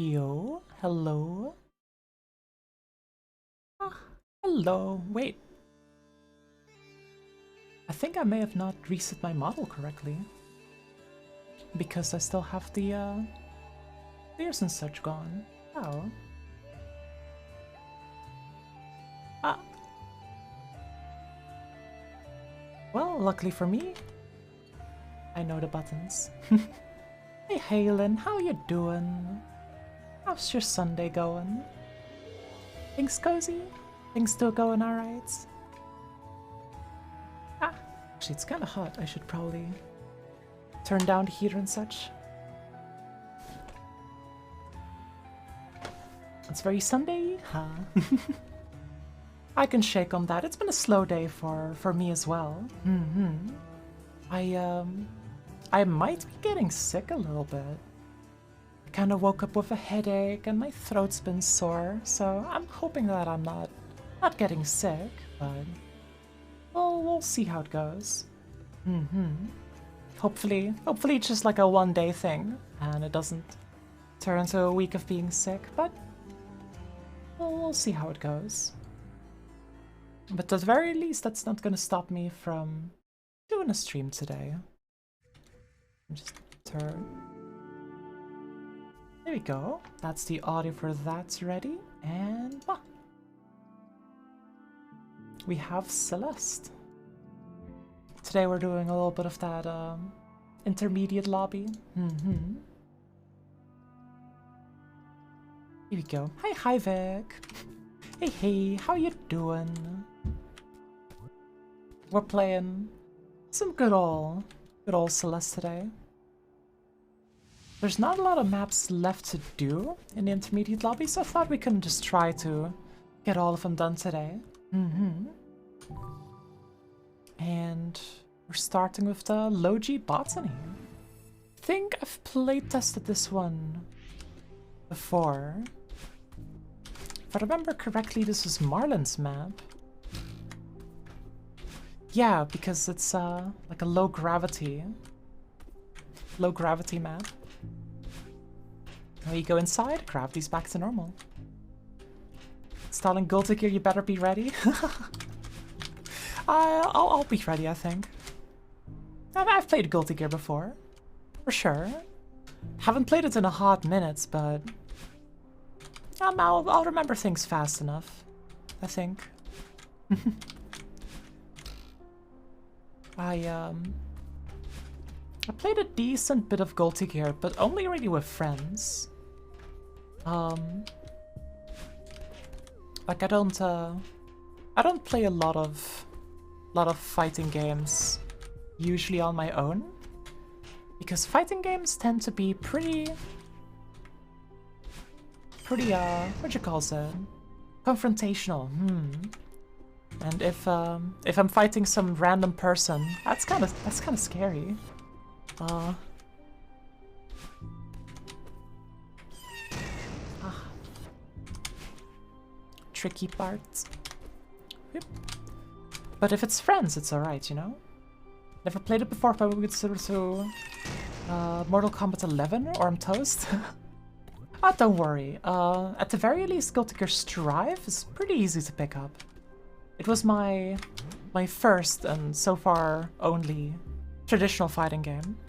Yo, hello. Ah, hello. Wait. I think I may have not reset my model correctly. Because I still have the layers and such gone. Oh. Ah. Well, luckily for me, I know the buttons. Hey Halen, how you doing? How's your Sunday going? Things cozy? Things still going alright? Ah, actually it's kinda hot. I should probably turn down the heater and such. It's very Sunday, huh? I can shake on that. It's been a slow day for me as well. I might be getting sick a little bit. I kind of woke up with a headache and my throat's been sore, so I'm hoping that I'm not getting sick, but we'll see how it goes. Hopefully it's just like a one-day thing and it doesn't turn into a week of being sick, but we'll see how it goes. But at the very least, that's not gonna stop me from doing a stream today. Just turn. There we go. That's the audio for that ready. And we have Celeste. Today we're doing a little bit of that intermediate lobby. Here we go. Hi Vic. Hey, how you doing? We're playing some good old Celeste today. There's not a lot of maps left to do in the intermediate lobby, so I thought we can just try to get all of them done today. And we're starting with the Logi Botany. I think I've playtested this one before. If I remember correctly, this was Marlin's map. Yeah, because it's like a low gravity map. When you go inside, gravity's back to normal. Installing Guilty Gear, you better be ready. I'll be ready, I think. I've played Guilty Gear before, for sure. Haven't played it in a hot minute, but I'll remember things fast enough, I think. I played a decent bit of Guilty Gear, but only really with friends. Like I don't play a lot of fighting games usually on my own, because fighting games tend to be pretty what you call it? Confrontational. And if I'm fighting some random person, that's kind of scary. Tricky parts. Yep. But if it's friends, it's alright, you know? Never played it before, but we consider to Mortal Kombat 11 or I'm toast. Don't worry. At the very least, Guilty Gear Strive is pretty easy to pick up. It was my first and so far only traditional fighting game.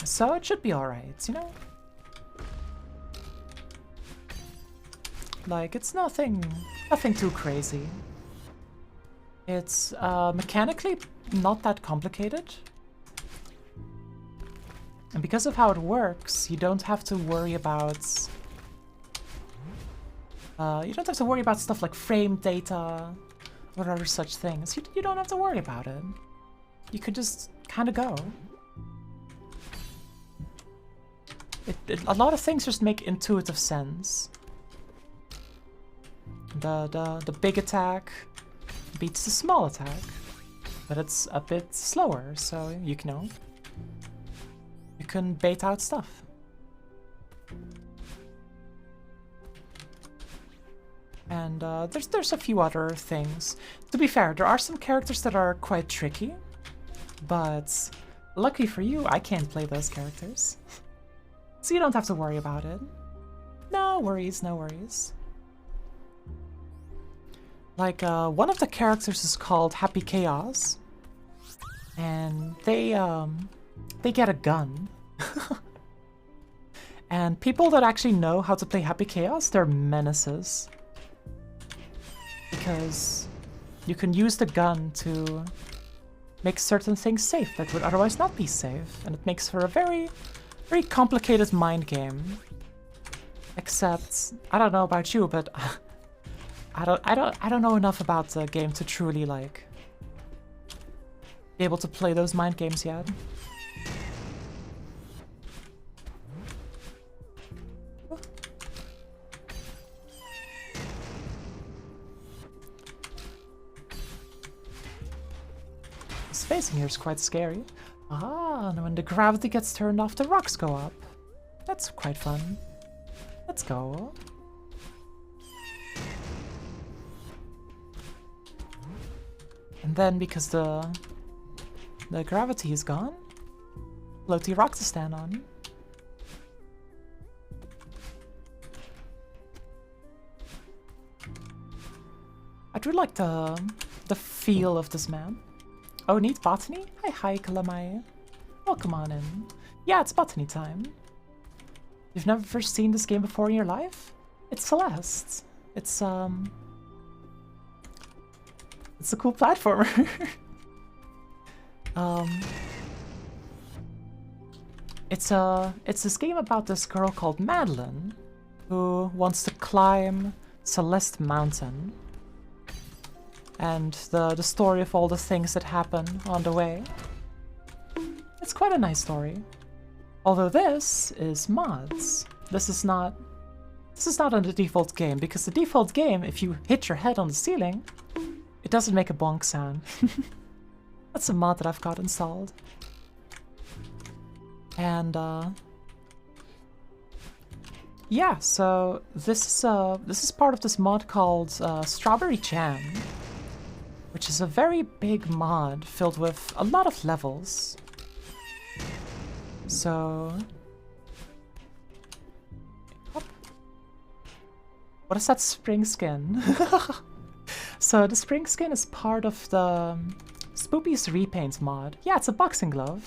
So it should be alright, you know? Like, it's nothing too crazy. It's mechanically not that complicated. And because of how it works, you don't have to worry about stuff like frame data or other such things. You don't have to worry about it. You could just kind of go. A lot of things just make intuitive sense. The big attack beats the small attack, but it's a bit slower, so you can bait out stuff. And there's a few other things. To be fair, there are some characters that are quite tricky, but lucky for you, I can't play those characters. So you don't have to worry about it. No worries, no worries. Like, one of the characters is called Happy Chaos. And they get a gun. And people that actually know how to play Happy Chaos, they're menaces. Because you can use the gun to make certain things safe that would otherwise not be safe. And it makes for a very, very complicated mind game. Except, I don't know about you, but I don't know enough about the game to truly, like, be able to play those mind games yet. This facing here is quite scary. Ah, and when the gravity gets turned off, the rocks go up. That's quite fun. Let's go. And then, because the gravity is gone, floaty rock to stand on. I do like the feel of this map. Oh, neat botany? Hi, Kalamai. Welcome on in. Yeah, it's botany time. You've never seen this game before in your life? It's Celeste. It's a cool platformer. It's this game about this girl called Madeline who wants to climb Celeste Mountain. And the story of all the things that happen on the way. It's quite a nice story. Although this is mods. This is not on the default game, because the default game, if you hit your head on the ceiling, it doesn't make a bonk sound. That's a mod that I've got installed. And yeah, so this is part of this mod called Strawberry Jam, which is a very big mod filled with a lot of levels. So, what is that spring skin? So the spring skin is part of the Spoopy's Repaint mod. Yeah, it's a boxing glove.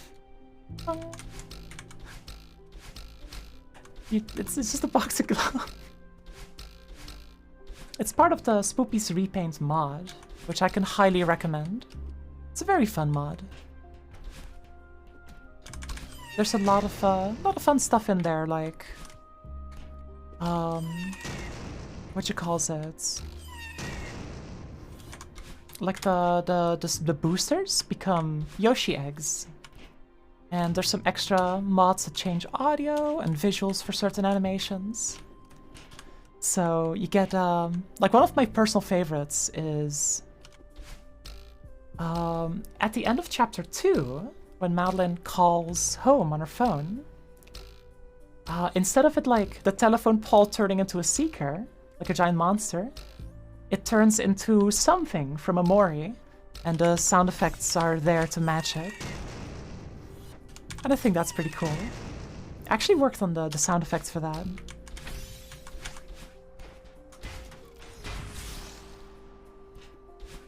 It's just a boxing glove. It's part of the Spoopy's Repaint mod, which I can highly recommend. It's a very fun mod. There's a lot of fun stuff in there, like what you calls it? Like the boosters become Yoshi eggs. And there's some extra mods that change audio and visuals for certain animations. So you get like, one of my personal favorites is at the end of chapter 2, when Madeline calls home on her phone, instead of it, like, the telephone pole turning into a seeker, like a giant monster, it turns into something from Amori, and the sound effects are there to match it. And I think that's pretty cool. I actually worked on the sound effects for that.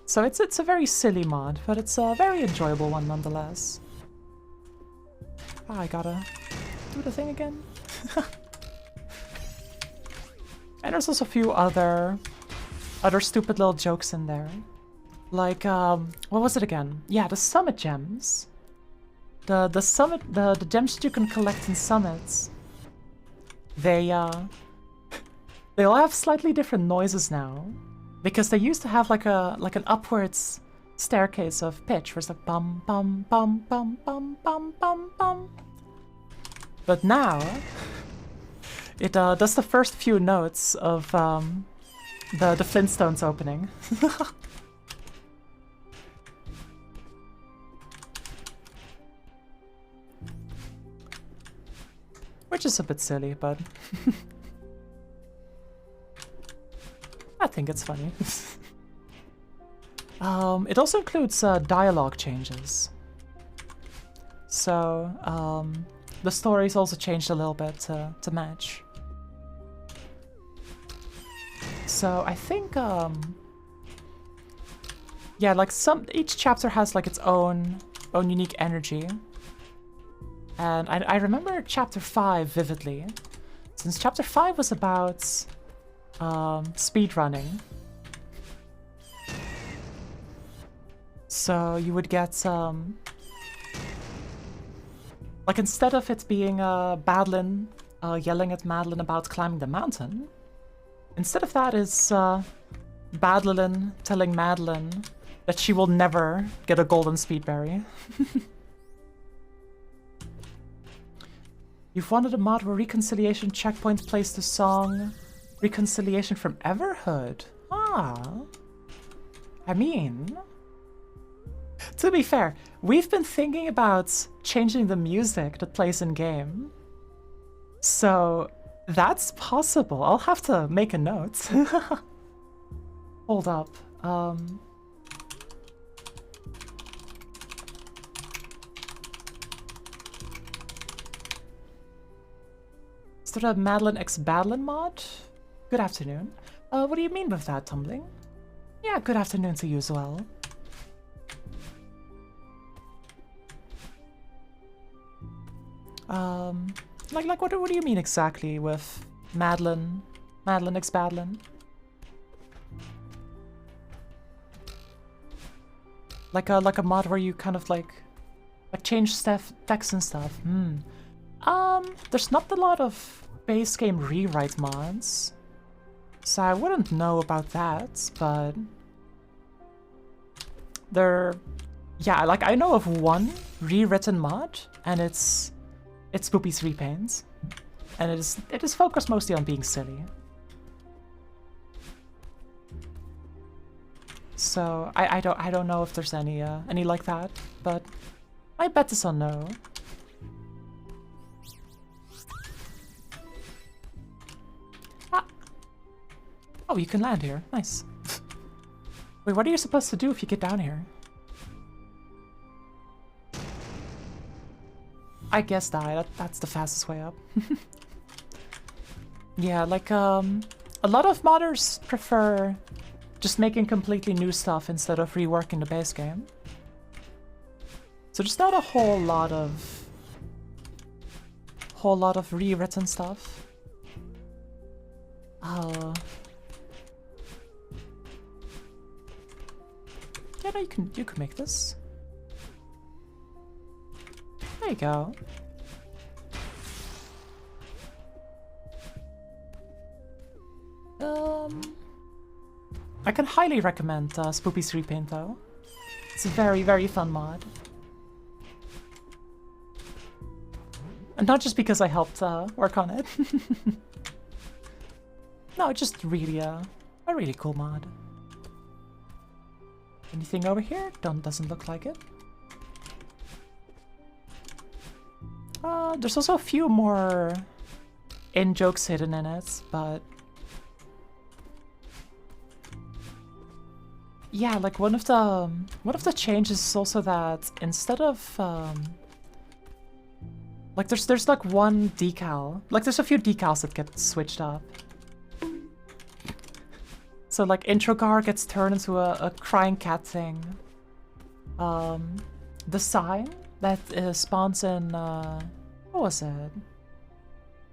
So it's a very silly mod, but it's a very enjoyable one nonetheless. I gotta do the thing again. And there's also a few other stupid little jokes in there. Like, what was it again? Yeah, the summit gems. The gems that you can collect in summits. They all have slightly different noises now. Because they used to have like an upwards staircase of pitch, where it's like bum bum bum bum bum bum bum bum. But now it does the first few notes of the Flintstones opening. Which is a bit silly, but I think it's funny. It also includes dialogue changes. So, the story's also changed a little bit to match. So I think, yeah, like each chapter has like its own unique energy. And I remember chapter 5 vividly, since chapter 5 was about speedrunning. So you would get like instead of it being Badlin yelling at Madeline about climbing the mountain, instead of that is Badlin telling Madeline that she will never get a golden speedberry. You've wanted a mod where Reconciliation Checkpoint plays the song Reconciliation from Everhood. Ah. I mean, to be fair, we've been thinking about changing the music that plays in game. So that's possible. I'll have to make a note. Hold up. Is there a Madeline x Badlin mod? Good afternoon. What do you mean with that, Tumbling? Yeah, good afternoon to you as well. Like what do you mean exactly with Madeline x Badlin? Like a mod where you kind of like change text and stuff. There's not a lot of base game rewrite mods, so I wouldn't know about that, but yeah, like I know of one rewritten mod, and it's Spoopy's Repaint, and it is focused mostly on being silly. So I don't know if there's any like that, but my bet is on no. Oh, you can land here. Nice. Wait, what are you supposed to do if you get down here? I guess die. That's the fastest way up. Yeah, like, a lot of modders prefer just making completely new stuff instead of reworking the base game. So there's not a whole lot of rewritten stuff. Yeah, no, you can make this. There you go. I can highly recommend Spoopy's Repaint though. It's a very, very fun mod. And not just because I helped work on it. No, it's just really a really cool mod. Anything over here? Doesn't look like it. There's also a few more in-jokes hidden in it, but yeah, like one of the changes is also that instead of like there's like one decal, like there's a few decals that get switched up. So like Introgar gets turned into a crying cat thing. The sign that spawns in what was it?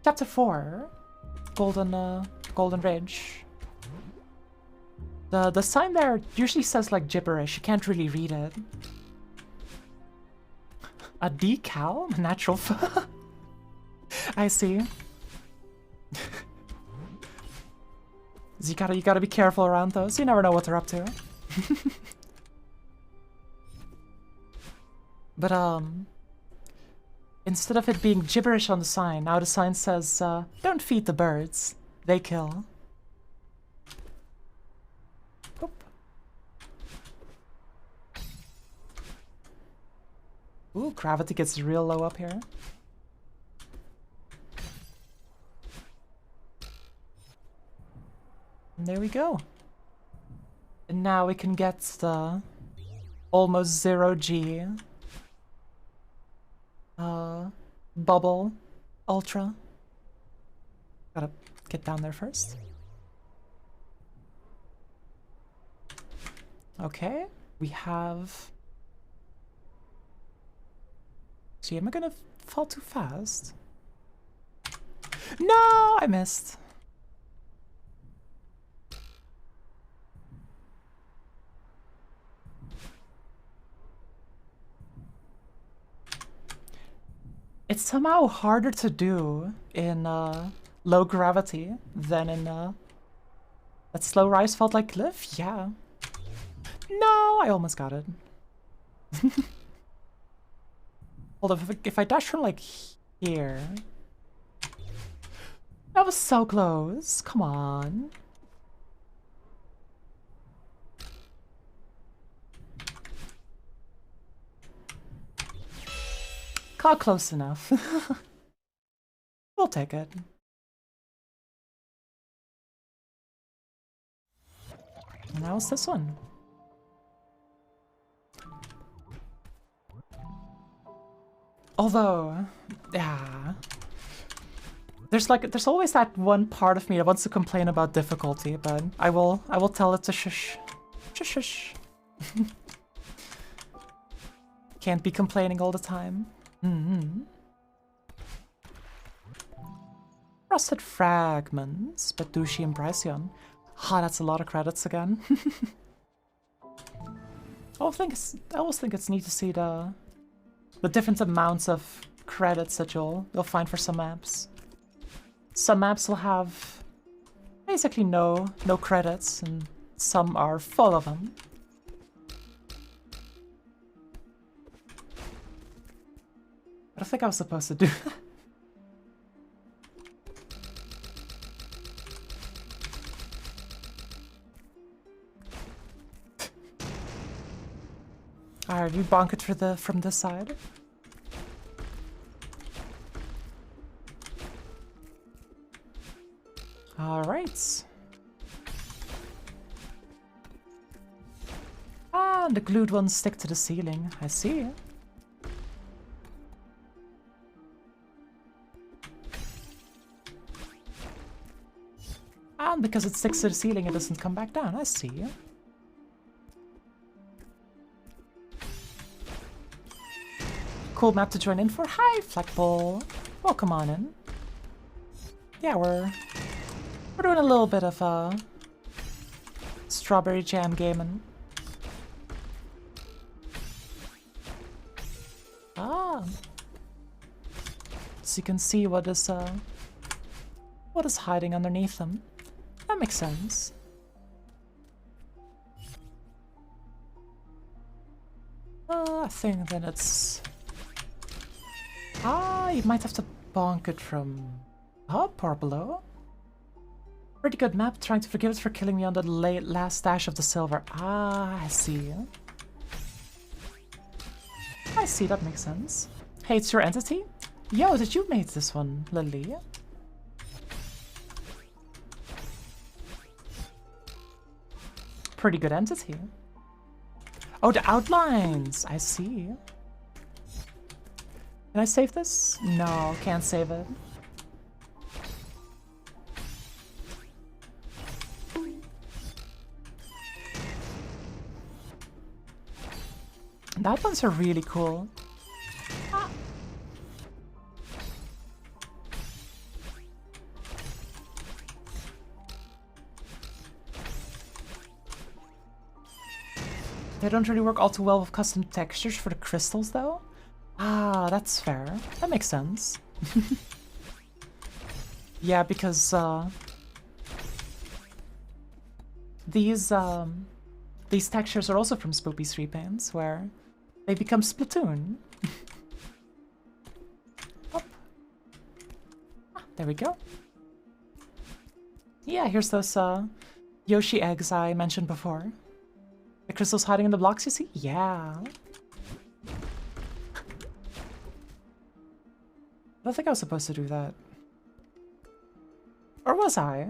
Chapter 4, Golden Ridge. The sign there usually says like gibberish. You can't really read it. A decal? Natural. I see. You gotta be careful around those. You never know what they're up to. But instead of it being gibberish on the sign, now the sign says, "Don't feed the birds; they kill." Oop. Ooh, gravity gets real low up here. And there we go. And now we can get the almost 0G bubble ultra. Gotta get down there first. Okay, we have... Gee, am I gonna fall too fast? No, I missed. It's somehow harder to do in low gravity than in that slow rise felt like cliff. Yeah. No, I almost got it. Hold on, if I dash from like here. That was so close. Come on. Got close enough. We'll take it. And now it's this one. Although, yeah. There's always that one part of me that wants to complain about difficulty, but I will tell it to shush. Shush shush. Can't be complaining all the time. Rusted fragments, Batushi and Brycion. Ah, that's a lot of credits again. I always think it's neat to see the different amounts of credits that you'll find for some maps. Some maps will have basically no credits, and some are full of them. I don't think I was supposed to do that. Alright, we bonk it from this side. Alright. Ah, the glued ones stick to the ceiling. I see. And because it sticks to the ceiling, it doesn't come back down. I see. Cool map to join in for. Hi, Fleckball. Welcome on in. Yeah, we're doing a little bit of strawberry jam gaming. Ah, so you can see what is hiding underneath them. That makes sense. I think then it's... Ah, you might have to bonk it from up or below. Pretty good map, trying to forgive us for killing me on the last dash of the silver. Ah, I see. I see, that makes sense. Hey, it's your entity? Yo, did you make this one, Lily? Pretty good entity. Oh, the outlines! I see. Can I save this? No, can't save it. The outlines are really cool. Ah. They don't really work all too well with custom textures for the crystals, though. Ah, that's fair. That makes sense. Yeah, because these textures are also from Spoopy's repaints, where they become Splatoon. Up. Ah, there we go. Yeah, here's those Yoshi eggs I mentioned before. The crystals hiding in the blocks, you see? Yeah. I don't think I was supposed to do that. Or was I?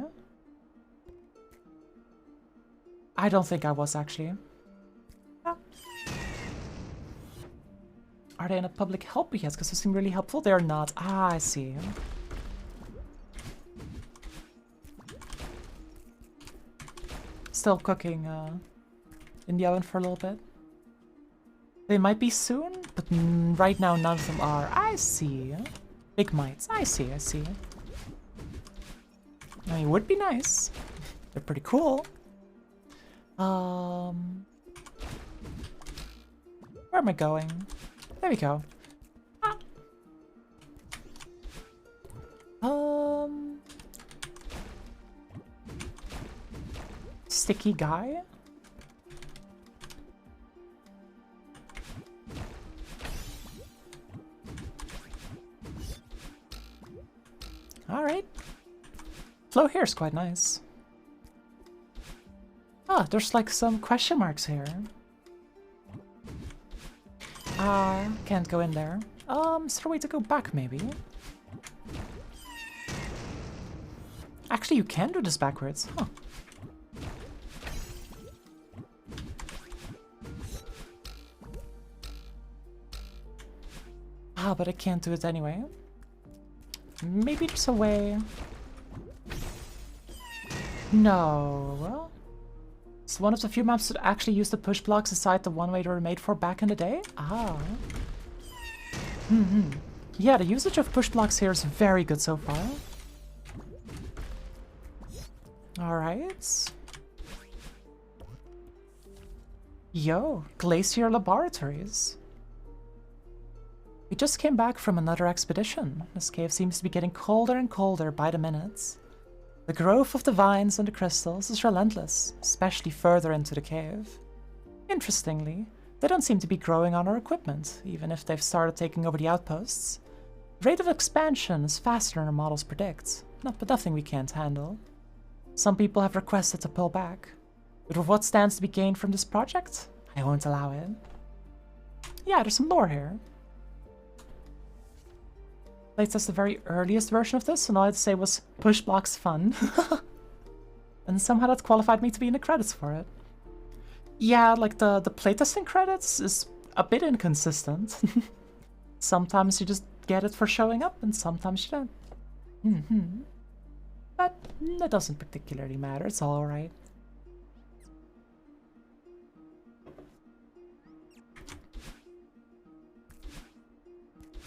I don't think I was, actually. Ah. Are they in a public help yet? Because they seem really helpful. They are not. Ah, I see. Still cooking in the oven for a little bit. They might be soon, but right now none of them are. I see. Big mites. I see, I see. I mean, it would be nice. They're pretty cool. Where am I going? There we go. Ah. Sticky guy? Alright. Flow here is quite nice. Ah, there's like some question marks here. Can't go in there. Is there a way to go back, maybe? Actually, you can do this backwards. Huh. Ah, but I can't do it anyway. Maybe there's a way... No. Well, it's one of the few maps that actually use the push blocks aside the one way they were made for back in the day. Ah. Yeah, the usage of push blocks here is very good so far. Alright. Yo, Glacier Laboratories. We just came back from another expedition. This cave seems to be getting colder and colder by the minute. The growth of the vines and the crystals is relentless, especially further into the cave. Interestingly, they don't seem to be growing on our equipment, even if they've started taking over the outposts. The rate of expansion is faster than our models predict, but nothing we can't handle. Some people have requested to pull back, but with what stands to be gained from this project, I won't allow it. Yeah, there's some lore here. Playtest the very earliest version of this, and all I'd say was push blocks fun. And somehow that qualified me to be in the credits for it. Yeah, like the playtesting credits is a bit inconsistent. Sometimes you just get it for showing up, and sometimes you don't. But that doesn't particularly matter, it's all alright.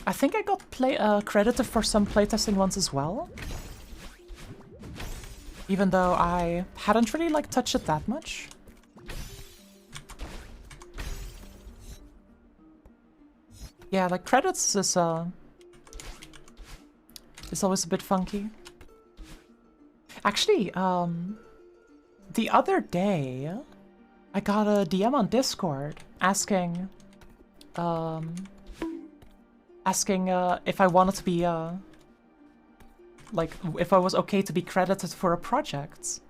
I think I got credited for some playtesting ones as well. Even though I hadn't really like touched it that much. Yeah, like credits is always a bit funky. Actually, the other day I got a DM on Discord asking if I wanted to be, like, if I was okay to be credited for a project.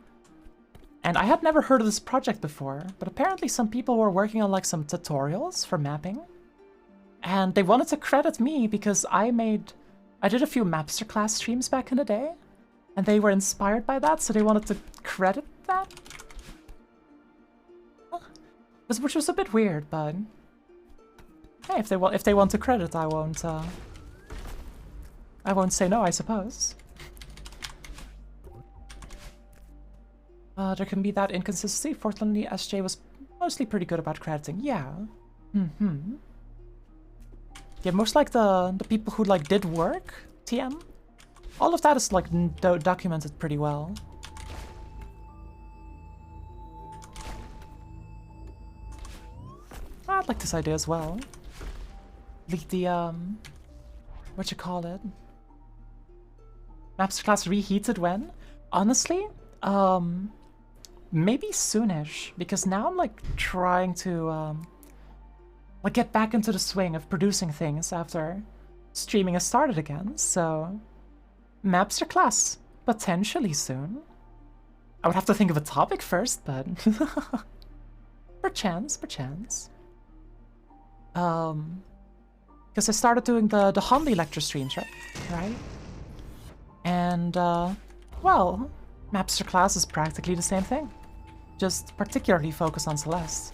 And I had never heard of this project before, but apparently some people were working on, like, some tutorials for mapping. And they wanted to credit me because I did a few Mapsterclass streams back in the day, and they were inspired by that, so they wanted to credit that. Which was a bit weird, but... Hey, if they want to credit, I won't say no, I suppose. There can be that inconsistency. Fortunately, SJ was mostly pretty good about crediting. Yeah. Yeah, most like the people who like did work, TM. All of that is like documented pretty well. I like this idea as well. Like the what you call it? Mapsterclass reheated when? Honestly, maybe soonish, because now I'm like trying to like get back into the swing of producing things after streaming has started again, so Mapsterclass potentially soon. I would have to think of a topic first, but perchance. Because I started doing the Honley lecture streams, right? And, well, Mapsterclass is practically the same thing. Just particularly focused on Celeste.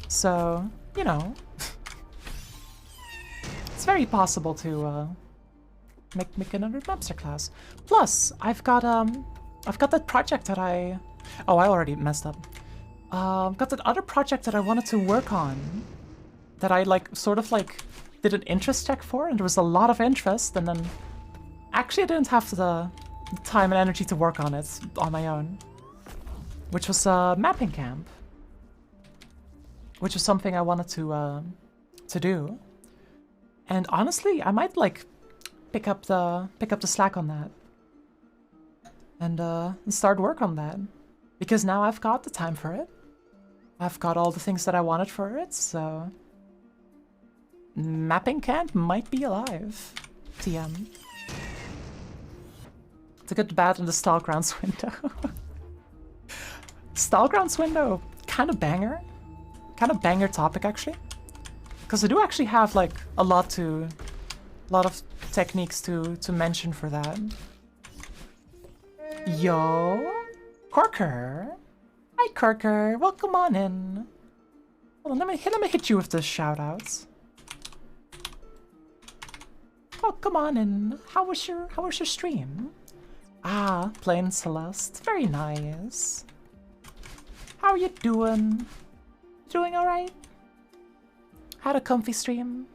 So, you know, it's very possible to make another masterclass. Plus, I've got that project that I already messed up. Got that other project that I wanted to work on, that I sort of did an interest check for, and there was a lot of interest, and then actually I didn't have the time and energy to work on it on my own, which was mapping camp, which was something I wanted to do. And honestly, I might pick up the slack on that and start work on that, because now I've got the time for it. I've got all the things that I wanted for it, so mapping camp might be alive. TM. To get bad in the Stallgrounds window. Stallgrounds window, kind of banger topic actually, because I do actually have a lot of techniques to mention for that. Yo, Corker. Hi, Corker. Welcome on in. Hold on, let me hit you with the shoutouts. Welcome on in. How was your stream? Ah, playing Celeste. Very nice. How are you doing? Doing all right? Had a comfy stream?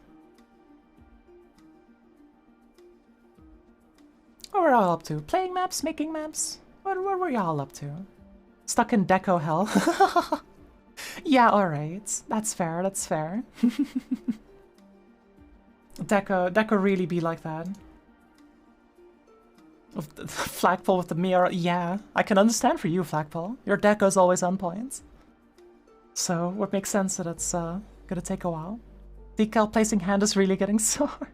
What were y'all up to? Playing maps? Making maps? What were y'all up to? Stuck in deco hell? Yeah, alright. That's fair, that's fair. Deco really be like that. Flagpole with the mirror, yeah. I can understand for you, Flagpole. Your deco's always on point. So, it makes sense that it's gonna take a while. Decal placing hand is really getting sore.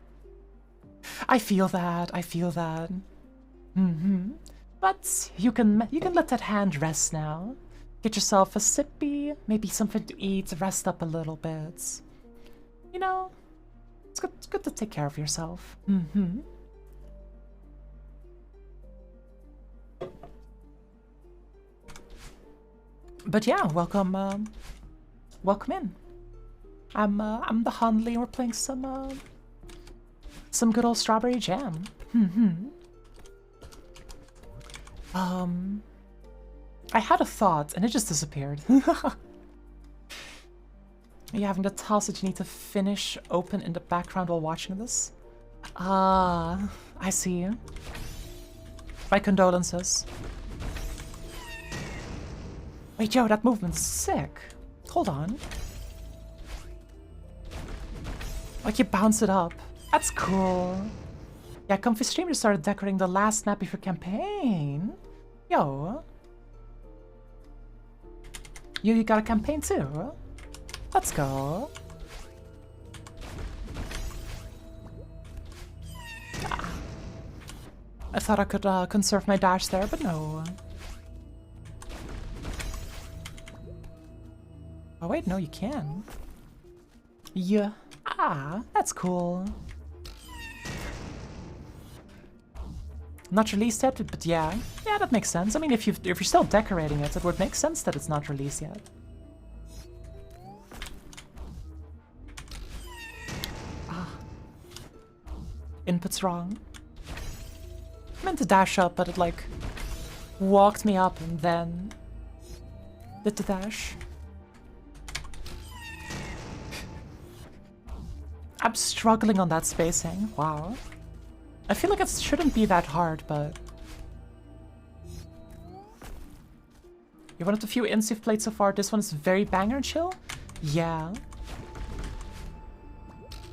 I feel that, I feel that. But you can let that hand rest now. Get yourself a sippy, maybe something to eat, rest up a little bit. You know, it's good to take care of yourself. But yeah, welcome in. I'm the Hanley, and we're playing some good old strawberry jam. I had a thought and it just disappeared. Are you having the task that you need to finish open in the background while watching this? Ah, I see. My condolences. Wait, yo, that movement's sick. Hold on. Like you bounce it up. That's cool. Yeah, Comfy Streamer started decorating the last map of your campaign. Yo. You got a campaign too? Let's go. Ah. I thought I could conserve my dash there, but no. Oh wait, no, you can. Yeah. Ah, that's cool. Not released yet, but yeah, that makes sense. I mean, if you're still decorating it, it would make sense that it's not released yet. Ah, input's wrong. I meant to dash up, but it walked me up and then did the dash. I'm struggling on that spacing. Wow. I feel like it shouldn't be that hard, but... You're one of the few ints you've played so far. This one is very banger and chill. Yeah.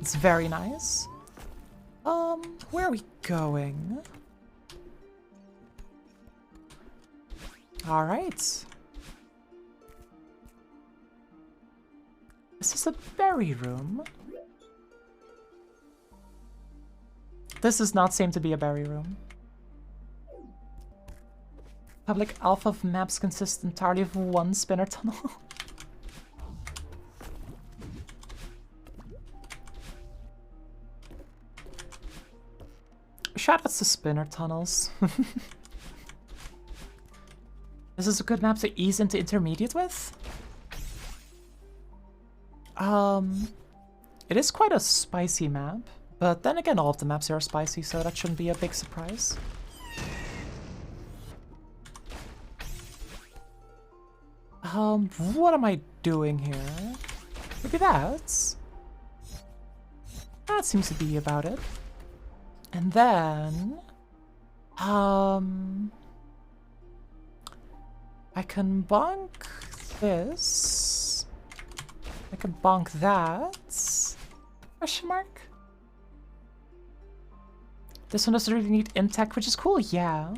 It's very nice. Where are we going? Alright. This is a berry room. This does not seem to be a berry room. Public alpha of maps consists entirely of one spinner tunnel. Shoutouts to spinner tunnels. This is a good map to ease into intermediate with. It is quite a spicy map, but then again, all of the maps are spicy, so that shouldn't be a big surprise. What am I doing here? Maybe that seems to be about it. And then, I can bonk this. I can bonk that. Question mark? This one doesn't really need Imtech, which is cool, yeah.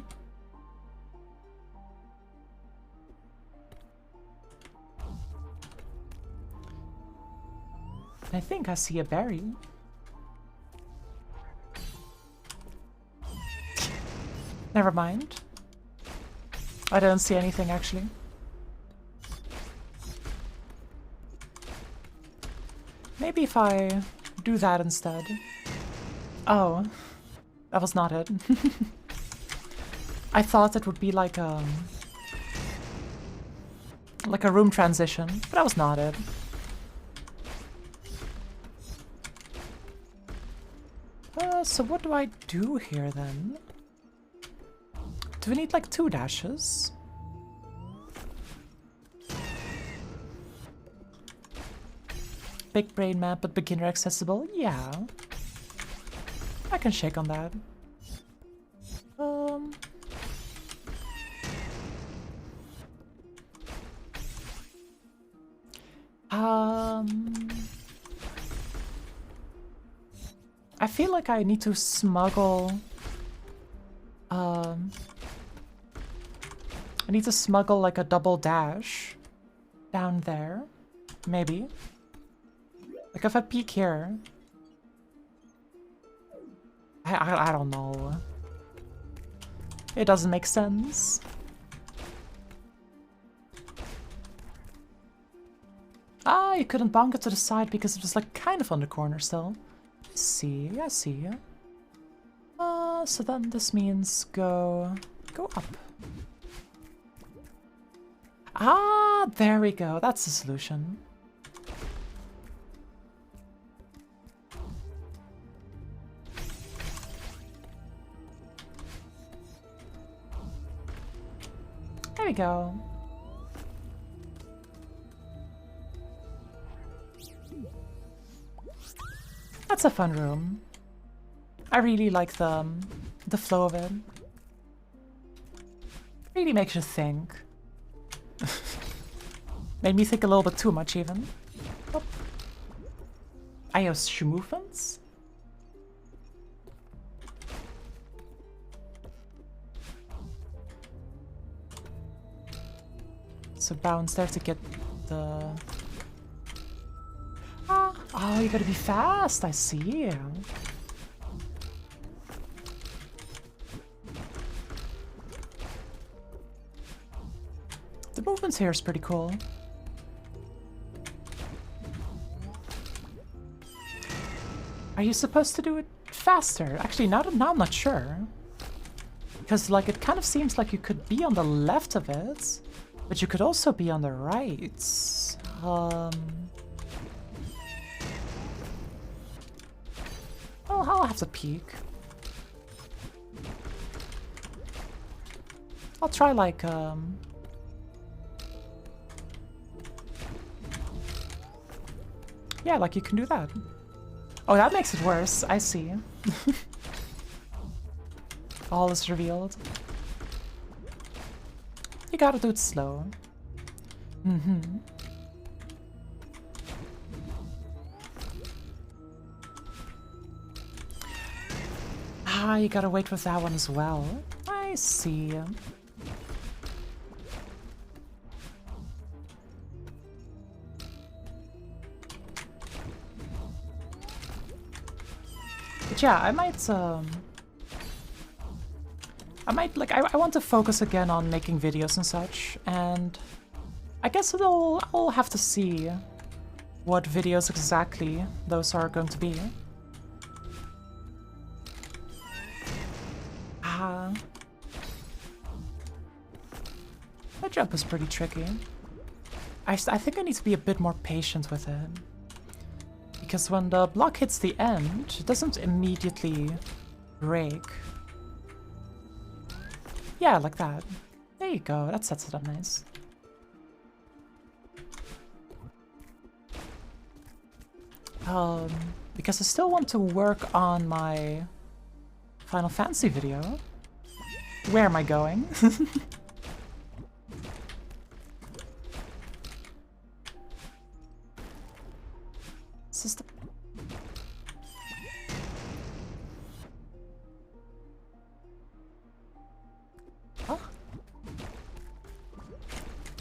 I think I see a berry. Never mind. I don't see anything, actually. Maybe if I do that instead. Oh, that was not it. I thought it would be like a room transition, but that was not it. So what do I do here then? Do we need like 2 dashes? Big brain map, but beginner accessible? Yeah. I can shake on that. I feel like I need to smuggle... I need to smuggle like a double dash down there. Maybe. Like if I peek here... I don't know. It doesn't make sense. Ah, you couldn't bonk it to the side because it was like kind of on the corner still. I see. So then this means go up. Ah, there we go. That's the solution. There we go. That's a fun room. I really like the flow of it. Really makes you think. Made me think a little bit too much even. Oh. I have schmoofens. So bounce there to get the... Oh, you gotta be fast, I see. The movements here is pretty cool. Are you supposed to do it faster? Actually, now I'm not sure. Because, like, it kind of seems like you could be on the left of it, but you could also be on the right. Well, I'll have to peek. I'll try, like, yeah, like you can do that. Oh, that makes it worse. I see. All is revealed. You gotta do it slow. Ah, you gotta wait with that one as well. I see. But yeah, I might, I want to focus again on making videos and such, and I guess I'll have to see what videos exactly those are going to be. That jump is pretty tricky. I think I need to be a bit more patient with it. Because when the block hits the end, it doesn't immediately break. Yeah, like that. There you go, that sets it up nice. Because I still want to work on my Final Fantasy video. Where am I going? System. Huh?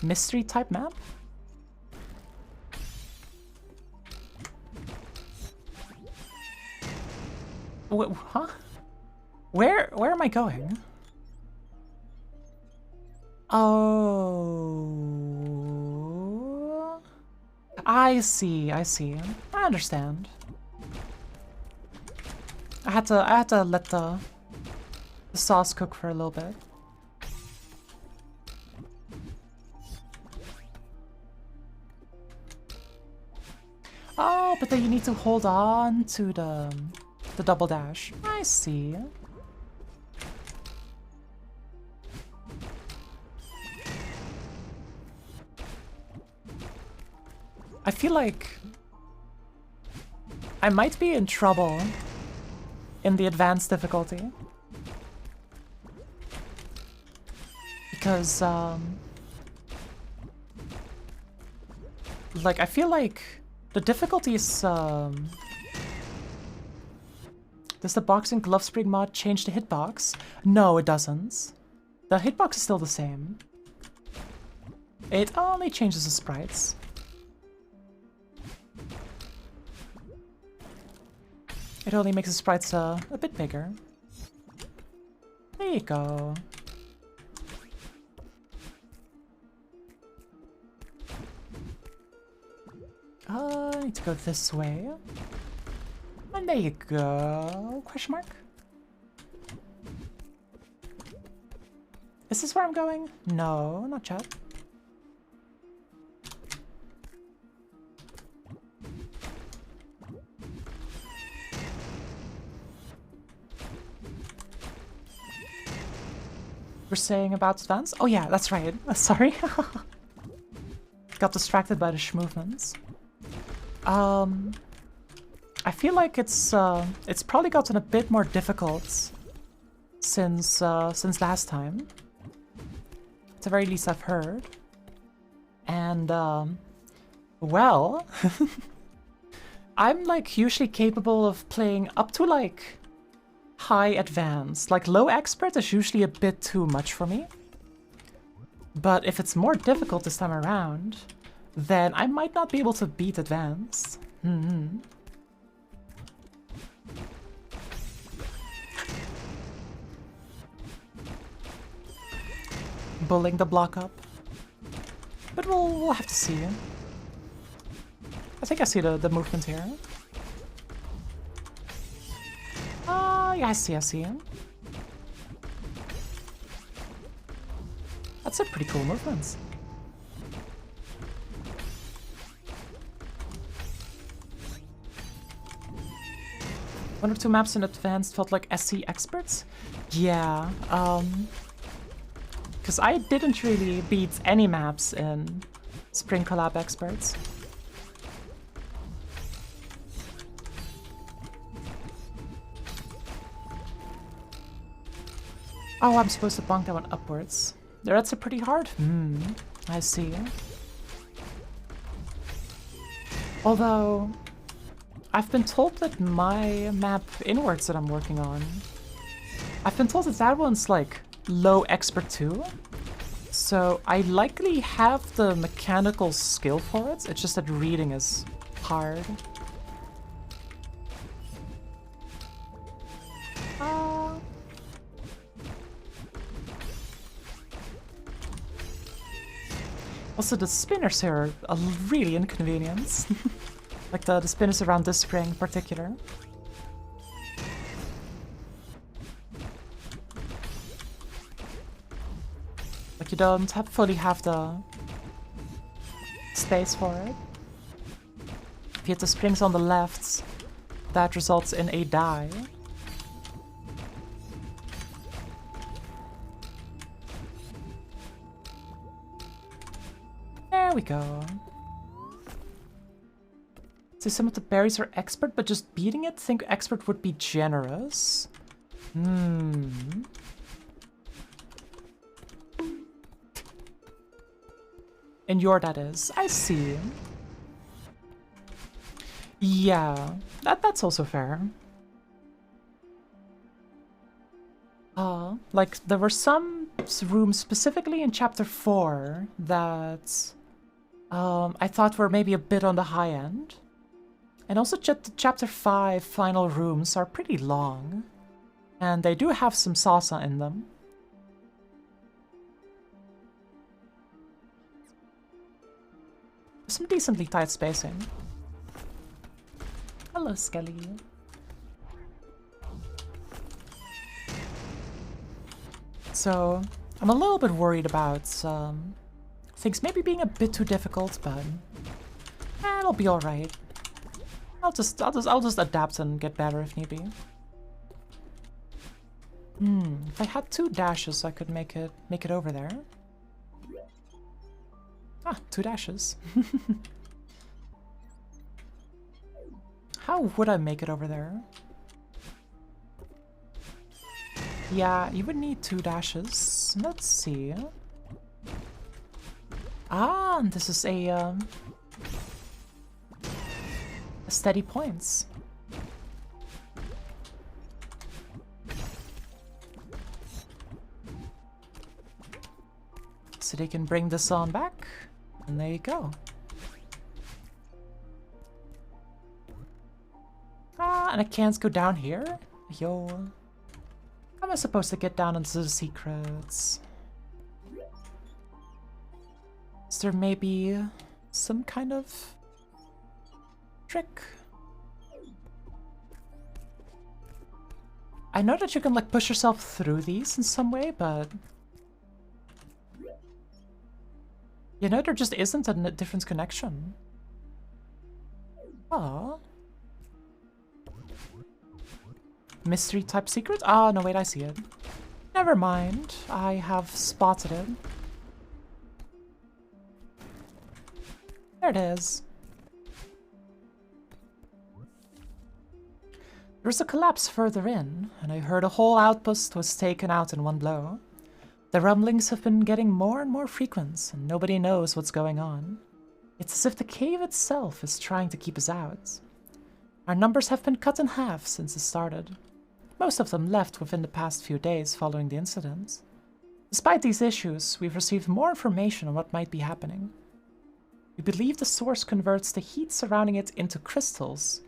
Mystery type map? Huh? Where am I going? Oh, I see. I understand. I had to let the sauce cook for a little bit. Oh, but then you need to hold on to the double dash. I see. I feel like I might be in trouble in the advanced difficulty. Because, like, I feel like the difficulty is, does the boxing glove spring mod change the hitbox? No, it doesn't. The hitbox is still the same. It only changes the sprites. It only makes the sprites a bit bigger. There you go. I need to go this way. And there you go. Question mark? Is this where I'm going? No, not yet. We're saying about advance? Oh yeah, that's right. Sorry. Got distracted by the movements. I feel like it's probably gotten a bit more difficult since last time. At the very least I've heard. And well, I'm like usually capable of playing up to like high advanced. Like low expert is usually a bit too much for me. But if it's more difficult this time around, then I might not be able to beat advanced. Bullying the block up. But we'll have to see. I think I see the movement here. Yeah, I see. That's a pretty cool movement. One or two maps in advanced felt like SC experts? Yeah, because I didn't really beat any maps in Spring Collab Experts. Oh, I'm supposed to bonk that one upwards. That's a pretty hard. I see. Although, I've been told that my map inwards that I'm working on, I've been told that that one's like low expert too. So I likely have the mechanical skill for it. It's just that reading is hard. Also, the spinners here are a really inconvenience. Like the spinners around this spring in particular. Like you don't fully have the space for it. If you hit the springs on the left, that results in a die. There we go. So some of the berries are expert, but just beating it, think expert would be generous. In your, that is. I see. Yeah, that's also fair. Like, there were some rooms specifically in Chapter 4 that I thought were maybe a bit on the high end. And also Chapter 5 final rooms are pretty long. And they do have some salsa in them. Some decently tight spacing. Hello, Skelly. So, I'm a little bit worried about things maybe being a bit too difficult, but it'll be all right. I'll just adapt and get better if need be. If I had 2 dashes, I could make it over there. Ah, 2 dashes. How would I make it over there? Yeah, you would need 2 dashes. Let's see. Ah, this is a steady points. So they can bring this on back, and there you go. Ah, and I can't go down here? Yo. How am I supposed to get down into the secrets? Is there maybe some kind of trick? I know that you can like push yourself through these in some way, but you know, there just isn't a different connection. Oh. Mystery type secret? Oh, no, wait, I see it. Never mind. I have spotted it. There it is. There was a collapse further in, and I heard a whole outpost was taken out in one blow. The rumblings have been getting more and more frequent, and nobody knows what's going on. It's as if the cave itself is trying to keep us out. Our numbers have been cut in half since it started. Most of them left within the past few days following the incident. Despite these issues, we've received more information on what might be happening. We believe the source converts the heat surrounding it into crystals,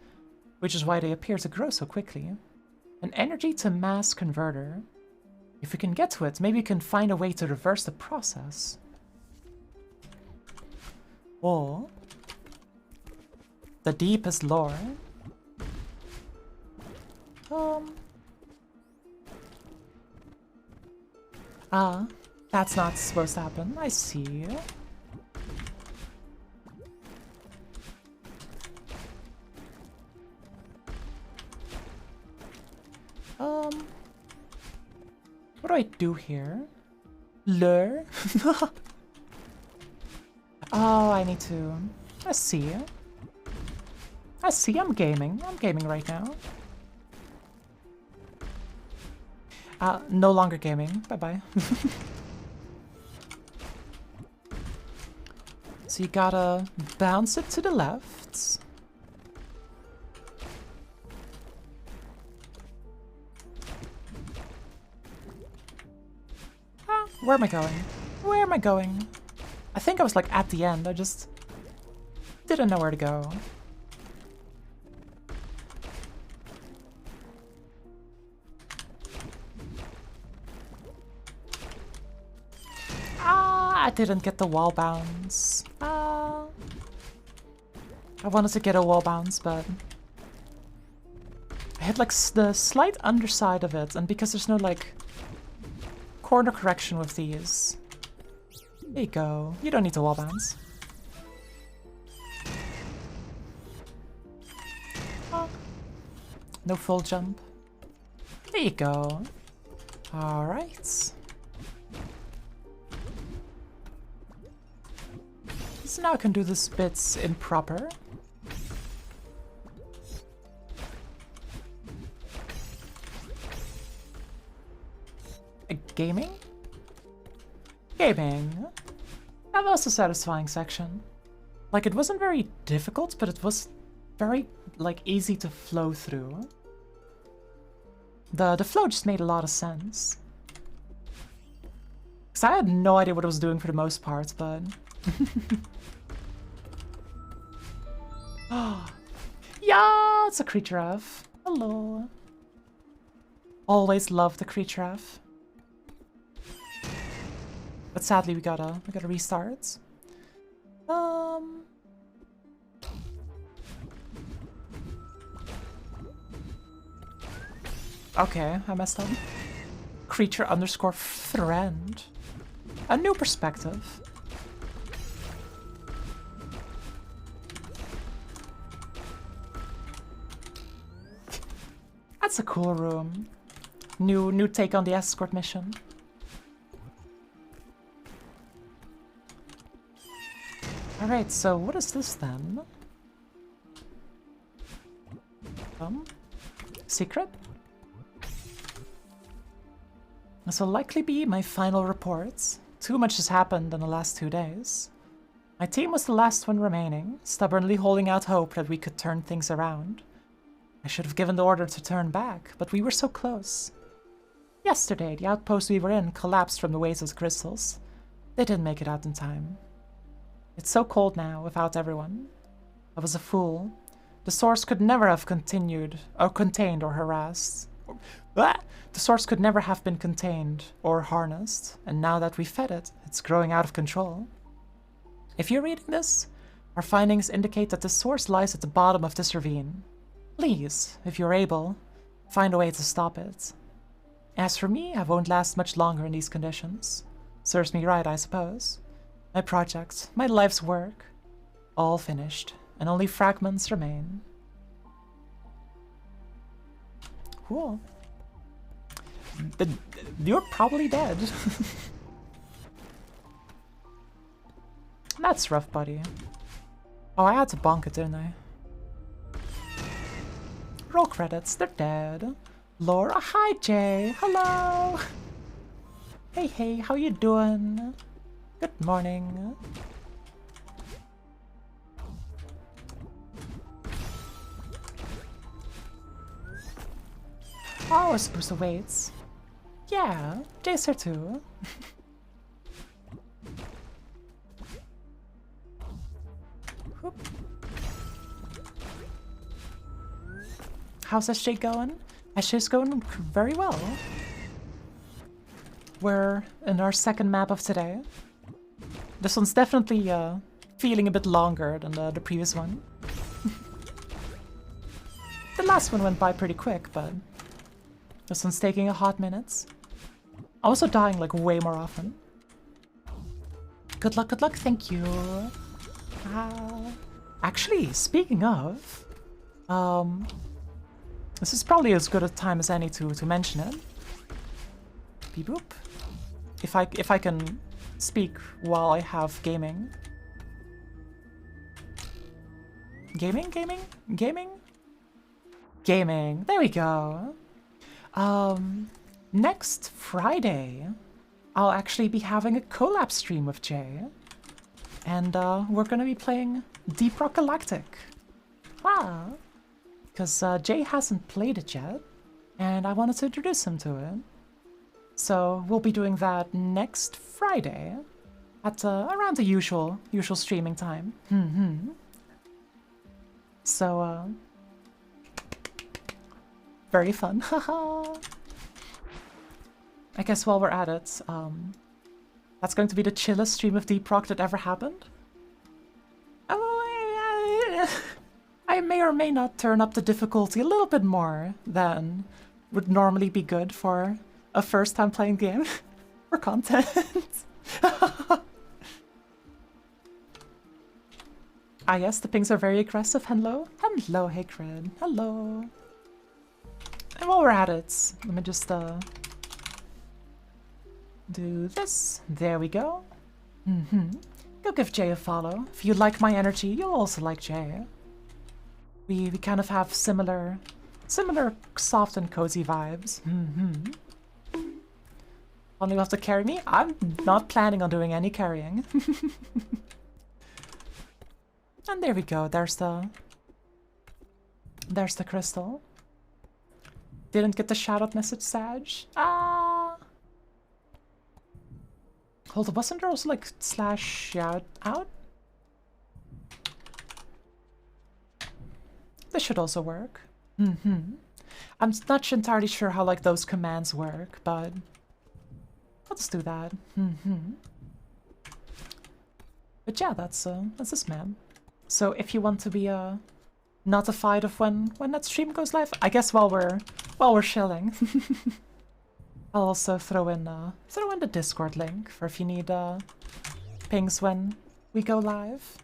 which is why they appear to grow so quickly. An energy to mass converter. If we can get to it, maybe we can find a way to reverse the process. Or the deepest lore. That's not supposed to happen. I see. What do I do here? Lure? Oh, I need to... I see. I see, I'm gaming. I'm gaming right now. No longer gaming. Bye-bye. So you gotta bounce it to the left. Where am I going? Where am I going? I think I was like at the end. I just didn't know where to go. I didn't get the wall bounce. I wanted to get a wall bounce, but I had like the slight underside of it, and because there's no like corner correction with these. There you go. You don't need to wall bounce. No full jump. There you go. Alright. So now I can do this bits improper. Gaming? Gaming. That was a satisfying section. Like, it wasn't very difficult, but it was very, like, easy to flow through. The flow just made a lot of sense. Because I had no idea what I was doing for the most part, but... Yeah, it's a creature F. Hello. Always love the creature F. But sadly we gotta restart. Okay, I messed up. Creature underscore friend. A new perspective. That's a cool room. New take on the escort mission. Alright, so what is this then? Secret? This will likely be my final reports. Too much has happened in the last 2 days. My team was the last one remaining, stubbornly holding out hope that we could turn things around. I should have given the order to turn back, but we were so close. Yesterday, the outpost we were in collapsed from the weight of the crystals. They didn't make it out in time. It's so cold now, without everyone. I was a fool. The source could never have continued, or contained, or harassed. The source could never have been contained, or harnessed, and now that we fed it, it's growing out of control. If you're reading this, our findings indicate that the source lies at the bottom of this ravine. Please, if you're able, find a way to stop it. As for me, I won't last much longer in these conditions. Serves me right, I suppose. My project, my life's work, all finished, and only fragments remain. Cool. But you're probably dead. That's rough, buddy. Oh, I had to bonk it, didn't I? Roll credits, they're dead. Laura, hi Jay, hello! Hey, how you doing? Good morning. Oh, I suppose it waits. Yeah, Jay's here too. How's SJ going? SJ's going very well. We're in our second map of today. This one's definitely feeling a bit longer than the previous one. The last one went by pretty quick, but this one's taking a hot minute. I'm also dying like way more often. Good luck, thank you. Actually, speaking of, this is probably as good a time as any to mention it. Beep boop. If I can speak while I have gaming. Gaming. There we go. Next Friday, I'll actually be having a collab stream with Jay. And we're gonna be playing Deep Rock Galactic. Wow. Because Jay hasn't played it yet, and I wanted to introduce him to it. So we'll be doing that next Friday at around the usual streaming time. So very fun. I guess while we're at it, that's going to be the chillest stream of Deep Rock that ever happened. I may or may not turn up the difficulty a little bit more than would normally be good for a first time playing game for content. Ah yes, the pings are very aggressive. Hello, Hagrid. Hello. while we're at it, let me just do this. There we go. Go give Jay a follow. If you like my energy, you'll also like Jay. We kind of have similar soft and cozy vibes. Only you have to carry me? I'm not planning on doing any carrying. And there we go. There's the crystal. Didn't get the shout-out message, Sag. Ah. Hold on, wasn't there also like slash shout out? This should also work. I'm not entirely sure how like those commands work, but let's do that. But yeah, that's this map. So if you want to be notified of when that stream goes live, I guess while we're chilling, I'll also throw in the Discord link for if you need pings when we go live,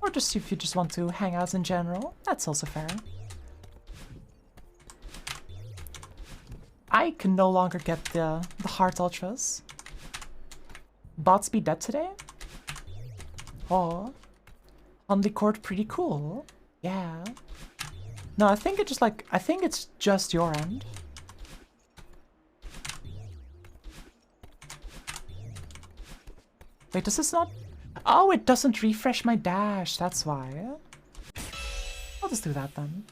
or just if you just want to hang out in general. That's also fair. I can no longer get the heart ultras. Bots be dead today? Oh, Hunley Court pretty cool. Yeah. No, I think it's just your end. Wait, does this not? Oh, it doesn't refresh my dash. That's why. I'll just do that then.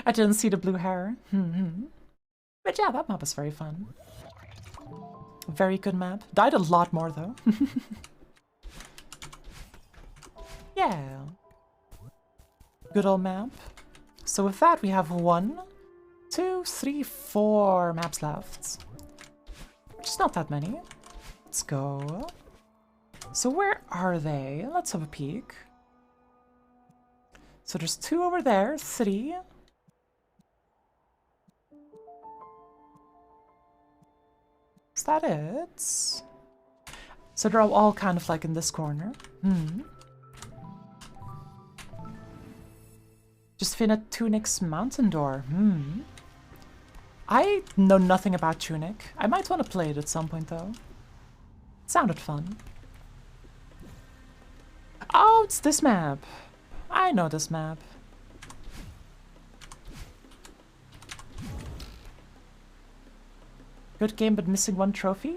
I didn't see the blue hair. But yeah, that map is very fun. Very good map. Died a lot more though. Yeah. Good old map. So with that, we have 1, 2, 3, 4 maps left. Which is not that many. Let's go. So where are they? Let's have a peek. So there's 2 over there, 3. Is that it? So they're all kind of like in this corner. Just finished Tunic's Mountain Door. I know nothing about Tunic. I might want to play it at some point though. It sounded fun. Oh, it's this map. I know this map. Good game, but missing 1 trophy?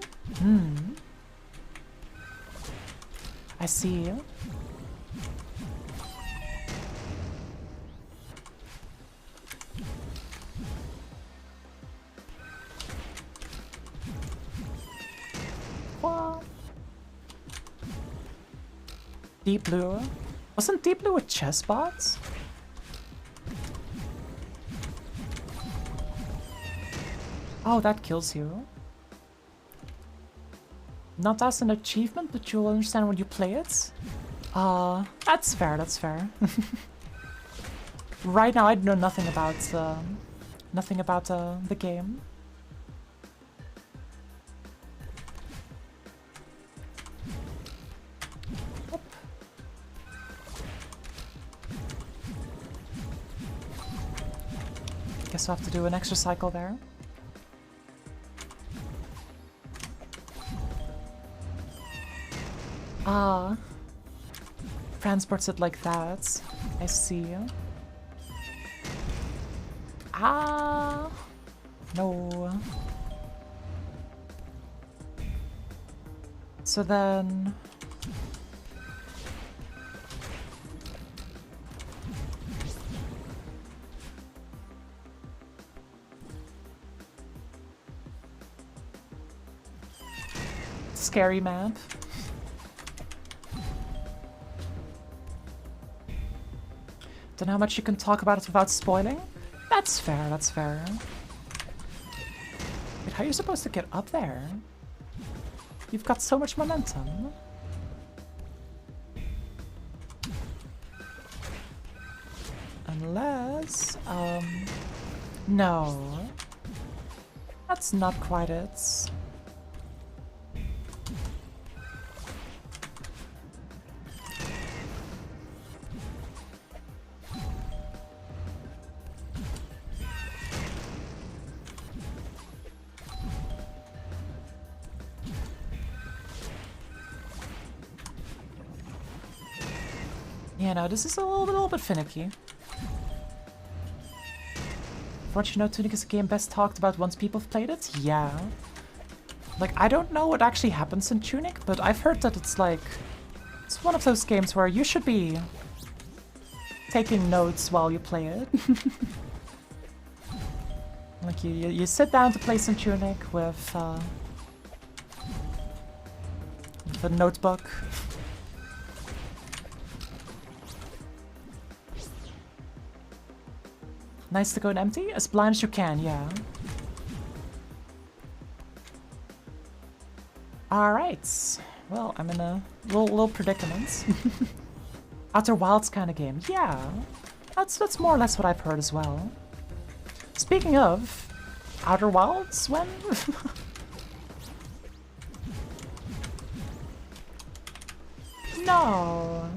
I see. What? Deep Blue? Wasn't Deep Blue a chess bot? Oh, that kills you. Not as an achievement, but you'll understand when you play it. That's fair, that's fair. Right now I know nothing about the game. Oop. Guess I'll have to do an extra cycle there. Ah, transports it like that. I see. Ah, no. So then... Scary map. Don't know how much you can talk about it without spoiling. That's fair, that's fair. Wait, how are you supposed to get up there? You've got so much momentum. Unless... no. That's not quite it. You know, this is a little bit finicky. Don't you know Tunic is a game best talked about once people have played it? Yeah. Like, I don't know what actually happens in Tunic, but I've heard that it's like... It's one of those games where you should be taking notes while you play it. Like, you sit down to play some Tunic with a notebook. Nice to go in empty? As blind as you can, yeah. Alright. Well, I'm in a little predicament. Outer Wilds kind of game. Yeah. That's more or less what I've heard as well. Speaking of Outer Wilds, when? No.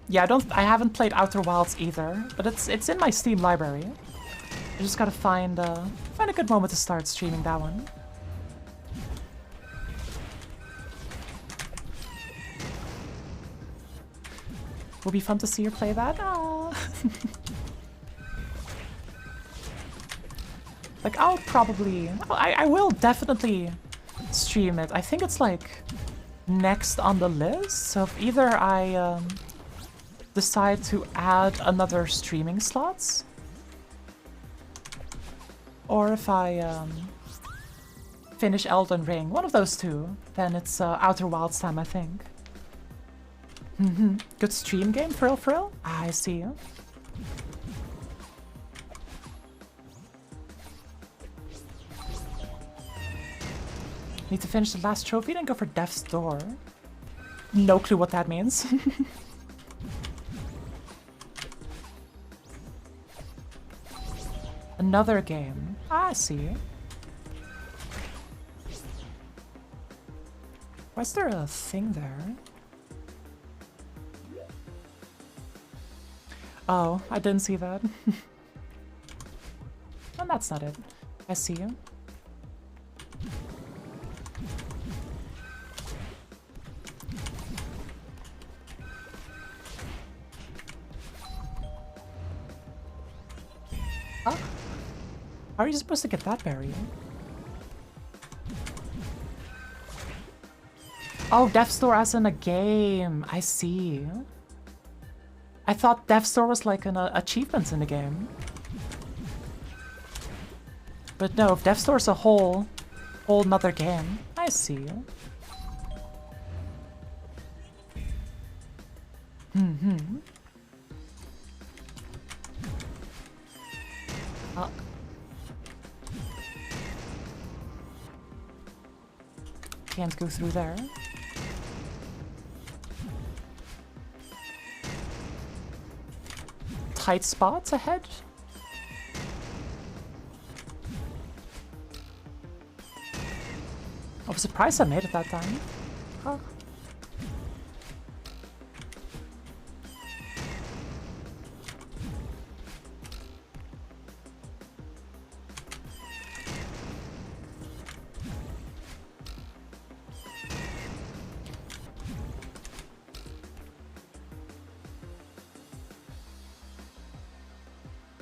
Yeah, I haven't played Outer Wilds either, but it's in my Steam library. I just gotta find a good moment to start streaming that one. Will be fun to see her play that. Like, I'll probably... I will definitely stream it. I think it's, like, next on the list. So if either I decide to add another streaming slots, or if I finish Elden Ring, one of those two, then it's Outer Wilds time, I think. Good stream game, for real? I see you. Need to finish the last trophy, then go for Death's Door. No clue what that means. Another game. I see. Why is there a thing there? Oh, I didn't see that. And that's not it. I see you. Huh? How are you supposed to get that barrier? Oh, Death's Door as in a game. I see. I thought Death's Door was like an achievement in the game. But no, Death's Door is a whole nother game. I see. Can't go through there. Tight spots ahead. I was surprised I made it that time. Huh.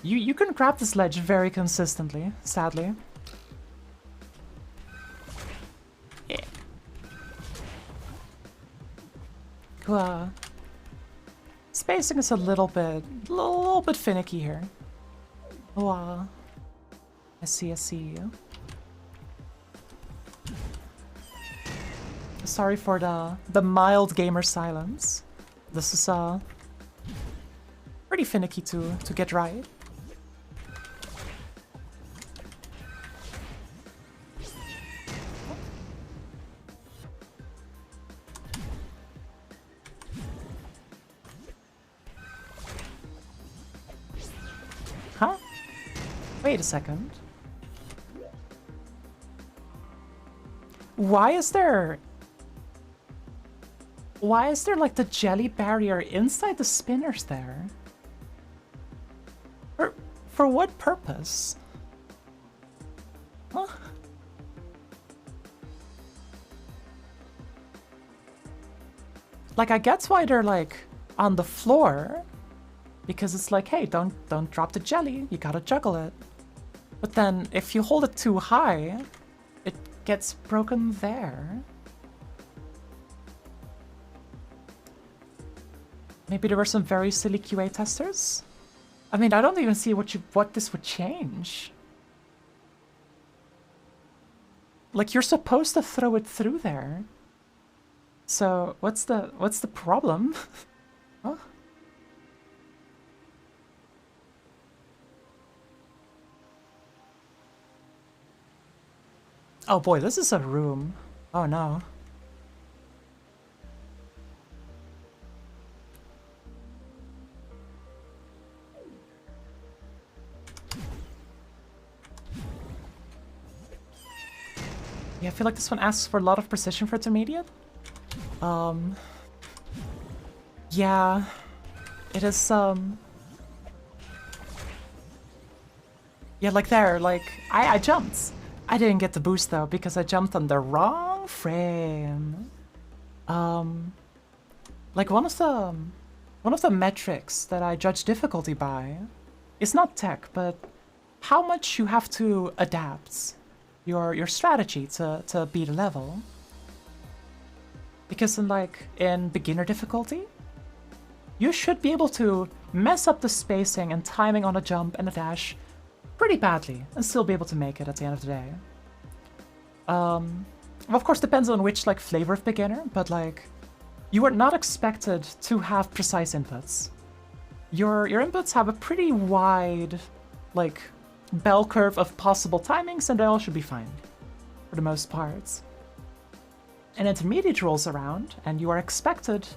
You can grab this ledge very consistently, sadly. Yeah. Spacing is a little bit finicky here. I see. Sorry for the mild gamer silence. This is pretty finicky to get right. Huh? Wait a second. Why is there like the jelly barrier inside the spinners there? For what purpose? Huh? Like, I get why they're, like, on the floor. Because it's like, hey, don't drop the jelly. You gotta juggle it. But then, if you hold it too high, it gets broken there. Maybe there were some very silly QA testers? I mean, I don't even see what this would change. Like, you're supposed to throw it through there. So, what's the problem? Huh? Oh boy, this is a room. Oh no. Yeah, I feel like this one asks for a lot of precision for intermediate. Yeah, it is, yeah, like there, like, I jumped. I didn't get the boost though, because I jumped on the wrong frame. Like one of the metrics that I judge difficulty by is not tech, but how much you have to adapt your strategy to beat a level. Because in beginner difficulty, you should be able to mess up the spacing and timing on a jump and a dash pretty badly and still be able to make it at the end of the day. Of course, depends on which flavor of beginner, but you are not expected to have precise inputs. Your inputs have a pretty wide bell curve of possible timings, and they all should be fine for the most part. An intermediate rolls around, and you are expected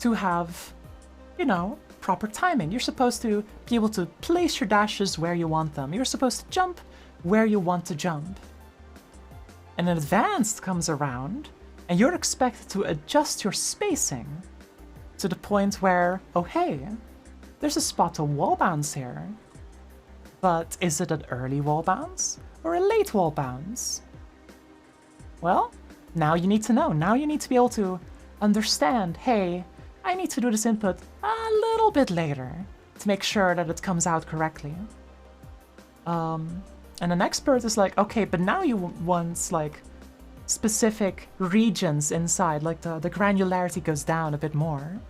to have, you know, proper timing. You're supposed to be able to place your dashes where you want them. You're supposed to jump where you want to jump. And an advanced comes around, and you're expected to adjust your spacing to the point where, oh hey, there's a spot to wall bounce here. But is it an early wall bounce or a late wall bounce? Well, now you need to know. Now you need to be able to understand, hey, I need to do this input a little bit later to make sure that it comes out correctly. And an expert is like, okay, but now you want specific regions inside, the granularity goes down a bit more,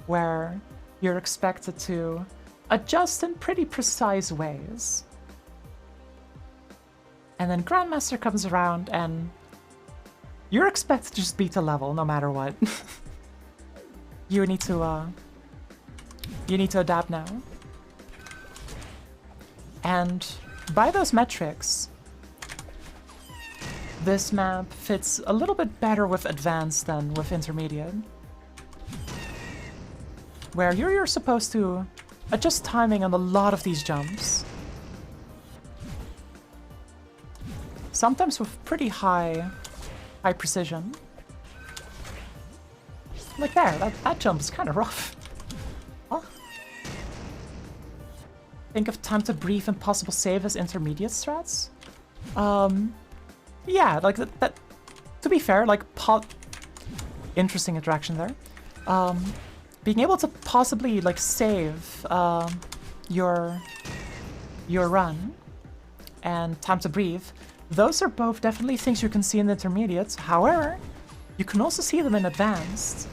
where you're expected to adjust in pretty precise ways. And then Grandmaster comes around and you're expected to just beat the level no matter what. You need to adapt now. And by those metrics, this map fits a little bit better with advanced than with intermediate, where you're supposed to adjust timing on a lot of these jumps. Sometimes with pretty high precision. Like there, that jump is kind of rough. Huh? Think of time to breathe and possible save as intermediate strats? Yeah, that to be fair, interesting interaction there. Being able to possibly save your run and time to breathe, those are both definitely things you can see in the intermediates. However, you can also see them in advanced,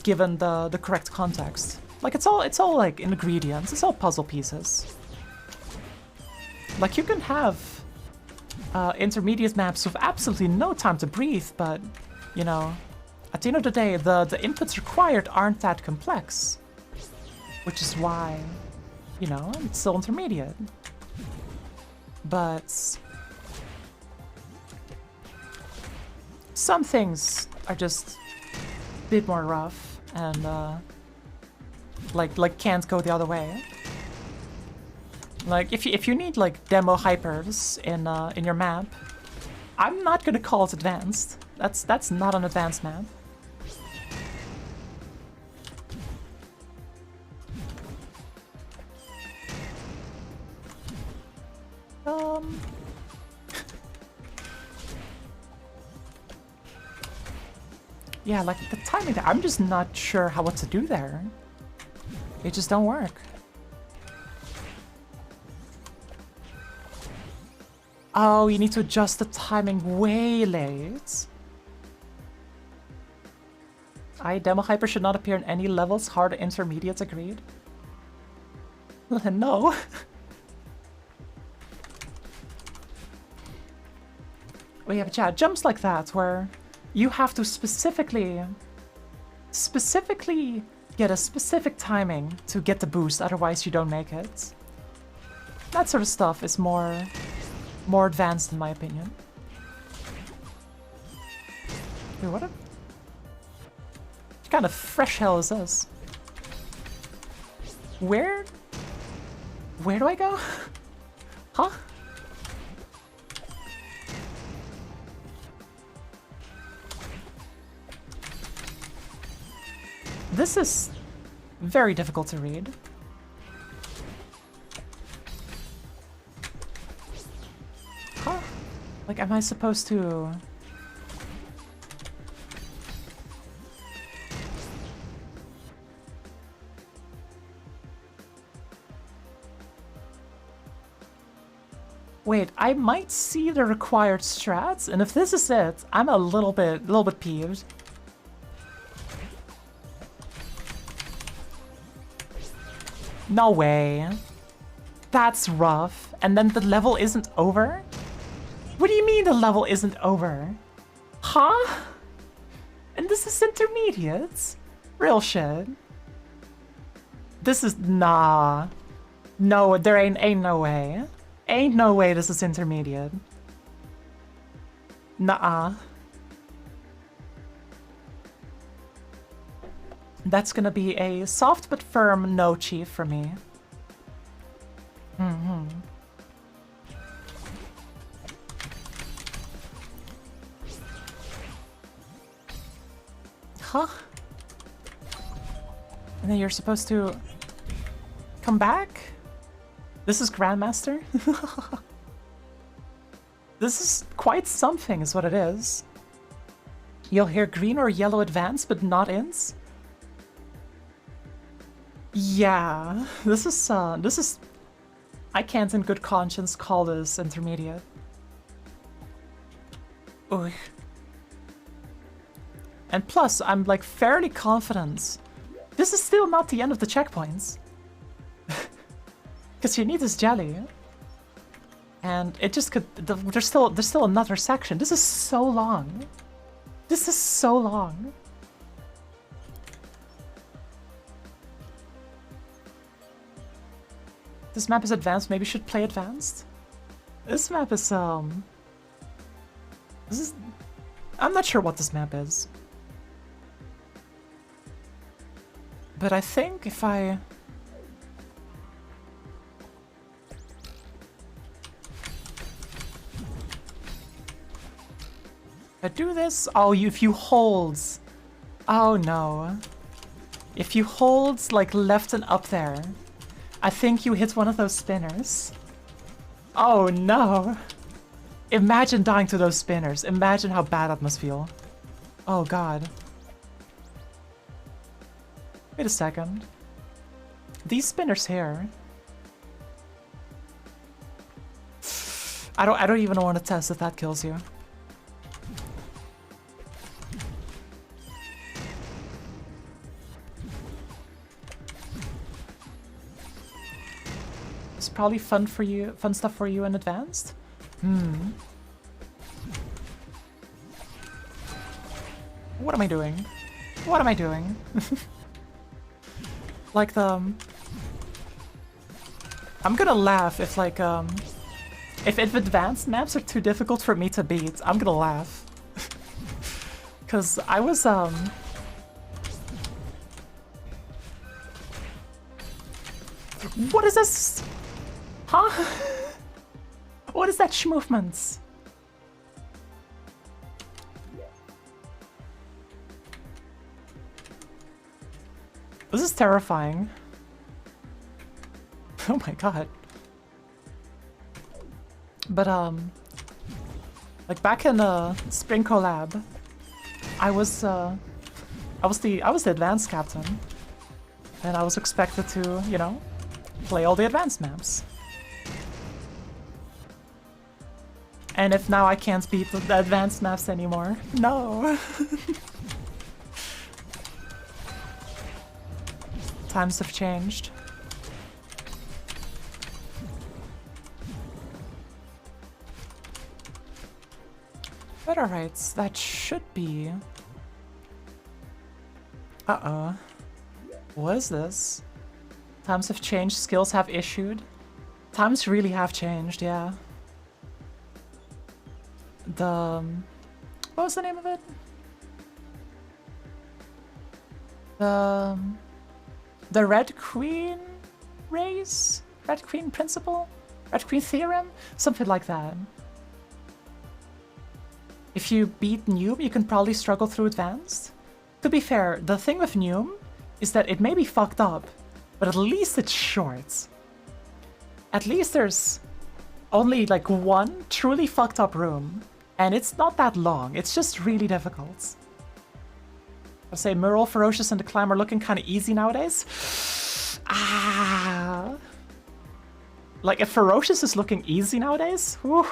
given the correct context. It's all ingredients, it's all puzzle pieces. You can have intermediate maps with absolutely no time to breathe, but, you know, at the end of the day, the inputs required aren't that complex. Which is why, you know, it's still intermediate. But some things are just a bit more rough and can't go the other way. If you need demo hypers in your map, I'm not gonna call it advanced. That's not an advanced map. Yeah, like the timing there, I'm just not sure what to do there. They just don't work. Oh, you need to adjust the timing way late. Demo Hyper should not appear in any levels. Hard intermediate, agreed. No. Oh yeah, but yeah, jumps like that where you have to specifically get a specific timing to get the boost, otherwise you don't make it. That sort of stuff is more advanced in my opinion. Dude, what kind of fresh hell is this? Where do I go? Huh? This is very difficult to read. Huh? Like, am I supposed to... Wait, I might see the required strats, and if this is it, I'm a little bit peeved. No way. That's rough. And then the level isn't over? What do you mean the level isn't over? Huh? And this is intermediate? Real shit. This is... nah. No, there ain't no way. Ain't no way this is intermediate. Nuh-uh. That's gonna be a soft but firm no, Chief, for me. Huh? And then you're supposed to... come back? This is Grandmaster? This is quite something, is what it is. You'll hear green or yellow advance, but not ints? Yeah, this is... I can't in good conscience call this intermediate. Ugh. And plus, I'm like fairly confident this is still not the end of the checkpoints. Because you need this jelly. And it just could... There's still another section. This is so long. This is so long. This map is advanced, maybe should play advanced? This map is, This is... I'm not sure what this map is. But I think if I... do this? Oh, if you hold... Oh no. If you hold, like, left and up there, I think you hit one of those spinners. Oh no. Imagine dying to those spinners. Imagine how bad that must feel. Oh god. Wait a second. These spinners here... I don't even want to test if that kills you. It's probably fun stuff for you in advanced. What am I doing? What am I doing? Like the... I'm gonna laugh if like if advanced maps are too difficult for me to beat, I'm gonna laugh. Cause I was what is this? Huh? What is that movements? This is terrifying. Oh my god. But like back in Spring Collab, I was I was the advanced captain. And I was expected to, you know, play all the advanced maps. And if now I can't beat the advanced maps anymore, no. Times have changed. But alright, that should be... Uh-oh. What is this? Times have changed, skills have issued. Times really have changed, yeah. The... what was the name of it? The Red Queen race? Red Queen principle? Red Queen theorem? Something like that. If you beat Neume, you can probably struggle through advanced. To be fair, the thing with Neume is that it may be fucked up, but at least it's short. At least there's only like one truly fucked up room, and it's not that long, it's just really difficult. I'll say Murl, Ferocious, and the Climb are looking kind of easy nowadays. Ah. Like, if Ferocious is looking easy nowadays? Whew.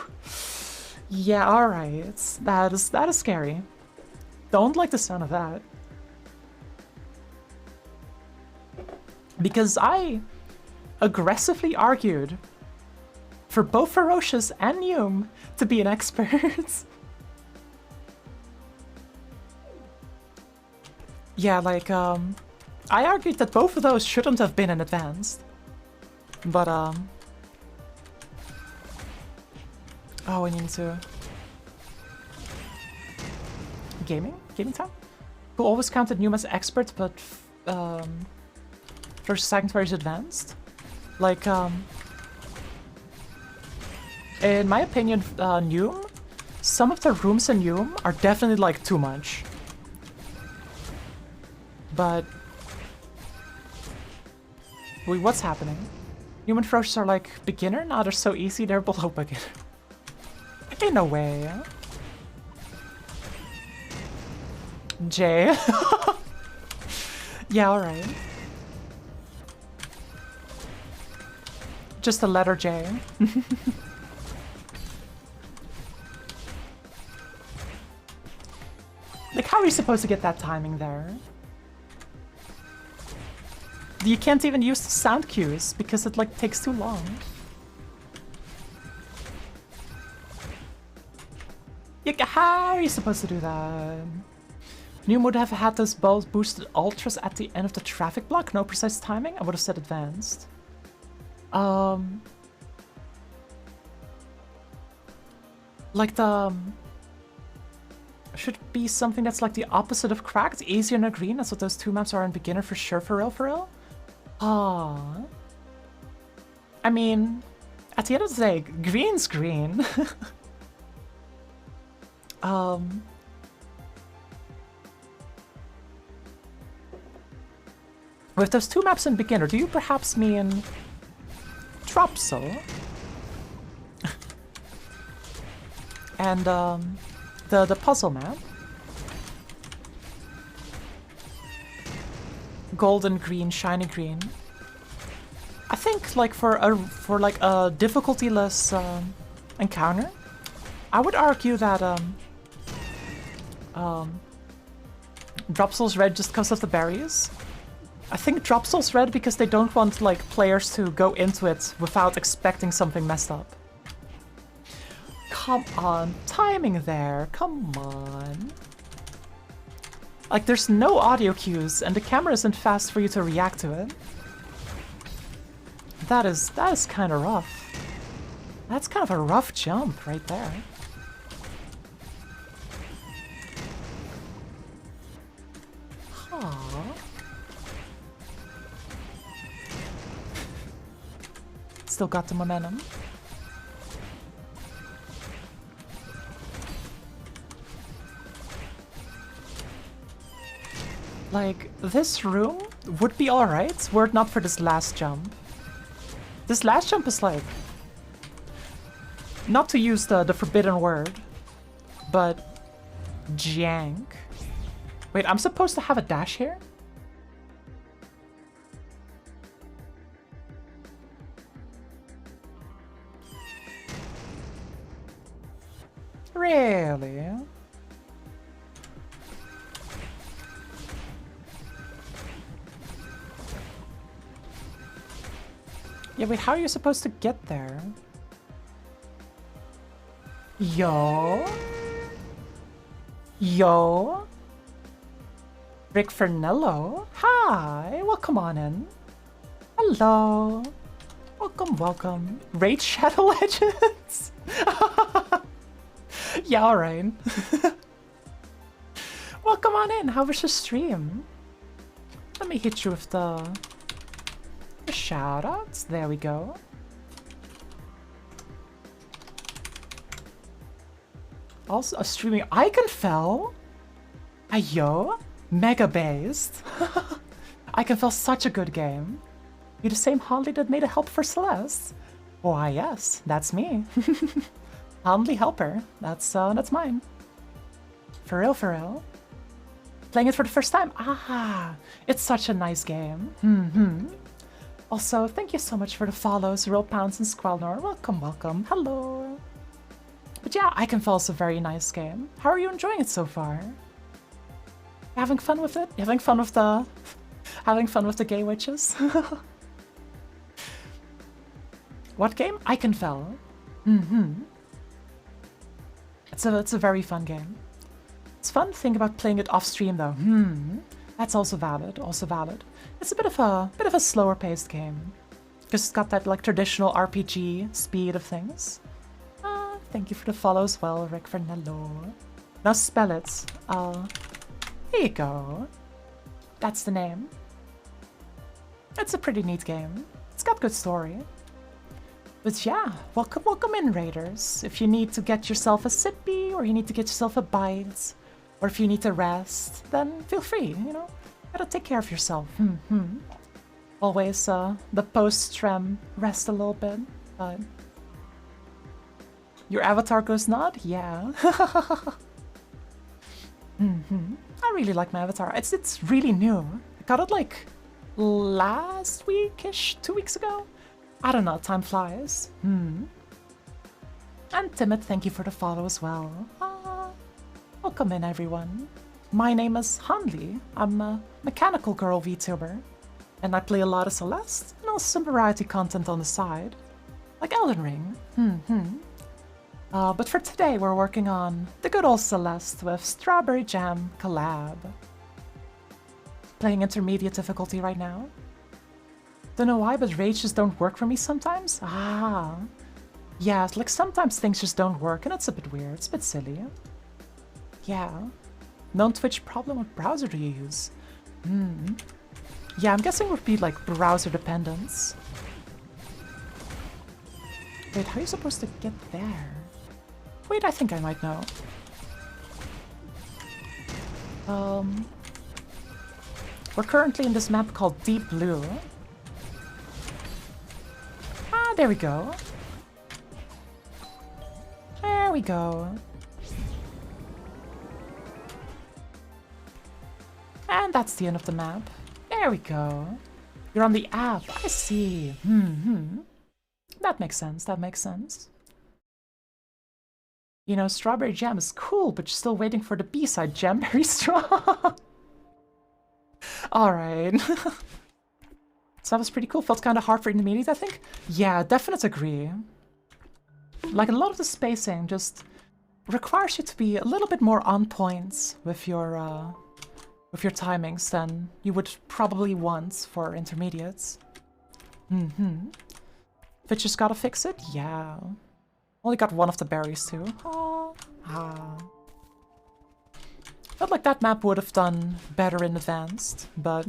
Yeah, alright. That is scary. Don't like the sound of that. Because I aggressively argued for both Ferocious and Neume to be an expert. Yeah, like, I argued that both of those shouldn't have been in advanced. But, oh, we need to... Gaming? Gaming time? Who always counted Neume as expert, but, first second is advanced? Like, in my opinion, Neume, some of the rooms in Neume are definitely, like, too much. But... wait, what's happening? Neume and Ferocious are like beginner? Nah, they're so easy, they're below beginner. Ain't no way. J. Yeah, alright. Just the letter J. Like, how are you supposed to get that timing there? You can't even use the sound cues because it like takes too long. How are you supposed to do that? Neume would have had those boosted ultras at the end of the traffic block. No precise timing. I would have said advanced. Like the should be something that's like the opposite of cracked, easier than green. That's what those two maps are in beginner for sure. For real. Ah, I mean, at the end of the day, green's green. With those two maps in beginner, do you perhaps mean Dropsel? And the puzzle map? Golden green, shiny green. I think like for a difficulty-less encounter, I would argue that Dropsel's red just because of the berries. I think Dropsel's red because they don't want like players to go into it without expecting something messed up. Come on, timing there, come on. Like, there's no audio cues, and the camera isn't fast for you to react to it. That is kind of rough. That's kind of a rough jump right there. Huh. Still got the momentum. Like, this room would be alright were it not for this last jump. This last jump is like... not to use the forbidden word, but jank. Wait, I'm supposed to have a dash here? Really? Yeah, wait, how are you supposed to get there? Yo? Yo? Rick Fernello? Hi, welcome on in. Hello. Welcome, welcome. Raid Shadow Legends? Yeah, alright. Welcome on in, how was your stream? Let me hit you with the shoutouts. There we go. Also, a streaming Iconfell? Ayo? Mega based? Iconfell, such a good game. You the same Hanli that made a help for Celeste? Why, yes, that's me. Hanli helper. That's mine. For real, for real. Playing it for the first time? Ah, it's such a nice game. Also, thank you so much for the follows, Real Pounds and Squelnor. Welcome, welcome. Hello. But yeah, Iconfell is a very nice game. How are you enjoying it so far? Having fun with it? Having fun with the... having fun with the gay witches? What game? Iconfell. It's a very fun game. It's fun to think about playing it off stream though. That's also valid, also valid. It's a bit of a slower paced game. Because it's got that like traditional RPG speed of things. Thank you for the follow as well, Rick Fernello. Now spell it. Here you go. That's the name. It's a pretty neat game. It's got good story. But yeah, welcome in, Raiders. If you need to get yourself a sippy, or you need to get yourself a bite, or if you need to rest, then feel free, you know? Gotta take care of yourself. Always the post-stream rest a little bit, but... Your avatar goes not? Yeah. I really like my avatar. It's really new. I got it like last week-ish, 2 weeks ago? I don't know, time flies. And Timid, thank you for the follow as well. Welcome in, everyone. My name is Hanli. I'm a mechanical girl VTuber. And I play a lot of Celeste, and also some variety content on the side. Like Elden Ring. But for today, we're working on the good old Celeste with Strawberry Jam collab. Playing intermediate difficulty right now. Don't know why, but raids just don't work for me sometimes. Yeah, like sometimes things just don't work, and it's a bit weird. It's a bit silly. Yeah. Known Twitch problem, what browser do you use? Yeah, I'm guessing it would be like browser dependence. Wait, how are you supposed to get there? Wait, I think I might know. We're currently in this map called Deep Blue. There we go. There we go. And that's the end of the map. There we go. You're on the app. I see. That makes sense. That makes sense. You know, Strawberry Jam is cool, but you're still waiting for the B-side Jam very strong. Alright. So that was pretty cool. Felt kind of hard for intermediate, I think. Yeah, definite agree. Like, a lot of the spacing just requires you to be a little bit more on point with your timings than you would probably want for intermediates. But just gotta fix it? Yeah. Only got one of the berries too. Felt like that map would have done better in advanced, but...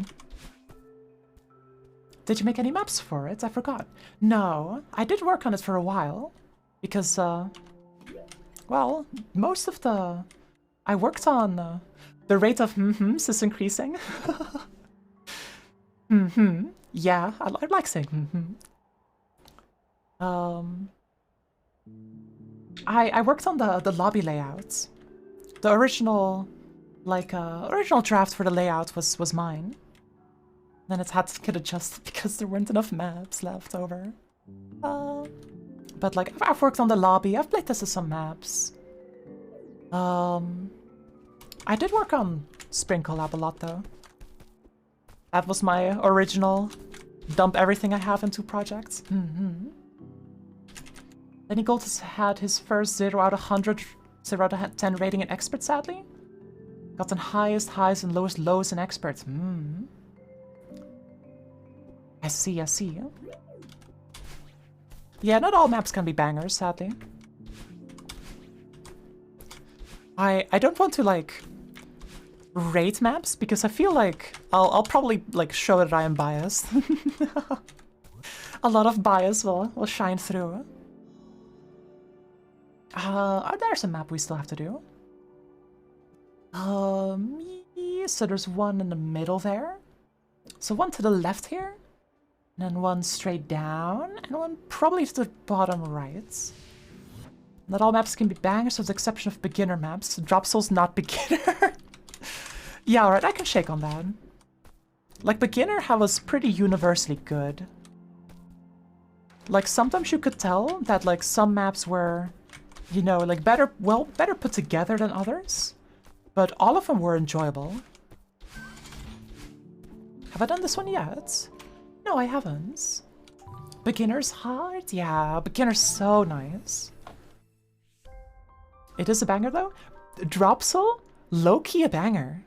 Did you make any maps for it? I forgot. No, I did work on it for a while. Because, well, most of the... I worked on the rate of is increasing. Yeah, I like saying I worked on the lobby layouts. The original Like, original draft for the layout was mine. Then it had to get adjusted because there weren't enough maps left over. But like, I've worked on the lobby, I've playtested some maps. I did work on Spring Collab a lot though. That was my original dump everything I have into projects. Lenny Gold has had his first 0 out of 100, 0 out of 10 rating in expert, sadly. Gotten highest highs and lowest lows in expert. I see, I see. Yeah, not all maps can be bangers, sadly. I don't want to, like, rate maps, because I feel like I'll probably, like, show that I am biased. A lot of bias will shine through. There's a map we still have to do. Yeah, so there's one in the middle there. So one to the left here. And then one straight down. And one probably to the bottom right. Not all maps can be bangers with the exception of beginner maps. Drop Soul's not beginner. Yeah, alright, I can shake on that. Like, beginner was pretty universally good. Like, sometimes you could tell that, like, some maps were, you know, like, better put together than others. But all of them were enjoyable. Have I done this one yet? No, I haven't. Beginner's hard? Yeah, beginner's so nice. It is a banger, though. Drop Soul? Low-key a banger.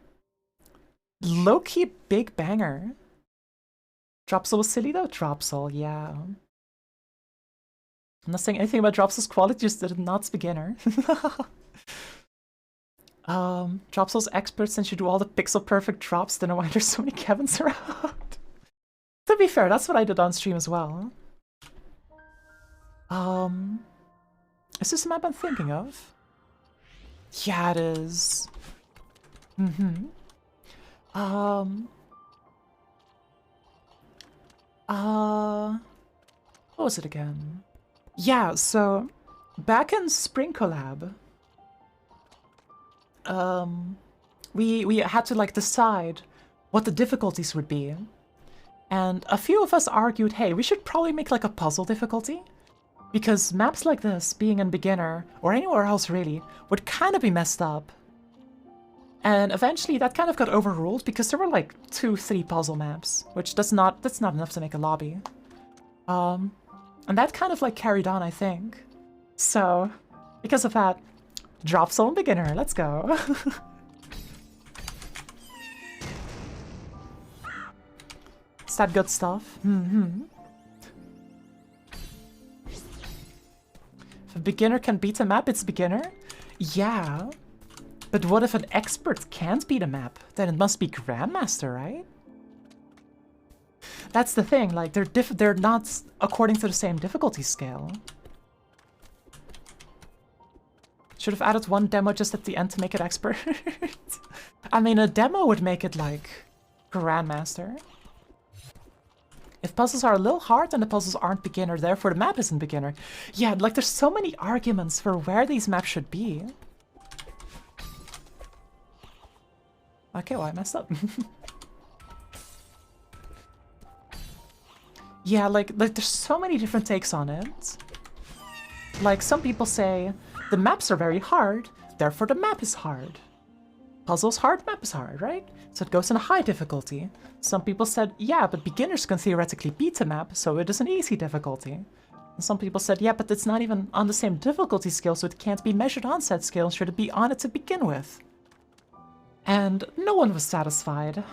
Low-key big banger. Drop Soul was silly, though? Drop Soul, yeah. I'm not saying anything about Drop Soul's quality, just that it's not beginner. Drop Soul's expert since you do all the pixel perfect drops, don't know why there's so many Kevins around. To be fair, that's what I did on stream as well. Is this the map I'm thinking of? Yeah, it is. What was it again? Yeah, so back in Spring Collab, we had to like decide what the difficulties would be. And a few of us argued, hey, we should probably make like a puzzle difficulty. Because maps like this, being in beginner, or anywhere else really, would kind of be messed up. And eventually that kind of got overruled because there were like 2-3 puzzle maps, which that's not enough to make a lobby. And that kind of like carried on, I think. So, because of that, Drop Soul beginner, let's go. Is that good stuff? If a beginner can beat a map, it's beginner? Yeah. But what if an expert can't beat a map? Then it must be Grandmaster, right? That's the thing, like, they're not according to the same difficulty scale. Should have added one demo just at the end to make it expert. I mean, a demo would make it, like, Grandmaster. If puzzles are a little hard, then the puzzles aren't beginner, therefore the map isn't beginner. Yeah, like, there's so many arguments for where these maps should be. Okay, well, I messed up. Yeah, like there's so many different takes on it. Like, some people say, the maps are very hard, therefore the map is hard. Puzzle's hard, map is hard, right? So it goes in a high difficulty. Some people said, yeah, but beginners can theoretically beat the map, so it is an easy difficulty. And some people said, yeah, but it's not even on the same difficulty scale, so it can't be measured on said scale, should it be on it to begin with? And no one was satisfied.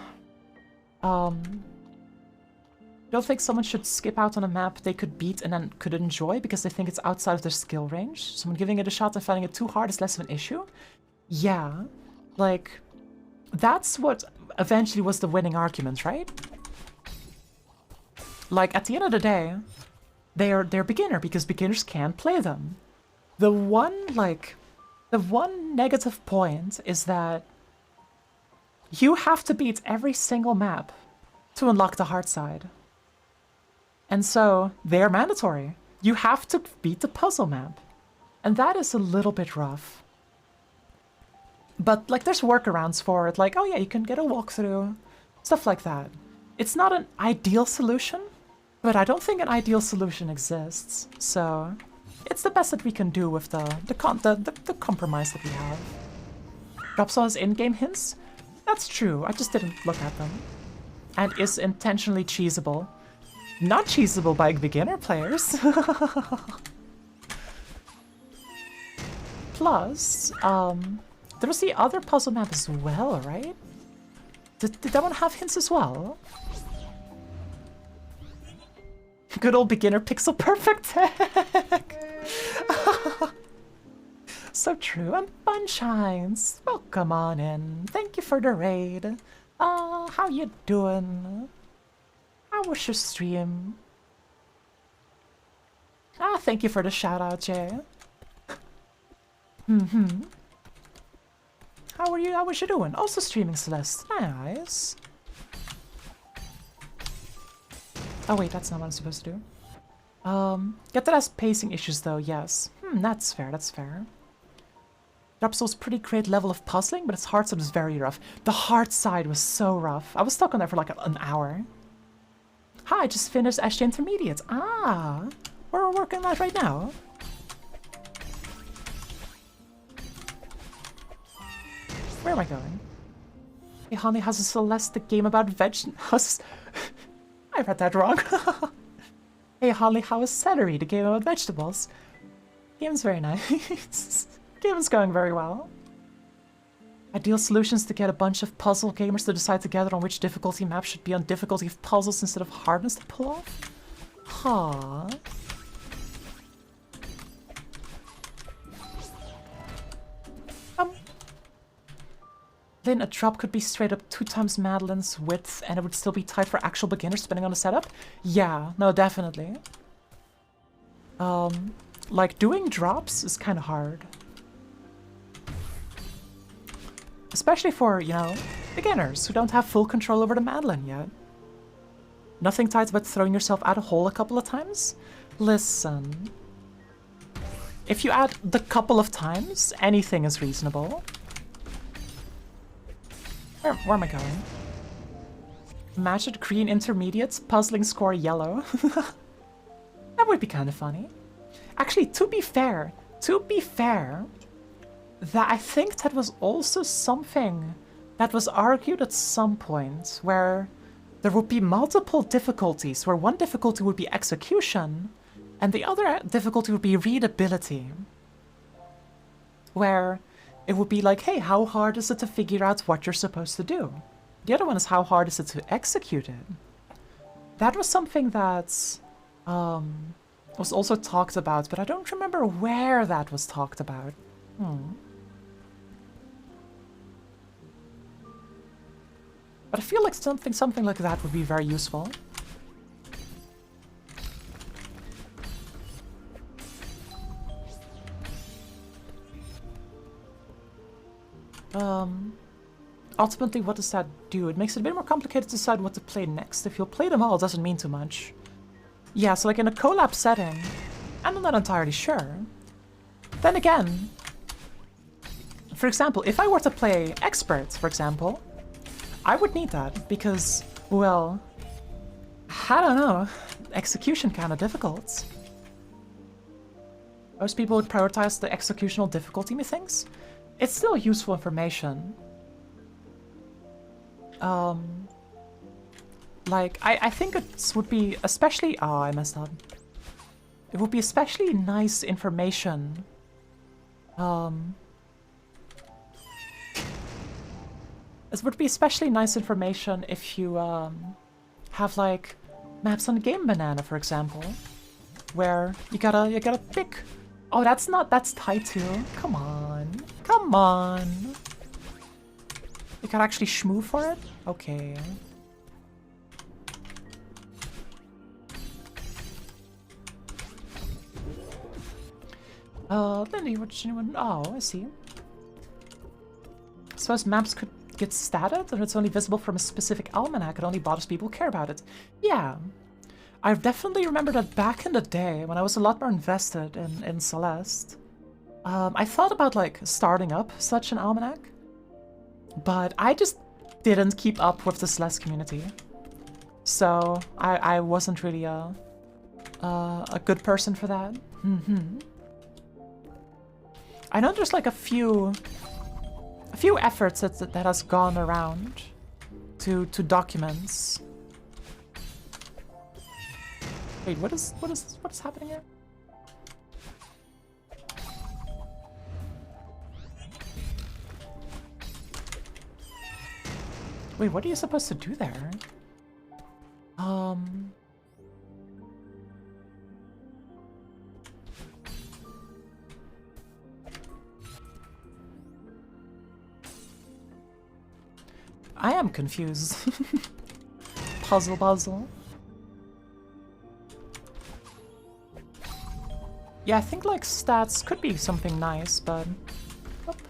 Don't think someone should skip out on a map they could beat and then could enjoy because they think it's outside of their skill range. Someone giving it a shot and finding it too hard is less of an issue? Yeah, like, that's what eventually was the winning argument, right? Like, at the end of the day, they're beginner because beginners can't play them. The one negative point is that you have to beat every single map to unlock the hard side. And so, they're mandatory. You have to beat the puzzle map. And that is a little bit rough. But, like, there's workarounds for it, like, oh yeah, you can get a walkthrough, stuff like that. It's not an ideal solution, but I don't think an ideal solution exists, so it's the best that we can do with the compromise that we have. Dropsaw has in-game hints? That's true, I just didn't look at them. And is intentionally cheesable. Not cheesable by beginner players. Plus, there was the other puzzle map as well, right? Did that one have hints as well? Good old beginner pixel perfect tech! So true, and Bunshines! Welcome on in. Thank you for the raid. How you doing? How was your stream? Thank you for the shout out, Jay. How was you doing? Also streaming, Celeste. Nice. Oh wait, that's not what I'm supposed to do. Get that has pacing issues though, yes. That's fair, that's fair. Dark Souls pretty great level of puzzling, but its hard side was very rough. The hard side was so rough. I was stuck on there for like an hour. Hi, I just finished SG Intermediate. Where we're working on that right now. Where am I going? Hey honey, how's a Celeste, the game about I read that wrong. Hey Holly, how is Celery, the game about vegetables? Game's very nice. Game's going very well. Ideal solutions to get a bunch of puzzle gamers to decide together on which difficulty map should be on difficulty of puzzles instead of hardness to pull off? Huh. Then a drop could be straight up 2 times Madeline's width and it would still be tight for actual beginners depending on the setup? Yeah, no, definitely. Like, doing drops is kind of hard. Especially for, you know, beginners who don't have full control over the Madeline yet. Nothing tight about throwing yourself out a hole a couple of times? Listen. If you add the couple of times, anything is reasonable. Where am I going? Matched green intermediates, puzzling score yellow. That would be kind of funny. Actually, to be fair, that I think that was also something that was argued at some point, where there would be multiple difficulties, where one difficulty would be execution, and the other difficulty would be readability. Where it would be like, hey, how hard is it to figure out what you're supposed to do? The other one is how hard is it to execute it? That was something that was also talked about, but I don't remember where that was talked about. But I feel like something like that would be very useful. Ultimately, what does that do? It makes it a bit more complicated to decide what to play next. If you'll play them all, it doesn't mean too much. Yeah, so like in a collab setting, I'm not entirely sure. Then again, for example, if I were to play Expert, for example, I would need that because, well, I don't know, execution kind of difficult. Most people would prioritize the executional difficulty, methinks. It's still useful information. Like, I think it would be especially... Oh, I messed up. It would be especially nice information. It would be especially nice information if you, have, like, maps on Game Banana, for example. Where you gotta pick... Oh, that's tight too. Come on. Come on. You can actually shmoo for it? Okay. Lindy, what's anyone? Oh, I see. Suppose maps could get statted, and it's only visible from a specific almanac. It only bothers people who care about it. Yeah. I definitely remember that back in the day, when I was a lot more invested in Celeste. I thought about, like, starting up such an almanac. but I just didn't keep up with the Celeste community. So I wasn't really a good person for that. I know there's like a few efforts that has gone around to documents. Wait, what is happening here? Wait, what are you supposed to do there? I am confused. Puzzle. Yeah, I think like stats could be something nice, but... Oop.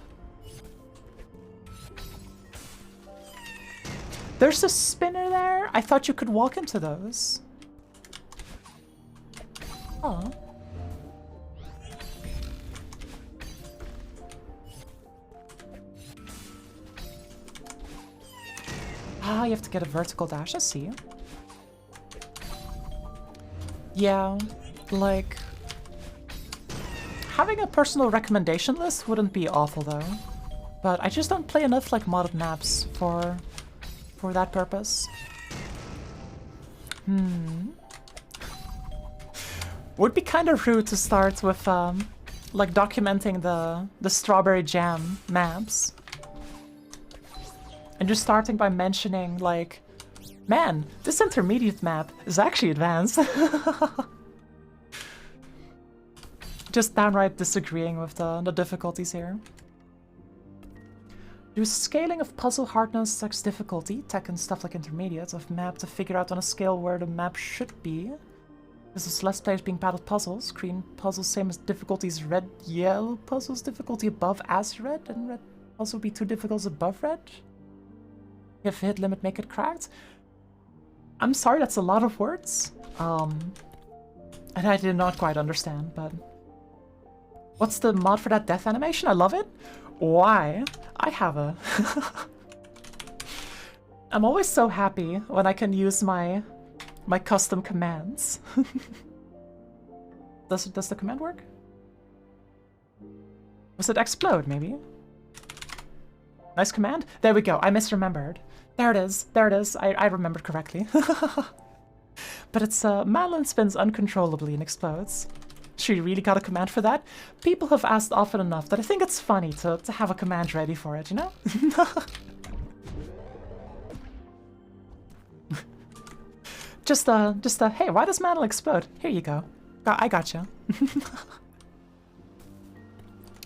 There's a spinner there? I thought you could walk into those. Oh. Ah, you have to get a vertical dash, I see. Yeah, like... Having a personal recommendation list wouldn't be awful though. But I just don't play enough like modded maps for that purpose. Would be kind of rude to start with like documenting the strawberry jam maps. And just starting by mentioning like, man, this intermediate map is actually advanced. Just downright disagreeing with the difficulties here. Use scaling of puzzle hardness, sex difficulty, tech and stuff like intermediate of map to figure out on a scale where the map should be. This is less players being bad at puzzles. Green puzzles same as difficulties red, yellow puzzles difficulty above as red, and red puzzle be too difficult above red. If hit limit make it cracked. I'm sorry, that's a lot of words. And I did not quite understand, but... What's the mod for that death animation? I love it. Why? I have a... I'm always so happy when I can use my custom commands. Does the command work? Was it explode, maybe? Nice command. There we go. I misremembered. There it is. There it is. I remembered correctly. But it's Madeline spins uncontrollably and explodes. She really got a command for that? People have asked often enough that I think it's funny to have a command ready for it, you know? just hey, why does Madeline explode? Here you go. I gotcha.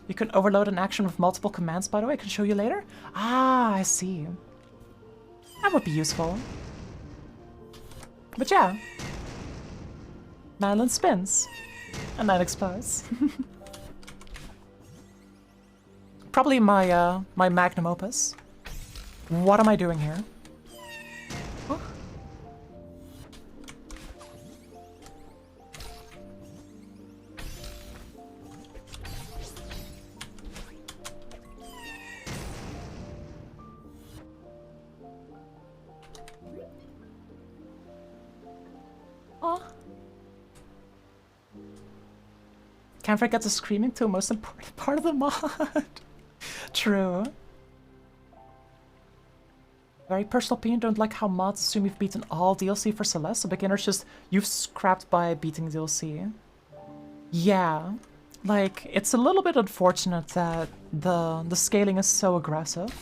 You can overload an action with multiple commands, by the way. I can show you later. Ah, I see. That would be useful. But yeah. Madeline spins. And then explodes. Probably my my magnum opus. What am I doing here? Oh. Oh. Can't forget the screaming too, most important part of the mod. True. Very personal opinion, don't like how mods assume you've beaten all DLC for Celeste, so beginners just, you've scrapped by beating DLC. Yeah, like, it's a little bit unfortunate that the scaling is so aggressive.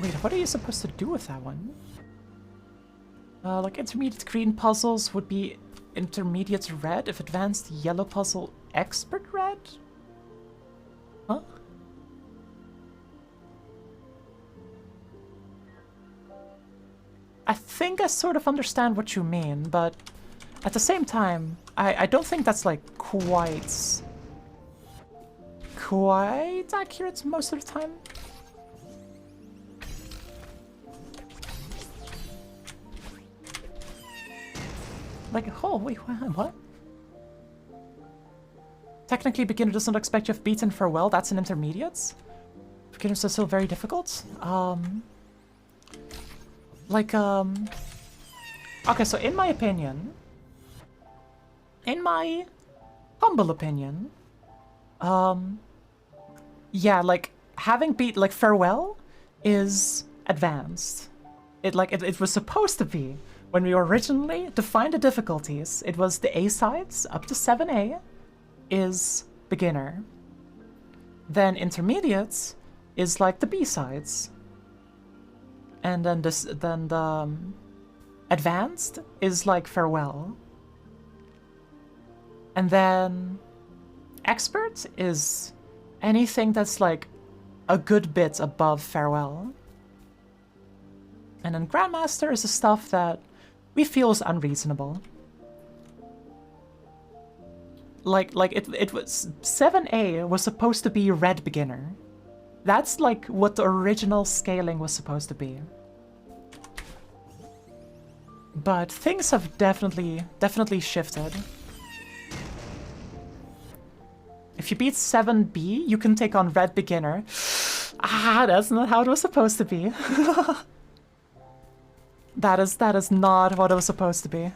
Wait, what are you supposed to do with that one? Like intermediate green puzzles would be intermediate red, if advanced yellow puzzle expert red? Huh? I think I sort of understand what you mean, but at the same time, I don't think that's like quite accurate most of the time. Like, oh, wait, what? technically beginner does not expect you have beaten Farewell. That's an intermediate. Beginners are still very difficult. Okay, so in my opinion, in my humble opinion, yeah, like having beat like Farewell is advanced. It was supposed to be. When we originally defined the difficulties, it was the A sides up to 7A is beginner. Then intermediates is like the B sides. And then the advanced is like Farewell. And then expert is anything that's like a good bit above Farewell. And then Grandmaster is the stuff that we feel is unreasonable. Like it was 7A was supposed to be red beginner. That's like what the original scaling was supposed to be. But things have definitely shifted. If you beat 7B, you can take on red beginner. Ah, that's not how it was supposed to be. That is not what it was supposed to be.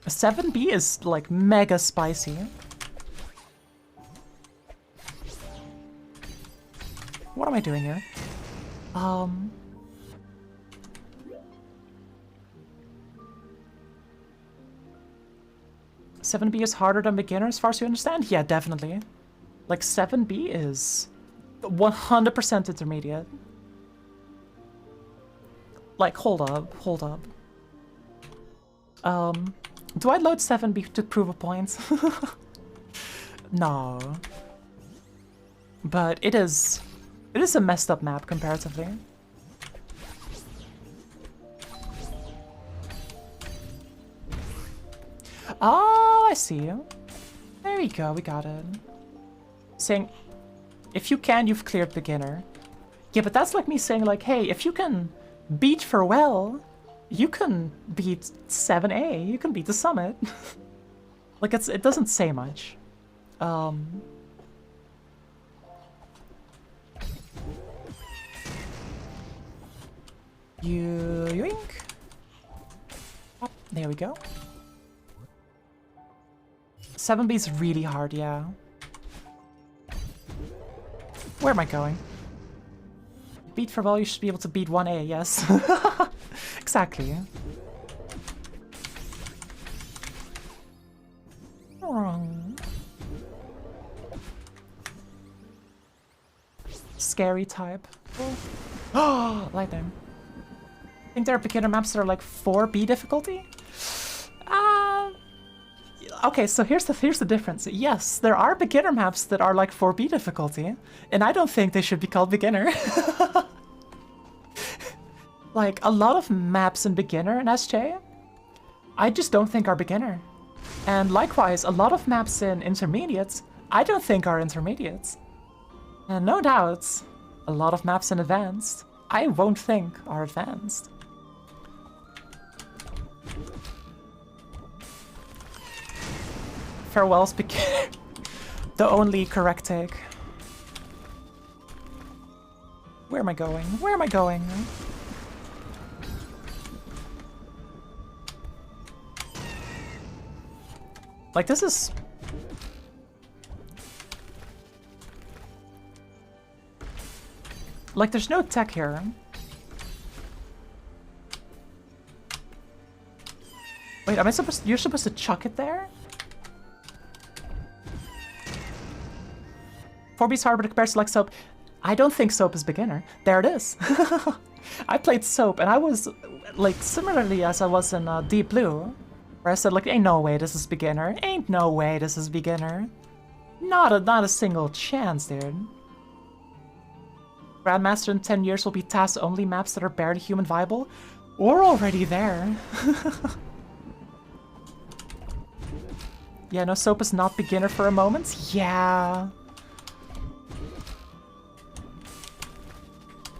7B is like mega spicy. What am I doing here? 7B is harder than beginner as far as you understand? Yeah, definitely. Like 7B is 100% intermediate. Like, hold up. Do I load 7B to prove a point? No. But it is a messed up map comparatively. Oh, I see you. There we go, we got it. Saying, if you can, you've cleared beginner. Yeah, but that's like me saying like, hey, if you can beat Farewell, you can beat 7A, you can beat the summit. Like, it doesn't say much. Yoink. Oh, there we go. 7B is really hard, yeah. Where am I going? Beat Farewell, you should be able to beat 1A, yes. Exactly. Scary type. Oh, lightning. I think there are beginner maps that are like 4B difficulty? Okay, so here's the difference. Yes, there are beginner maps that are like 4B difficulty, and I don't think they should be called beginner. Like, a lot of maps in beginner in SJ, I just don't think are beginner. And likewise, a lot of maps in intermediates, I don't think are intermediates. And no doubt, a lot of maps in advanced, I won't think are advanced. Farewell's beginner. The only correct take. Where am I going? Where am I going? Like, this is... Like, there's no tech here. Wait, am I supposed... You're supposed to chuck it there? 4B's hard, but it compares to like Soap. I don't think Soap is beginner. There it is. I played Soap, and I was like similarly as I was in Deep Blue, where I said like, ain't no way this is beginner. Ain't no way this is beginner. Not a single chance, dude. Grandmaster in 10 years will be task-only maps that are barely human viable. We're already there. Yeah, no, Soap is not beginner for a moment. Yeah.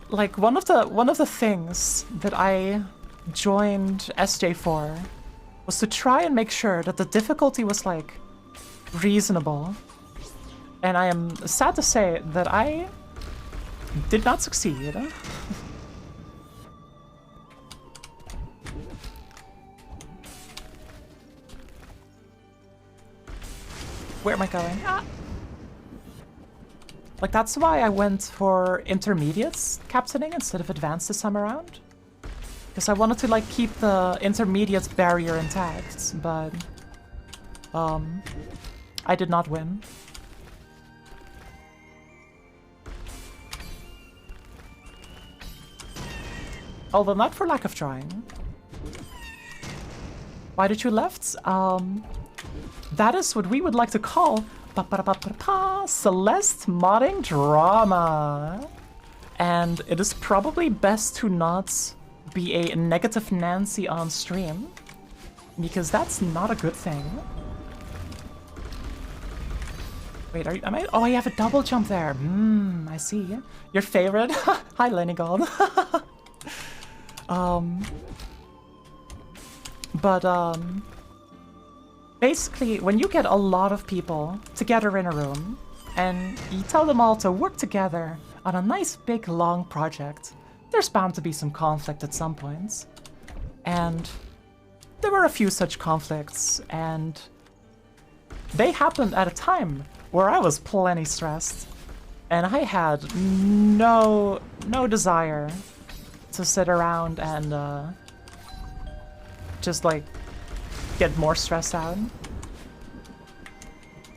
Like, one of the things that I joined SJ for was to try and make sure that the difficulty was like reasonable. And I am sad to say that I did not succeed. Where am I going? Ah. Like, that's why I went for intermediates captaining instead of advanced this time around. Because I wanted to, like, keep the intermediate barrier intact, but... I did not win. Although not for lack of trying. Why did you left? That is what we would like to call Celeste modding drama. And it is probably best to not be a negative Nancy on stream, because that's not a good thing. Wait, am I? Oh, I have a double jump there. I see. Your favorite? Hi, Lenny Gold. Basically, when you get a lot of people together in a room and you tell them all to work together on a nice big long project, there's bound to be some conflict at some points. And there were a few such conflicts, and they happened at a time where I was plenty stressed, and I had no desire to sit around and just like get more stressed out.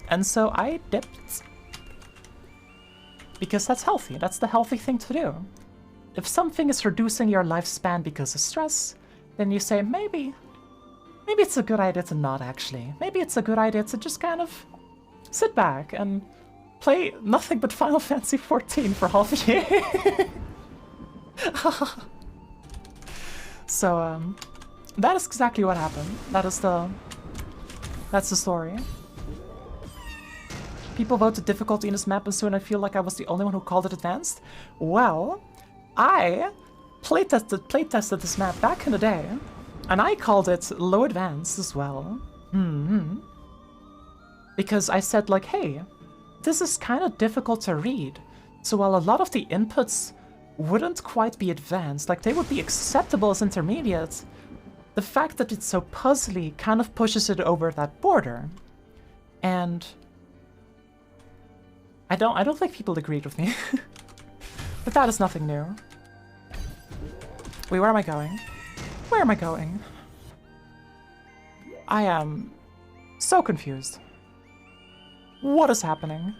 And so I dipped. Because that's healthy. That's the healthy thing to do. If something is reducing your lifespan because of stress, then you say, maybe it's a good idea to not actually. Maybe it's a good idea to just kind of sit back and play nothing but Final Fantasy XIV for half a year. So, that is exactly what happened. That's the story. People voted difficulty in this map, and soon I feel like I was the only one who called it advanced. Well, I playtested this map back in the day, and I called it low advanced as well. Because I said, like, hey, this is kind of difficult to read. So while a lot of the inputs wouldn't quite be advanced, like they would be acceptable as intermediate, the fact that it's so puzzly kind of pushes it over that border. And I don't think people agreed with me. But that is nothing new. Wait, where am I going? Where am I going? I am so confused. What is happening?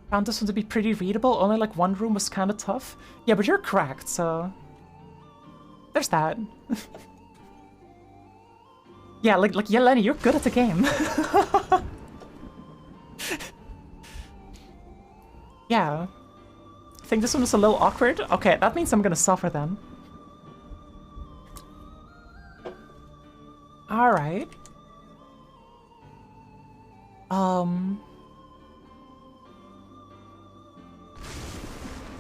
Found this one to be pretty readable, only like one room was kind of tough. Yeah, but you're cracked, so... there's that. Yeah, like Yeleni, you're good at the game. Yeah. I think this one was a little awkward. Okay, that means I'm gonna suffer then. Alright.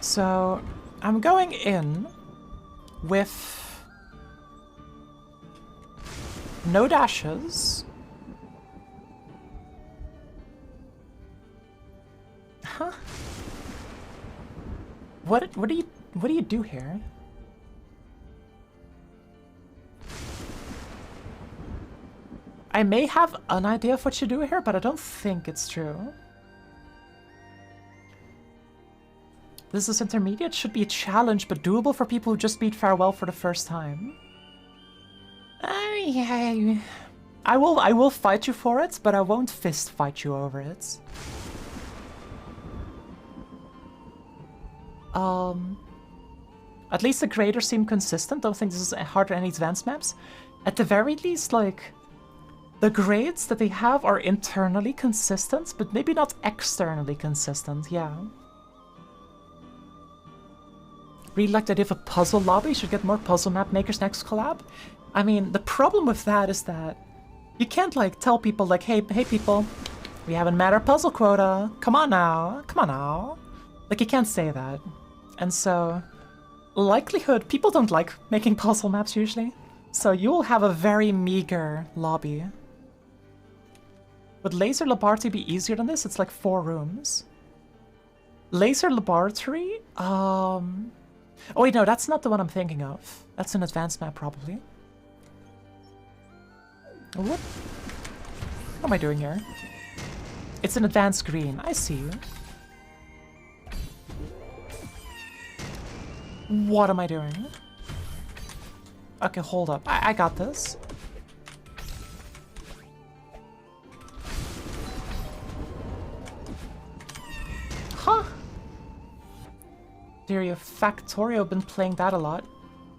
So, I'm going in with no dashes. Huh? What do you do here? I may have an idea of what you do here, but I don't think it's true. This is intermediate, should be a challenge, but doable for people who just beat Farewell for the first time. Yeah. I will fight you for it, but I won't fist fight you over it. At least the graders seem consistent. Don't think this is hard on any advanced maps. At the very least, like, the grades that they have are internally consistent, but maybe not externally consistent, yeah. Really like the idea of a puzzle lobby. Should get more puzzle map makers next collab. I mean, the problem with that is that you can't, like, tell people, like, hey people, we haven't met our puzzle quota. Come on now. Like, you can't say that. And so, likelihood, people don't like making puzzle maps usually. So you'll have a very meager lobby. Would Laser Laboratory be easier than this? It's like 4 rooms. Laser Laboratory? Oh wait, no, that's not the one I'm thinking of. That's an advanced map, probably. What am I doing here? It's an advanced green. I see you. What am I doing? Okay, hold up. I got this. Huh. Theory of Factorio, been playing that a lot.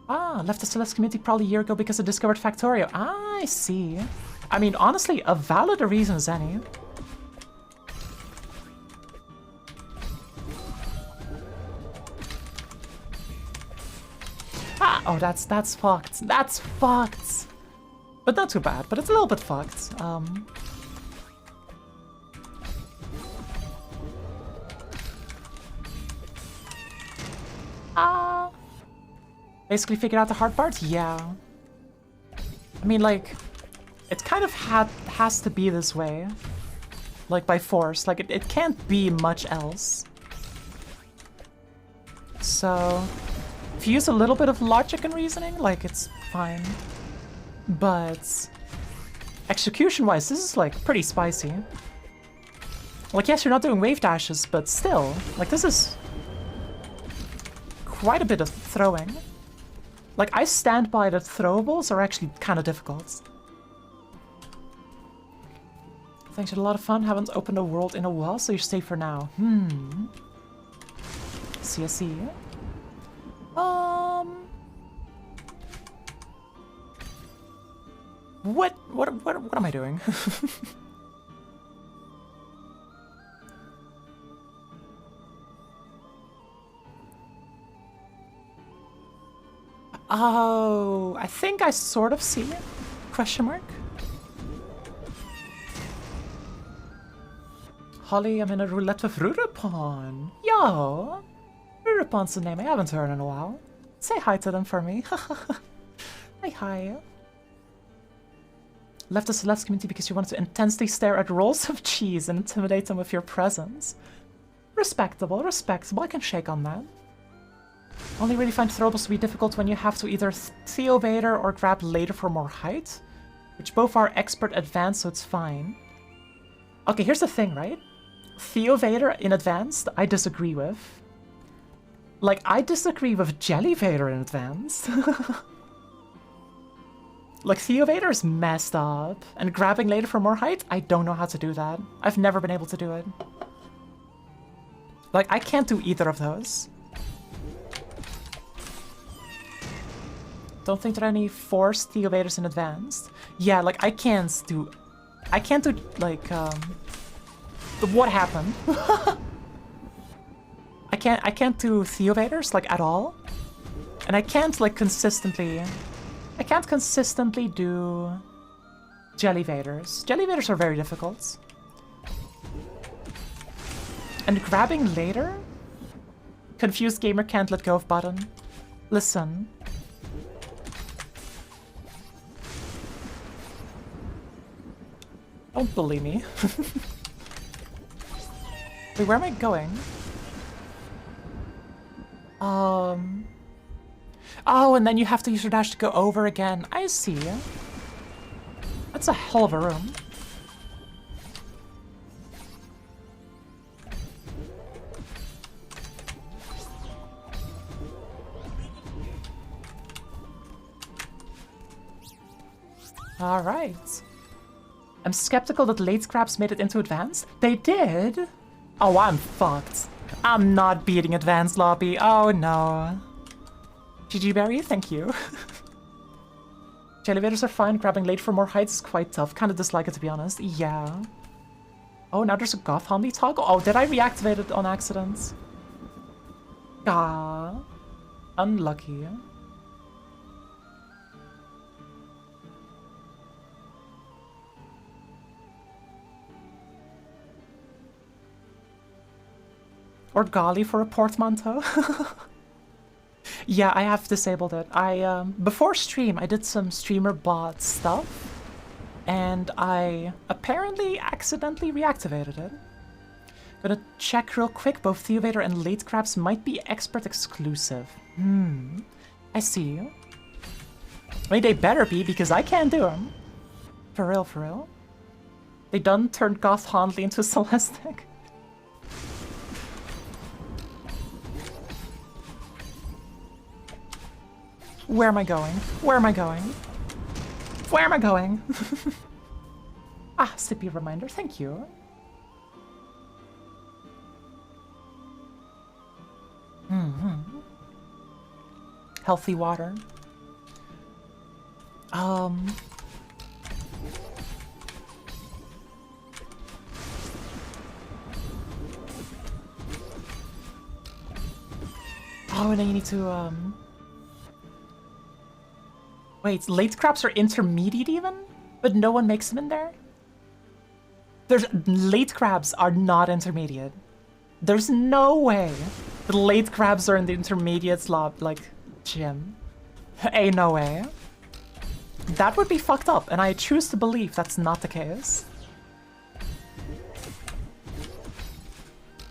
Ah, left the Celeste community probably a year ago because I discovered Factorio. Ah, I see. I mean, honestly, a valid reason as any. Ah, oh, that's fucked. That's fucked. But not too bad, but it's a little bit fucked. Basically figured out the hard part? Yeah. I mean, like, it kind of has to be this way. Like, by force. Like, it can't be much else. So, if you use a little bit of logic and reasoning, like, it's fine. But execution-wise, this is, like, pretty spicy. Like, yes, you're not doing wave dashes, but still, like, this is quite a bit of throwing. Like, I stand by that throwables are actually kind of difficult. Thanks, had a lot of fun. Haven't opened a world in a while, so you're safe for now. See, I see. What am I doing? Oh, I think I sort of see it. Question mark. Holly, I'm in a roulette with Rurupon. Yo! Rurupon's the name I haven't heard in a while. Say hi to them for me. Hi. Left the Celeste community because you wanted to intensely stare at rolls of cheese and intimidate them with your presence. Respectable. I can shake on that. Only really find throwables to be difficult when you have to either Theo Vader or grab later for more height, which both are expert advanced, so it's fine. Okay, here's the thing, right? Theo Vader in advanced, I disagree with. Like, I disagree with Jelly Vader in advanced. Like, Theo Vader is messed up, and grabbing later for more height, I don't know how to do that. I've never been able to do it. Like, I can't do either of those. Don't think there are any forced Theo Vaders in advanced. Yeah, like, I can't do, like, what happened? I can't do Theo Vaders, like, at all. And I can't, like, consistently do Jelly Vaders. Jelly Vaders are very difficult. And grabbing later? Confused gamer can't let go of button. Listen. Don't bully me. Wait, where am I going? Oh, and then you have to use your dash to go over again. I see. That's a hell of a room. Alright. I'm skeptical that late scraps made it into advanced. They did? Oh, I'm fucked. I'm not beating advanced lobby. Oh no. GG Barry, thank you. Elevators are fine. Grabbing late for more heights is quite tough. Kind of dislike it, to be honest. Yeah. Oh, now there's a Goth Handy toggle. Oh, did I reactivate it on accident? Ah. Unlucky. Or Gali for a portmanteau. Yeah, I have disabled it. I before stream, I did some streamer bot stuff, and I apparently accidentally reactivated it. Gonna check real quick. Both Theovator and Late Crabs might be expert exclusive. I see. I mean, they better be, because I can't do them. For real, for real. They done turned Goth Handley into Celestic. Where am I going? Where am I going? Where am I going? Ah, sippy reminder, thank you. Healthy water. Oh, and then you need to, Wait, late crabs are intermediate even? But no one makes them in there? Late crabs are not intermediate. There's no way the late crabs are in the intermediate slot, like, gym. Ain't no way. That would be fucked up, and I choose to believe that's not the case.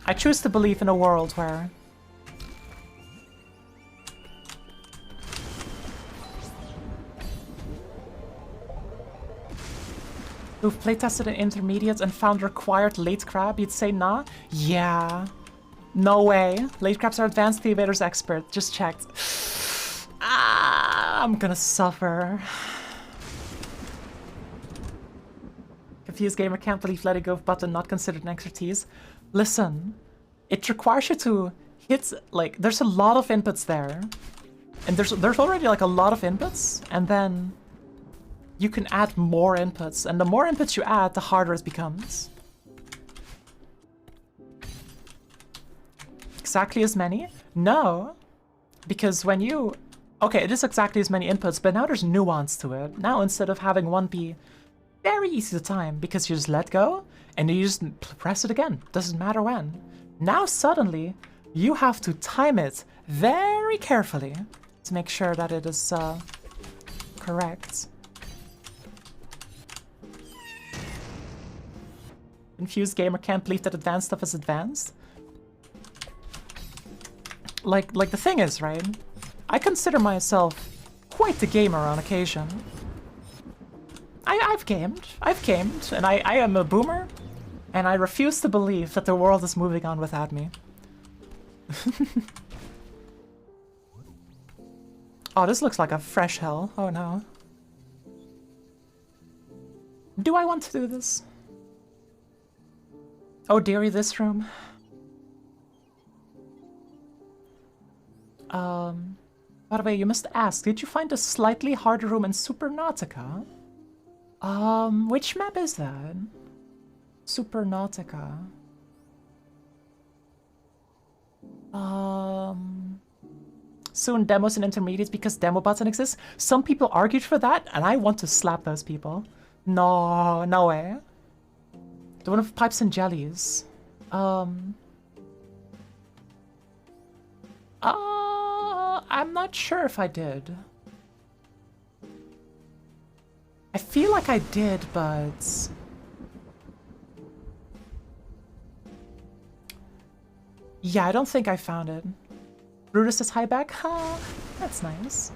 I choose to believe in a world where... Who've playtested an intermediate and found required late crab, you'd say nah? Yeah. No way. Late crabs are advanced Theovator's expert. Just checked. Ah, I'm gonna suffer. Confused gamer can't believe letting go of button not considered an expertise. Listen, it requires you to hit, like, there's a lot of inputs there. And there's already like a lot of inputs, and then you can add more inputs, and the more inputs you add, the harder it becomes. Exactly as many? No, because when you... Okay, it is exactly as many inputs, but now there's nuance to it. Now, instead of having one be very easy to time, because you just let go, and you just press it again. Doesn't matter when. Now, suddenly, you have to time it very carefully to make sure that it is correct. Confused gamer can't believe that advanced stuff is advanced. Like the thing is, right? I consider myself quite the gamer on occasion. I've gamed, and I am a boomer, and I refuse to believe that the world is moving on without me. Oh, this looks like a fresh hell. Oh no. Do I want to do this? Oh dearie, this room. By the way, you must ask, did you find a slightly harder room in Supernautica? Which map is that? Supernautica. Soon demos and intermediates because demo button exists? Some people argued for that, and I want to slap those people. No, no way. The one of pipes and jellies. I'm not sure if I did. I feel like I did, but... Yeah, I don't think I found it. Brutus is high back? Huh, that's nice.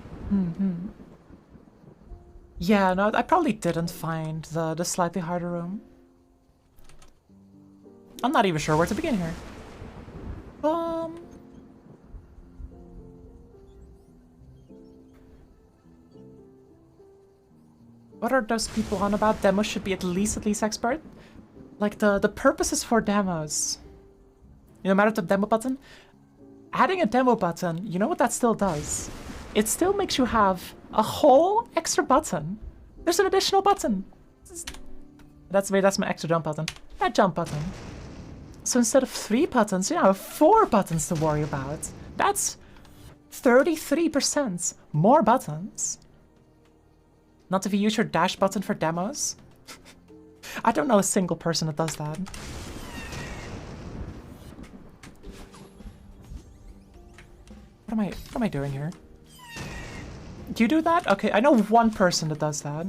Yeah, no, I probably didn't find the slightly harder room. I'm not even sure where to begin here. What are those people on about? Demos should be at least expert? Like, the purposes for demos. You know, matter the demo button? Adding a demo button, you know what that still does? It still makes you have a whole extra button. There's an additional button. That's my extra jump button. That jump button. So instead of 3 buttons, you have 4 buttons to worry about. That's 33% more buttons. Not if you use your dash button for demos. I don't know a single person that does that. What am I doing here? Do you do that? Okay, I know one person that does that.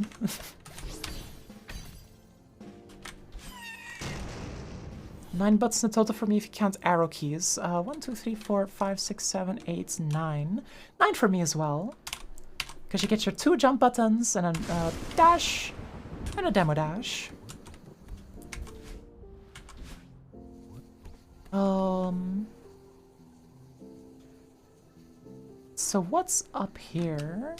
Nine buttons in total for me if you count arrow keys. 1, 2, 3, 4, 5, 6, 7, 8, 9. 9 for me as well. Because you get your 2 jump buttons and a dash and a demo dash. So what's up here?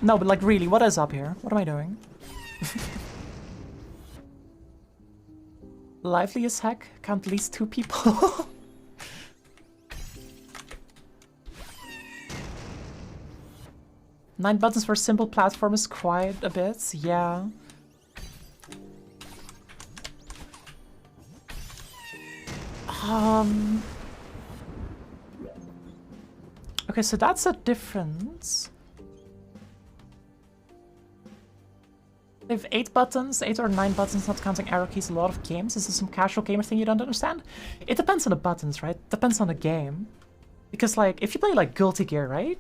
No, but like really, what is up here? What am I doing? Lively as heck, count at least 2 people. Nine buttons for a simple platform is quite a bit, yeah. Okay, so that's a difference. They have 8 buttons, 8 or 9 buttons, not counting arrow keys, a lot of games. Is this some casual gamer thing you don't understand? It depends on the buttons, right? Depends on the game. Because, like, if you play, like, Guilty Gear, right?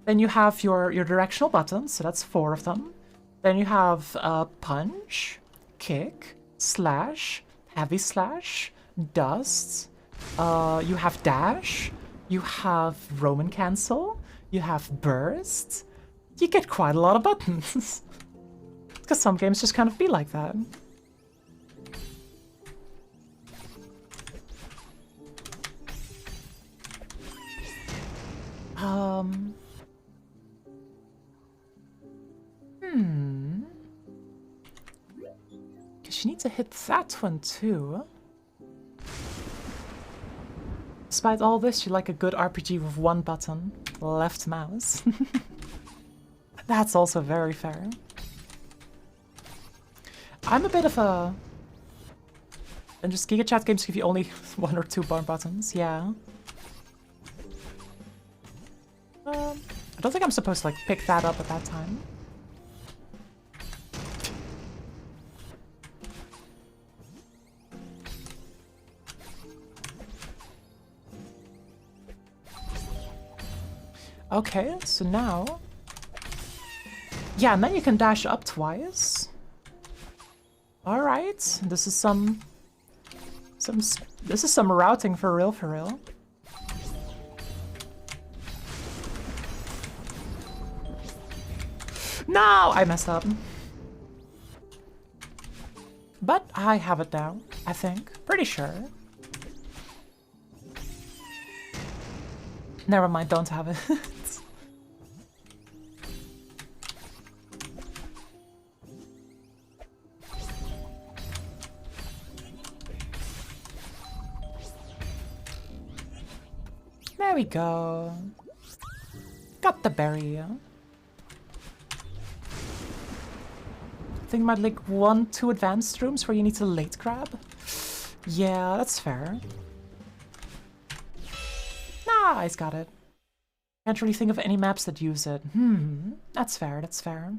Then you have your directional buttons, so that's 4 of them. Then you have punch, kick, slash, heavy slash, dust. You have dash. You have Roman cancel. You have burst. You get quite a lot of buttons. Because some games just kind of be like that. Because you need to hit that one too. Despite all this, you like a good RPG with 1 button. Left mouse. That's also very fair. I'm a bit of a... And just Giga Chat games give you only 1 or 2 buttons, yeah. I don't think I'm supposed to like pick that up at that time. Okay, so now... Yeah, and then you can dash up twice. Alright, this is some routing for real, for real. No, I messed up. But I have it now, I think. Pretty sure. Never mind, don't have it. There we go. Got the berry. I think about like 1, 2 advanced rooms where you need to late grab. Yeah, that's fair. Nice, got it. Can't really think of any maps that use it. That's fair, that's fair.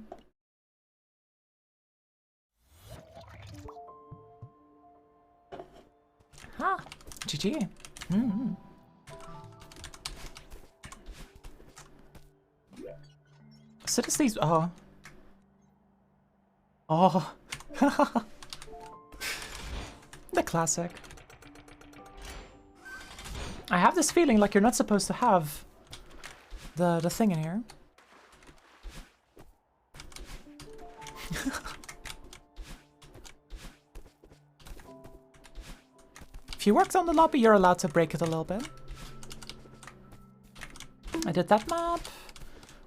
Huh, GG. So does these... Oh. Oh. The classic. I have this feeling like you're not supposed to have the thing in here. If you worked on the lobby, you're allowed to break it a little bit. I did that map.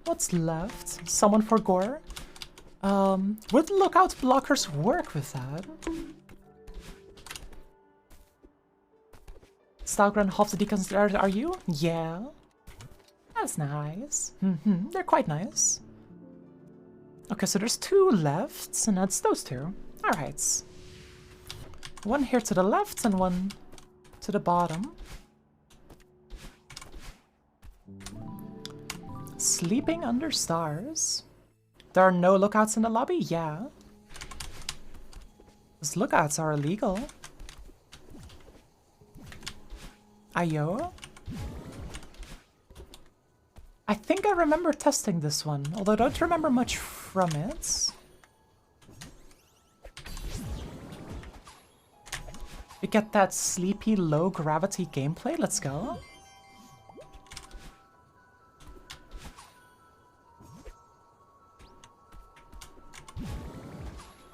What's left? Someone for gore. Would lookout blockers work with that? Stalgren, half the deconstructed, are you? Yeah. That's nice. They're quite nice. Okay, so there's 2 left, and that's those 2. Alright. 1 here to the left and 1 to the bottom. Sleeping under stars. There are no lookouts in the lobby? Yeah. Because lookouts are illegal. Ayo? I think I remember testing this one, although I don't remember much from it. We get that sleepy, low-gravity gameplay, let's go.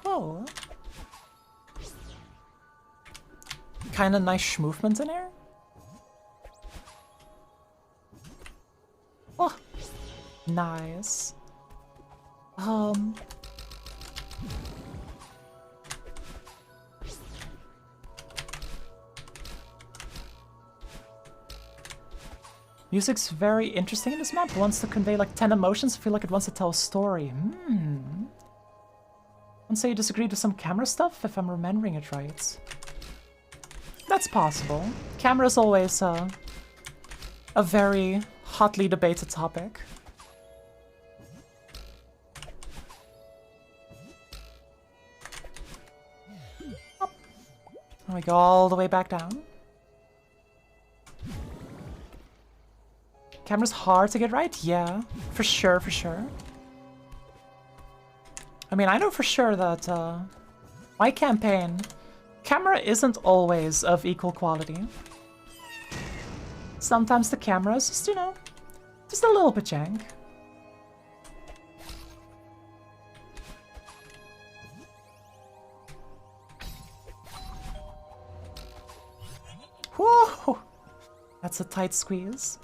Oh. Kinda nice movement in here. Oh, nice. Music's very interesting in this map. It wants to convey like 10 emotions. I feel like it wants to tell a story. Don't say you disagree with some camera stuff, if I'm remembering it right. That's possible. Camera's always a very hotly debated topic. Oh. And we go all the way back down. Camera's hard to get right? Yeah, for sure, for sure. I mean, I know for sure that my campaign, camera isn't always of equal quality. Sometimes the camera's just, you know, just a little bit jank. Whoa! That's a tight squeeze.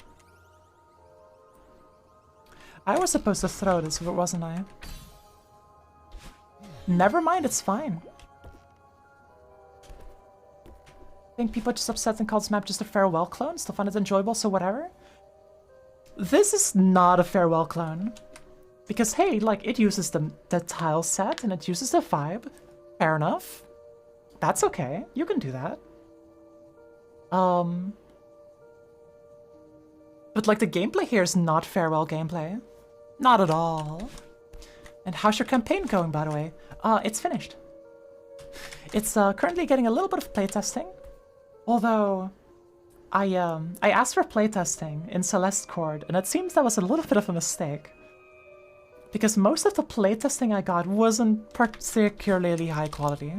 I was supposed to throw this, wasn't I? Never mind, it's fine. I think people are just upset and call this map just a farewell clone. Still find it enjoyable, so whatever. This is not a farewell clone. Because hey, like, it uses the tile set and it uses the vibe. Fair enough. That's okay. You can do that. But like, the gameplay here is not farewell gameplay. Not at all. And how's your campaign going, by the way? It's finished. It's currently getting a little bit of playtesting. Although, I asked for playtesting in Celeste Cord, and it seems that was a little bit of a mistake. Because most of the playtesting I got wasn't particularly high quality.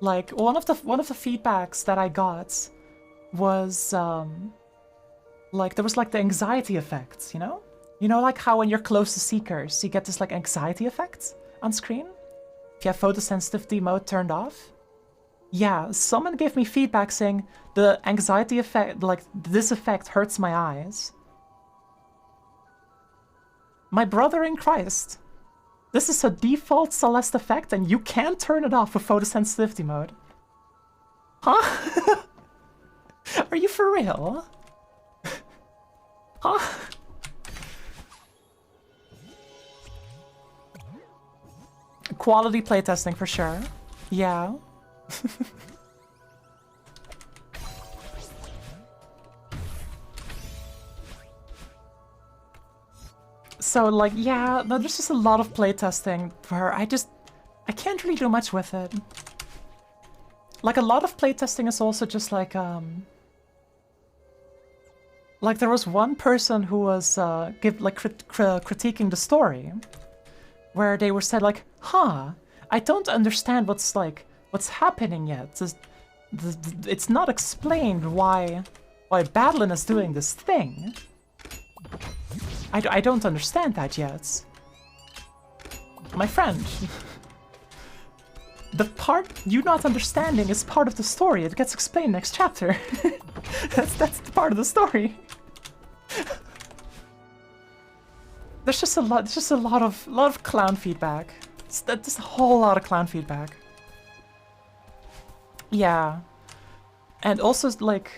Like, one of the feedbacks that I got was, like, there was like the anxiety effects, you know? You know, like how when you're close to Seekers, you get this like anxiety effect on screen? If you have photosensitivity mode turned off? Yeah, someone gave me feedback saying the anxiety effect, like this effect hurts my eyes. My brother in Christ. This is a default Celeste effect and you can't turn it off with photosensitivity mode. Huh? Are you for real? Huh? Quality playtesting for sure. Yeah. So like, yeah, no, there's just a lot of playtesting where I can't really do much with it. Like a lot of playtesting is also just like there was one person who was critiquing the story, where they were said like, huh, I don't understand what's happening yet. It's not explained why Badeline is doing this thing. I don't understand that yet. My friend. The part you not understanding is part of the story. It gets explained next chapter. that's the part of the story. There's just a lot of clown feedback. There's a whole lot of clown feedback. Yeah. And also the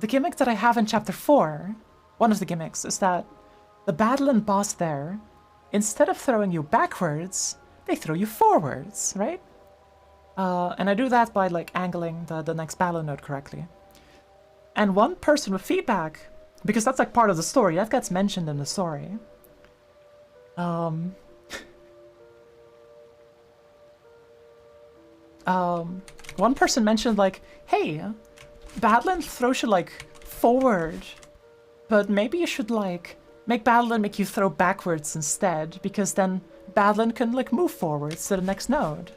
gimmick that I have in chapter 4, one of the gimmicks is that the Badeline boss there, instead of throwing you backwards, they throw you forwards, right? And I do that by like angling the next Badeline node correctly. And one person with feedback, because that's like part of the story, that gets mentioned in the story. one person mentioned like, hey, Badland throws you like forward, but maybe you should like make Badland make you throw backwards instead, because then Badland can like move forwards to the next node.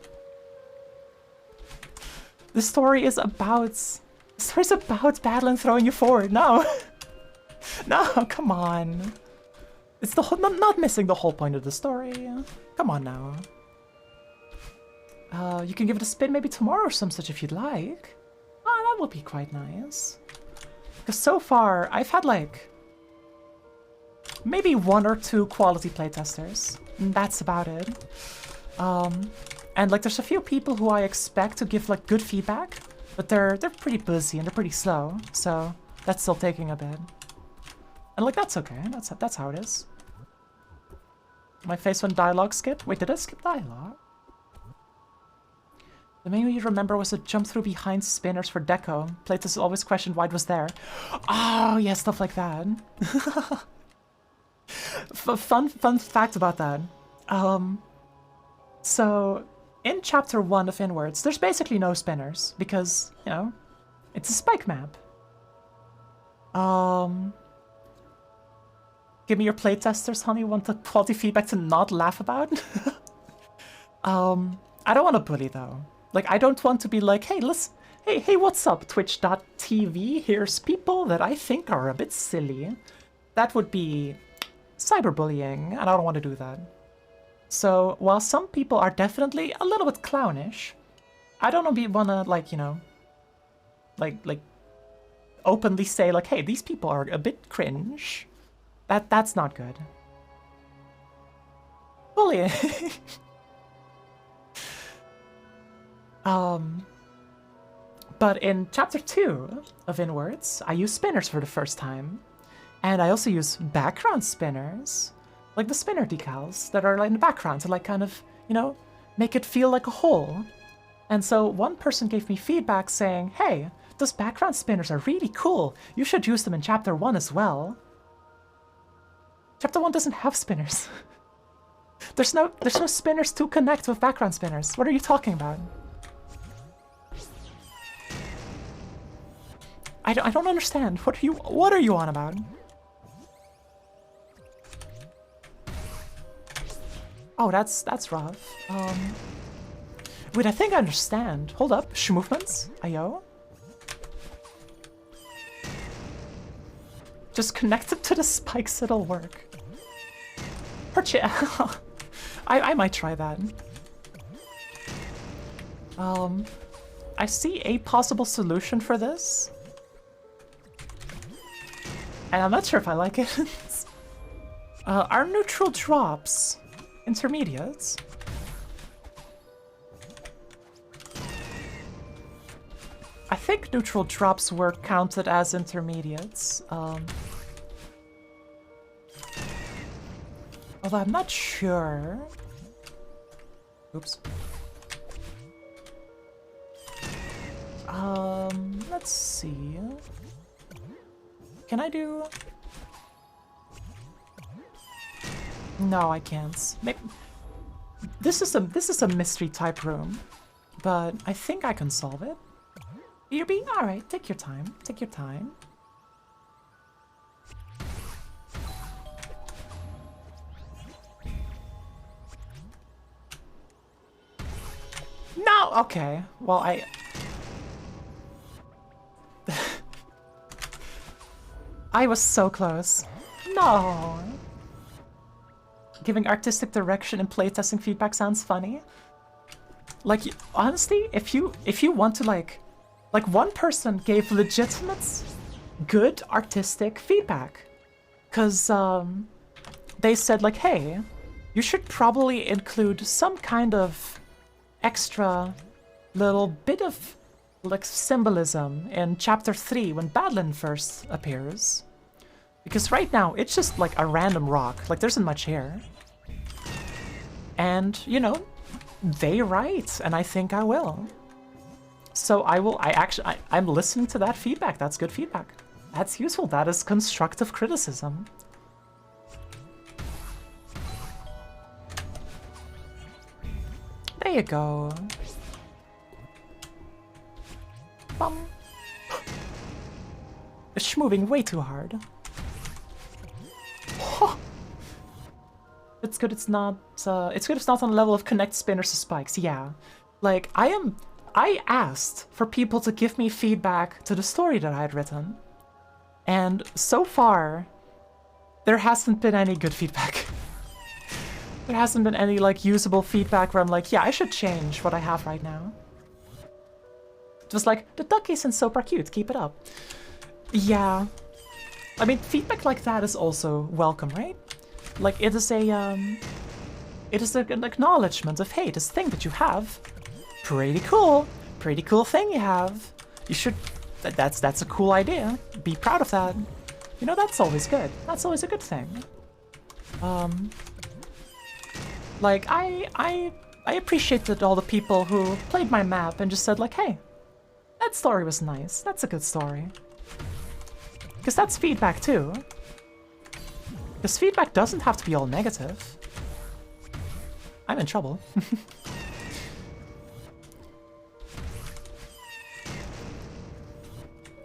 The story is about Badland throwing you forward. No, no, come on. It's the whole, not missing the whole point of the story. Come on now. You can give it a spin maybe tomorrow or some such if you'd like. Oh, that would be quite nice. Because so far, I've had like maybe 1 or 2 quality playtesters. And that's about it. And like there's a few people who I expect to give like good feedback, but they're pretty busy and they're pretty slow, so that's still taking a bit. And like that's okay, that's how it is. My face when dialogue skipped? Wait, did I skip dialogue? The main way you remember was to jump through behind spinners for deco. Playtesters always questioned why it was there. Oh yeah, stuff like that. Fun fact about that. So in chapter 1 of Inwards, there's basically no spinners because, you know, it's a spike map. Give me your playtesters, honey. Want the quality feedback to not laugh about? I don't want to bully though. Like, I don't want to be like, hey, hey, what's up, Twitch.tv? Here's people that I think are a bit silly. That would be cyberbullying, and I don't want to do that. So, while some people are definitely a little bit clownish, I don't want to, like, you know, like, openly say, like, hey, these people are a bit cringe. That's not good. Bullying. But in chapter 2 of Inwards, I use spinners for the first time. And I also use background spinners, like the spinner decals that are like in the background to like kind of, you know, make it feel like a whole. And so one person gave me feedback saying, hey, those background spinners are really cool. You should use them in chapter 1 as well. Chapter 1 doesn't have spinners. There's no spinners to connect with background spinners. What are you talking about? I don't understand. What are you on about? Oh, that's rough. Wait, I think I understand. Hold up. Movements? Ayo? Just connect it to the spikes, it'll work. I might try that. I see a possible solution for this. And I'm not sure if I like it. Are neutral drops intermediates? I think neutral drops were counted as intermediates. Although I'm not sure. Oops. Let's see. Can I do? No, I can't. Maybe... This is a mystery type room, but I think I can solve it. BRB? Alright, take your time. Take your time. No! Okay. Well, I was so close. No! Giving artistic direction and playtesting feedback sounds funny. Like, honestly, if you want to, like one person gave legitimate, good artistic feedback. Cause, they said, like, hey, you should probably include some kind of extra little bit of, like, symbolism in chapter 3 when Badland first appears. Because right now, it's just, like, a random rock. Like, there isn't much here. And, you know, they write, and I think I will. So I'm listening to that feedback. That's good feedback. That's useful. That is constructive criticism. There you go. bum. It's moving way too hard. It's good it's not, it's good it's not on the level of connect spinners to spikes, yeah. Like, I asked for people to give me feedback to the story that I had written. And so far, there hasn't been any good feedback. There hasn't been any, like, usable feedback where I'm like, yeah, I should change what I have right now. It was like, the duckies and soap are cute, keep it up. Yeah. I mean, feedback like that is also welcome, right? Like, it is an acknowledgement of, hey, this thing that you have, pretty cool thing you have. You should, that's a cool idea. Be proud of that. You know, that's always good. That's always a good thing. Like, I appreciated all the people who played my map and just said like, hey, that story was nice. That's a good story. Because that's feedback too. Because feedback doesn't have to be all negative. I'm in trouble.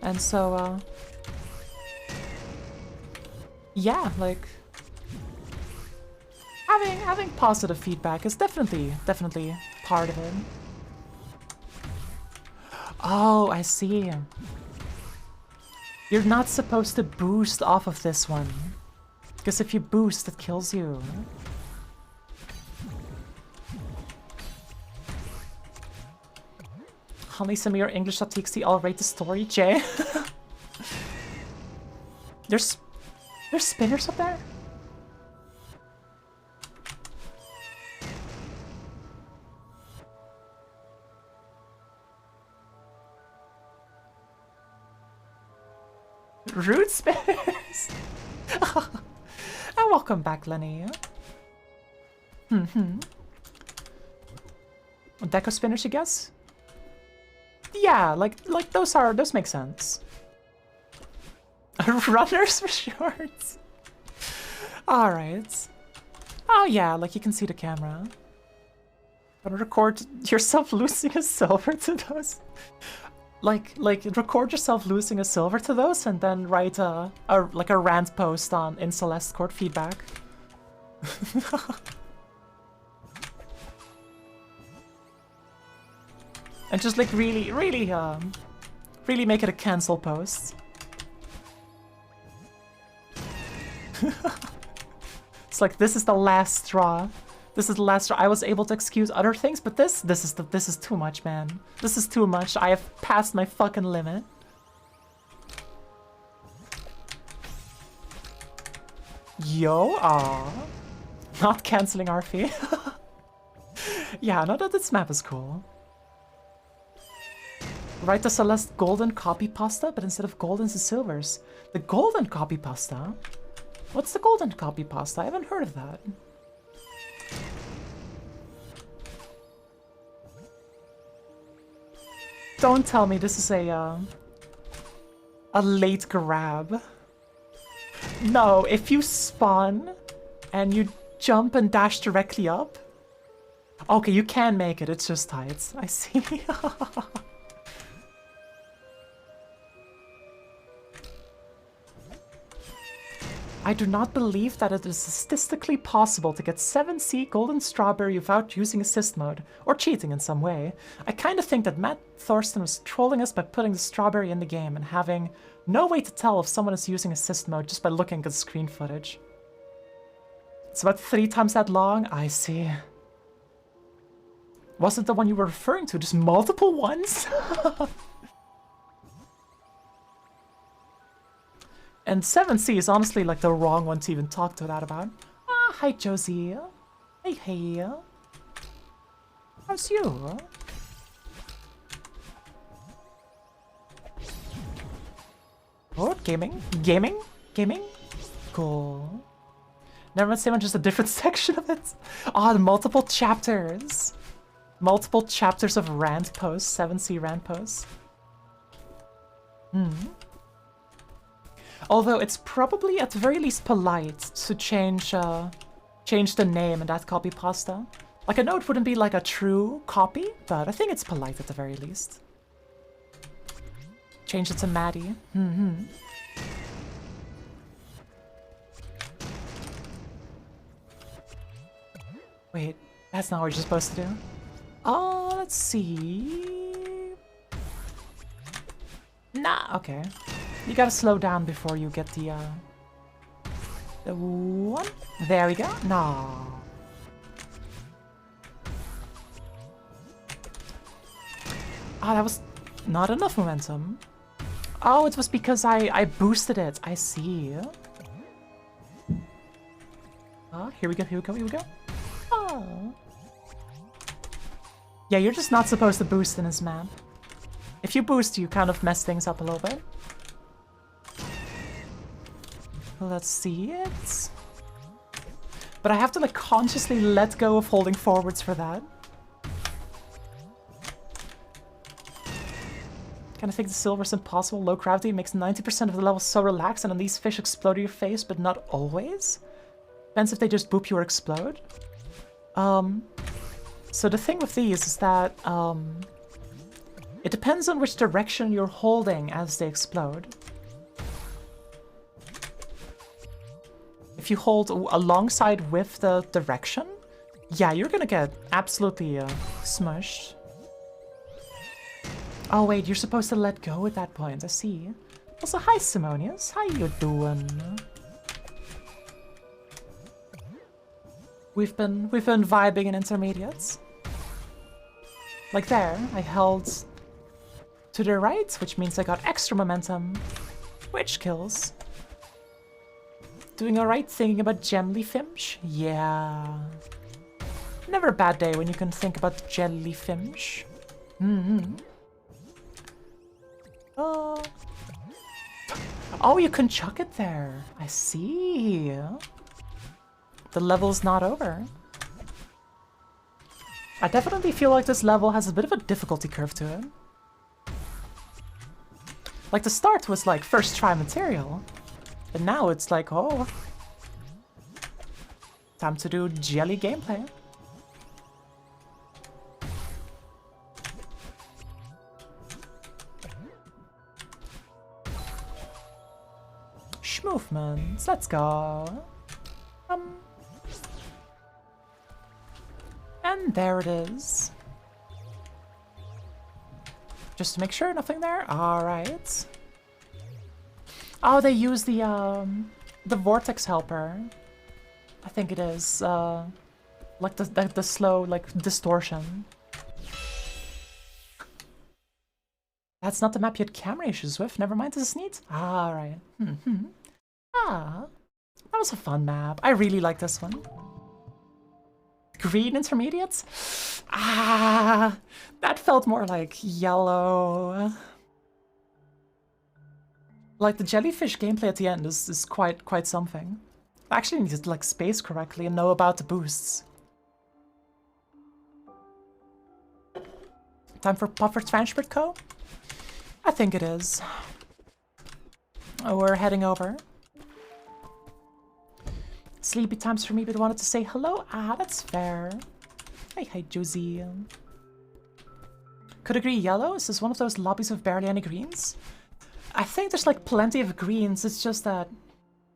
And so, yeah, like, having positive feedback is definitely part of it. Oh, I see. You're not supposed to boost off of this one. Because if you boost, it kills you. Honey, some of your English.txt, I'll rate the story, Jay. There's spinners up there? Rude spinners! And welcome back, Lenny. Deco spinners, you guess? Yeah, like those make sense. Runners for shorts. All right. Oh yeah, like you can see the camera. Gonna record yourself losing a silver to those. Like record yourself losing a silver to those, and then write a rant post in Celeste Court feedback. And just like really make it a cancel post. It's like, this is the last straw. This is the last straw. I was able to excuse other things, but this is too much, man. This is too much. I have passed my fucking limit. Yo, not canceling Arfie. Yeah, no, this map is cool. Write the Celeste golden copy pasta, but instead of goldens and silvers. The golden copy pasta? What's the golden copy pasta? I haven't heard of that. Don't tell me this is a late grab. No, if you spawn and you jump and dash directly up. Okay, you can make it, it's just tight. I see. I do not believe that it is statistically possible to get 7C Golden Strawberry without using assist mode, or cheating in some way. I kinda think that Matt Thorsten was trolling us by putting the strawberry in the game and having no way to tell if someone is using assist mode just by looking at the screen footage. It's about 3 times that long? I see. Wasn't the one you were referring to just multiple ones? And 7C is honestly like the wrong one to even talk to that about. Ah, hi Josie. Hey. How's you? Oh, gaming? Cool. Never mind, same, just a different section of it. Ah, the multiple chapters. Multiple chapters of rant posts, 7C rant posts. Although it's probably at the very least polite to change the name in that copy pasta. Like, I know it wouldn't be like a true copy, but I think it's polite at the very least. Change it to Maddie. Wait, that's not what you're supposed to do. Oh, let's see. Nah, okay. You gotta slow down before you get the one. There we go. No. Oh, that was not enough momentum. Oh, it was because I boosted it. I see. Oh, here we go, here we go, here we go. Oh. Yeah, you're just not supposed to boost in this map. If you boost, you kind of mess things up a little bit. Let's see it. But I have to like consciously let go of holding forwards for that. Kinda think the silver's impossible. Low gravity makes 90% of the levels so relaxed, and then these fish explode in your face, but not always. Depends if they just boop you or explode. So the thing with these is that it depends on which direction you're holding as they explode. If you hold alongside with the direction, yeah, you're gonna get absolutely smushed. Oh wait, you're supposed to let go at that point, I see. Also, hi Simonius, how you doing? We've been vibing in intermediates. Like there, I held to the right, which means I got extra momentum, which kills. Doing alright thinking about Jellyfinch? Yeah. Never a bad day when you can think about Jellyfinch. Oh, you can chuck it there. I see. The level's not over. I definitely feel like this level has a bit of a difficulty curve to it. Like the start was like first try material, but now it's like, oh, time to do jelly gameplay. Movements, let's go. And there it is. Just to make sure, nothing there. All right. Oh, they use the vortex helper. I think it is like the slow like distortion. That's not the map you had camera issues with. Never mind, this is neat. All right. Ah, that was a fun map. I really like this one. Green intermediates? Ah, that felt more like yellow. Like the jellyfish gameplay at the end is quite something. I actually need to like space correctly and know about the boosts. Time for Puffer Transport Co? I think it is. Oh, we're heading over. Sleepy times for me, but wanted to say hello. Ah, that's fair. Hi, Josie. Could agree, yellow? Is this one of those lobbies with barely any greens? I think there's like plenty of greens. It's just that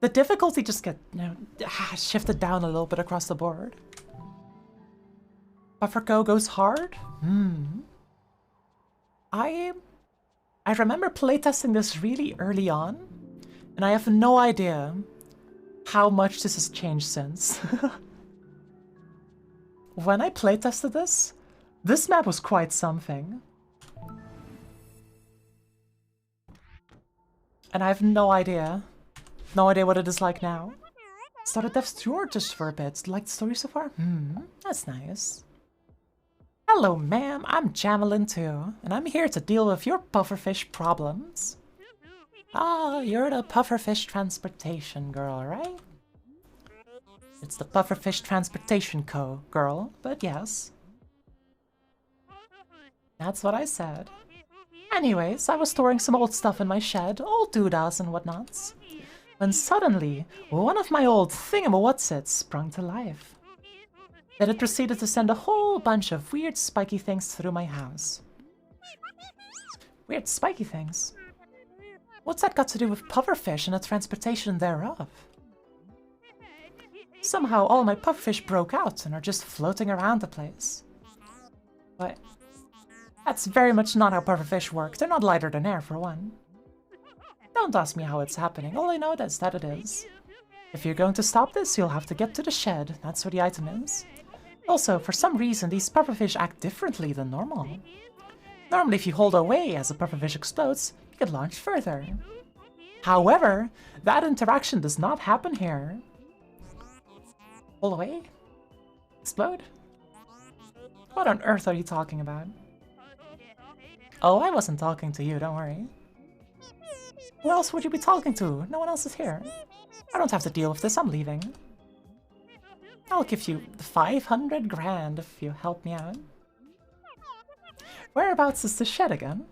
the difficulty just get, you know, shifted down a little bit across the board. Buffer Go goes hard? I remember playtesting this really early on, and I have no idea how much this has changed since. When I playtested this map was quite something. And I have no idea what it is like now. Started Devs 2 just for a bit. Like the story so far? That's nice. Hello ma'am, I'm Jamelin too, and I'm here to deal with your pufferfish problems. Ah, you're the Pufferfish Transportation girl, right? It's the Pufferfish Transportation Co. girl, but yes. That's what I said. Anyways, I was storing some old stuff in my shed, old doodahs and whatnots, when suddenly, one of my old thingamawhatsits sprung to life. Then it proceeded to send a whole bunch of weird spiky things through my house. Weird spiky things? What's that got to do with pufferfish and the transportation thereof? Somehow all my pufferfish broke out and are just floating around the place. But that's very much not how pufferfish work. They're not lighter than air, for one. Don't ask me how it's happening. All I know is that it is. If you're going to stop this, you'll have to get to the shed. That's where the item is. Also, for some reason, these pufferfish act differently than normal. Normally, if you hold away as a pufferfish explodes, you can launch further. However, that interaction does not happen here. Hold away? Explode? What on earth are you talking about? Oh, I wasn't talking to you, don't worry. Who else would you be talking to? No one else is here. I don't have to deal with this, I'm leaving. I'll give you 500 grand if you help me out. Whereabouts is the shed again?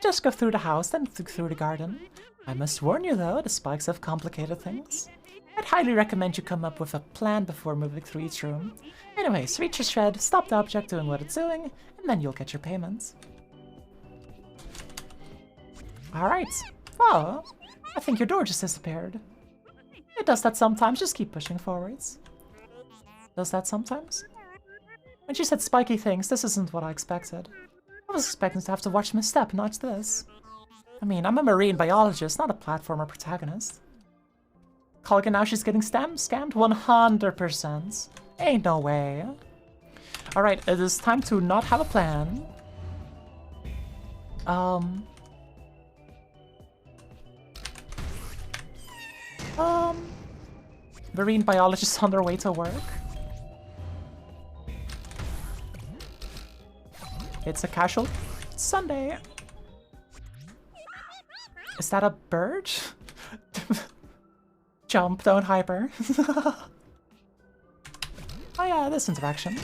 Just go through the house, then through the garden. I must warn you though, the spikes have complicated things. I'd highly recommend you come up with a plan before moving through each room. Anyways, reach your shed, stop the object doing what it's doing, and then you'll get your payments. Alright. Oh, I think your door just disappeared. It does that sometimes, just keep pushing forwards. Does that sometimes? When she said spiky things, this isn't what I expected. I was expecting to have to watch my step, not this. I mean, I'm a marine biologist, not a platformer protagonist. Colgan, now she's getting scammed 100%. Ain't no way. Alright, it is time to not have a plan. Marine biologists on their way to work. It's a casual Sunday. Is that a bird? Jump, don't hyper. Oh yeah, this interaction.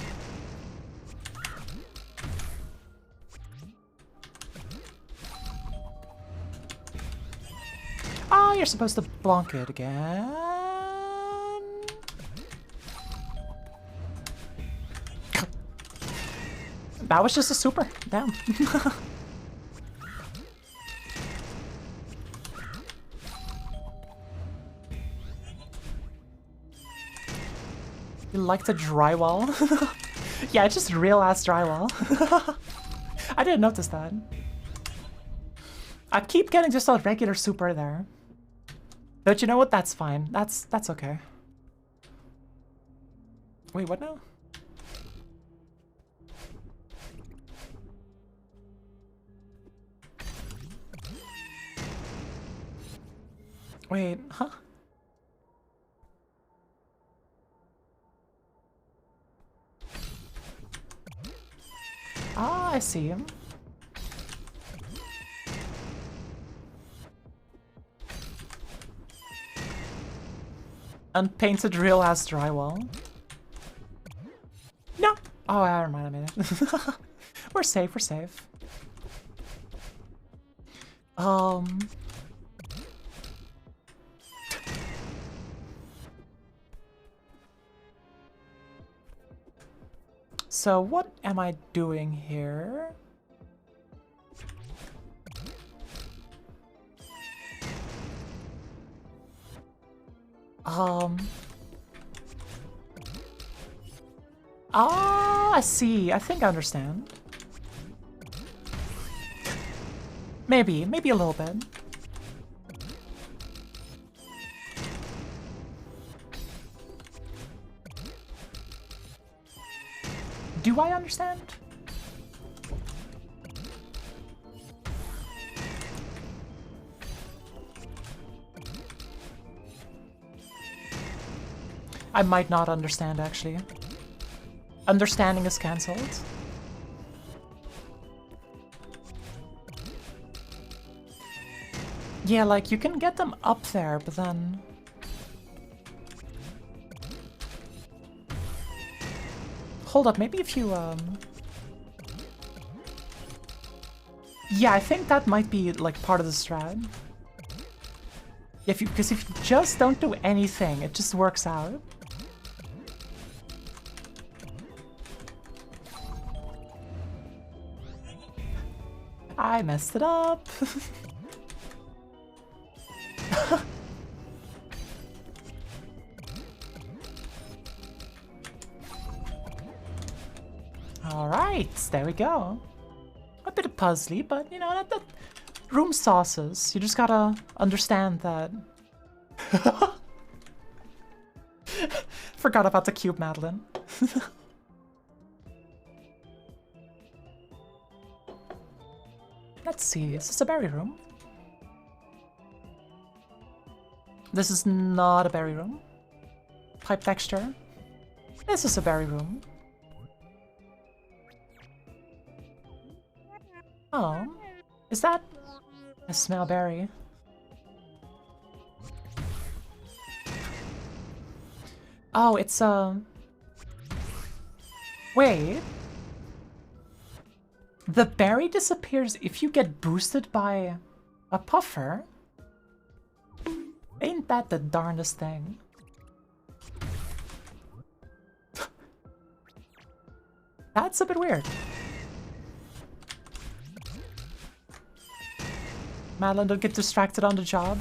Oh, you're supposed to blonk it again. That was just a super. Damn. You like the drywall? Yeah, it's just real ass drywall. I didn't notice that. I keep getting just a regular super there. But you know what? That's fine. That's okay. Wait, what now? Wait, huh? Ah, I see him. Unpainted real ass drywall. No! Oh, never mind, I made it. We're safe, we're safe. So what am I doing here? Ah, I see. I think I understand. Maybe a little bit. Do I understand? I might not understand, actually. Understanding is cancelled. Yeah, like, you can get them up there, but then... Hold up, maybe if you, Yeah, I think that might be, like, part of the strat. Because if you just don't do anything, it just works out. I messed it up. There we go. A bit of puzzly, but you know, that room sauces. You just gotta understand that. Forgot about the cube, Madeline. Let's see, is this a berry room? This is not a berry room. Pipe texture. This is a berry room. Oh, is that? I smell berry. Oh, it's wait. The berry disappears if you get boosted by a puffer? Ain't that the darndest thing? That's a bit weird. Madeline, don't get distracted on the job.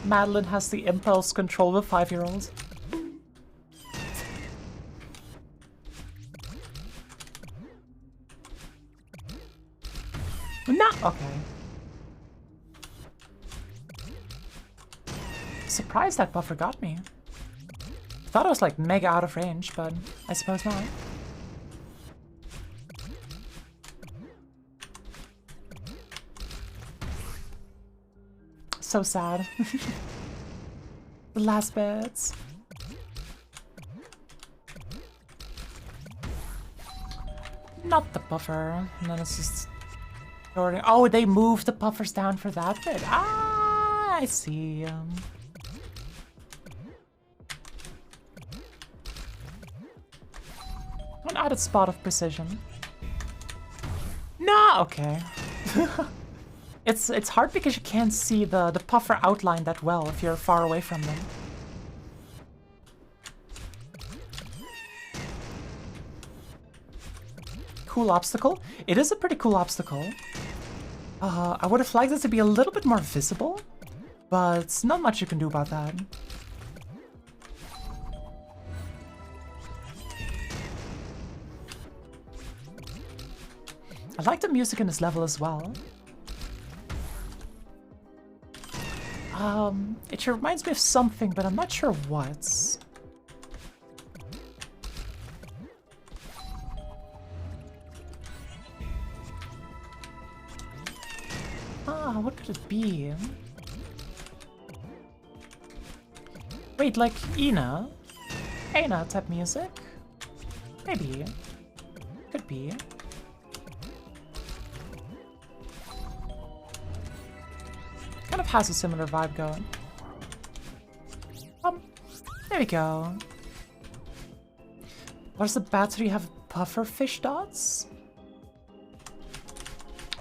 Madeline has the impulse control of a 5-year-old. No, okay. Surprised that buffer got me. Thought it was like mega out of range, but I suppose not. So sad. The last bits. Not the buffer. And then it's just... Oh, they moved the buffers down for that bit. Ah, I see. An added spot of precision. No, okay. It's hard because you can't see the puffer outline that well if you're far away from them. Cool obstacle. It is a pretty cool obstacle. I would have liked it to be a little bit more visible, but not much you can do about that. I like the music in this level as well. It reminds me of something, but I'm not sure what. What could it be? Wait, like Ina? Aina type music? Maybe. Could be. Kind of has a similar vibe going. There we go. What does the battery have? Puffer fish dots?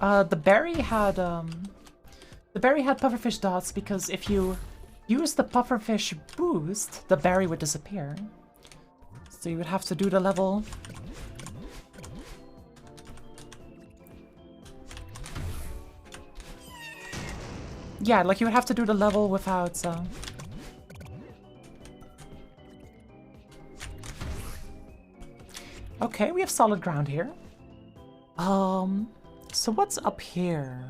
The berry had pufferfish dots because if you use the pufferfish boost, the berry would disappear. So you would have to do the level. Yeah, like you would have to do the level without. Okay, we have solid ground here. So what's up here?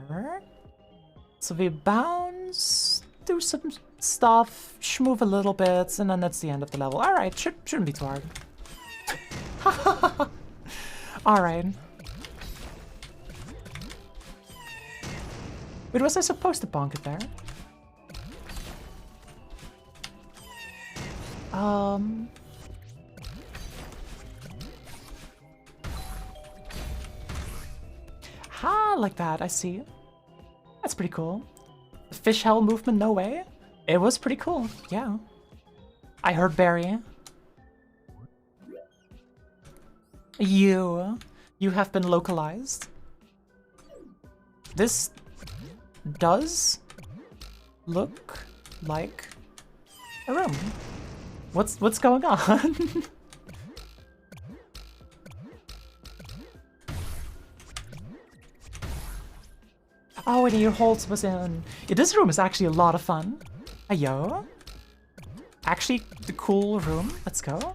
So we bounce, do some stuff, schmoove a little bit, and then that's the end of the level. Alright, shouldn't be too hard. Alright. Wait, was I supposed to bonk it there? Like that, I see. That's pretty cool. The fish hell movement, no way. It was pretty cool, yeah. I heard Barry. You have been localized. This does look like a room. What's going on? Oh, and your holds was in. Yeah, this room is actually a lot of fun. Ayo. Actually, the cool room. Let's go.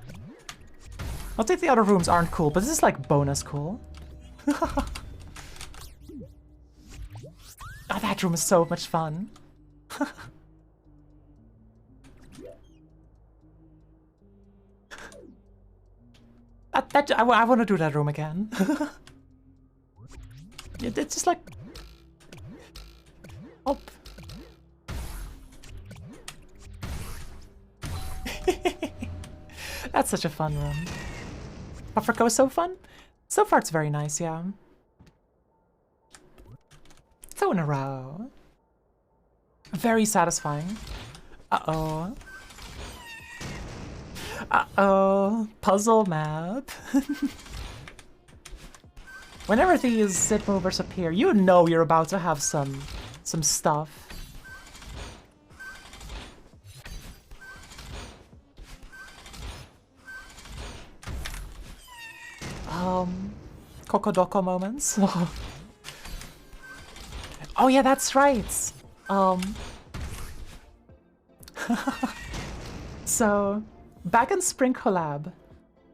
I'll think the other rooms aren't cool, but this is like bonus cool. Oh, that room is so much fun. I want to do that room again. It's just like... Oh. That's such a fun room. Africa is so fun. So far it's very nice, yeah. 2 in a row. Very satisfying. Uh-oh. Uh-oh. Puzzle map. Whenever these sit movers appear, you know you're about to have some stuff. Kokodoko moments. Oh yeah, that's right. So back in Spring Collab,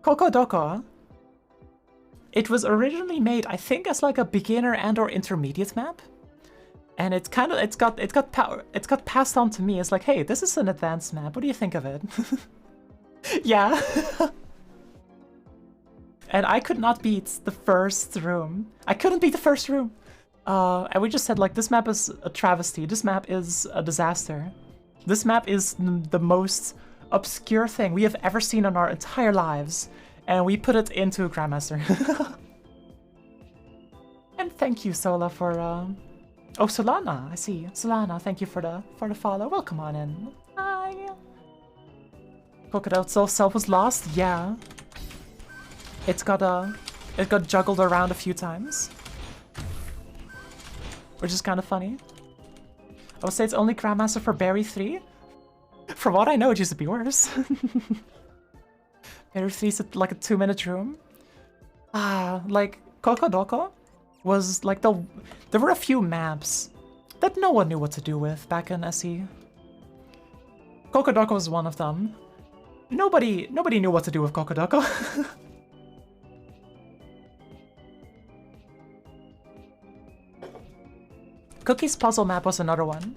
Kokodoko, it was originally made, I think, as like a beginner and/or intermediate map, and it got passed on to me as like, hey, this is an advanced map. What do you think of it? Yeah. And I could not beat the first room. I couldn't beat the first room. And we just said, like, this map is a travesty. This map is a disaster. This map is the most obscure thing we have ever seen in our entire lives. And we put it into Grandmaster. And thank you, Sola, for... Oh, Solana, I see. Solana, thank you for the follow. Welcome on in. Hi. Crocodile self was lost? Yeah. It got juggled around a few times, which is kind of funny. I would say it's only Grandmaster for Berry 3. From what I know, it used to be worse. Berry 3 is like a 2-minute room. Like Kokodoko was like there were a few maps that no one knew what to do with back in SE. Kokodoko was one of them. Nobody knew what to do with Kokodoko. Cookie's puzzle map was another one.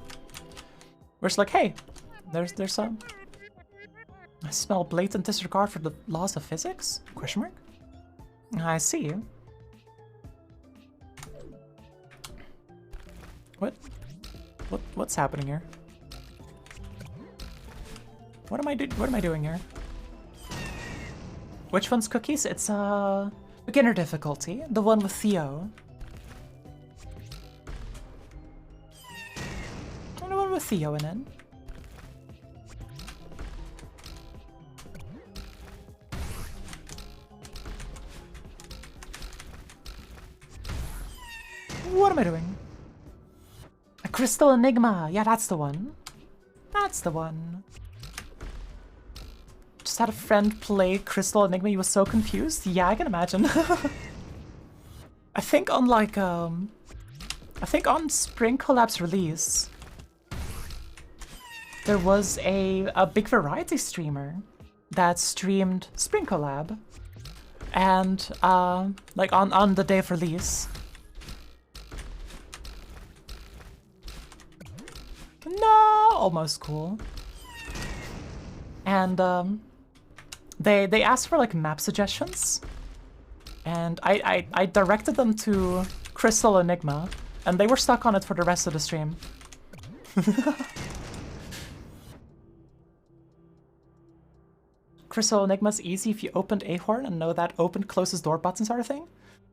Where it's like, hey, there's some... I smell blatant disregard for the laws of physics? Question mark? I see. What's happening here? What am I doing here? Which one's Cookies? It's beginner difficulty, the one with Theo. With Theo in it. What am I doing? A Crystal Enigma! Yeah, that's the one. That's the one. Just had a friend play Crystal Enigma, he was so confused. Yeah, I can imagine. I think on like, I think on Spring Collab's release, there was a big variety streamer that streamed Spring Collab, and like on the day of release. No, almost cool. And they asked for like map suggestions, and I directed them to Crystal Enigma, and they were stuck on it for the rest of the stream. Crystal Enigma's easy if you opened Ahorn and know that open closes door button sort of thing.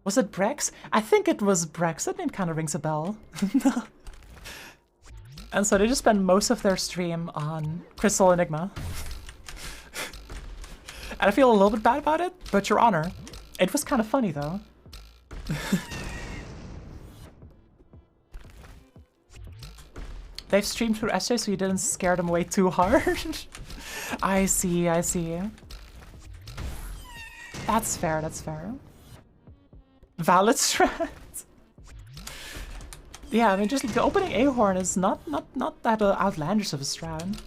Was it Brex? I think it was Brex. That name kind of rings a bell. And so they just spend most of their stream on Crystal Enigma. And I feel a little bit bad about it, but Your Honor, it was kind of funny though. They've streamed through SJ so you didn't scare them away too hard. I see, I see. That's fair, that's fair. Valid strat. Yeah, I mean, just opening Ahorn is not that outlandish of a strat.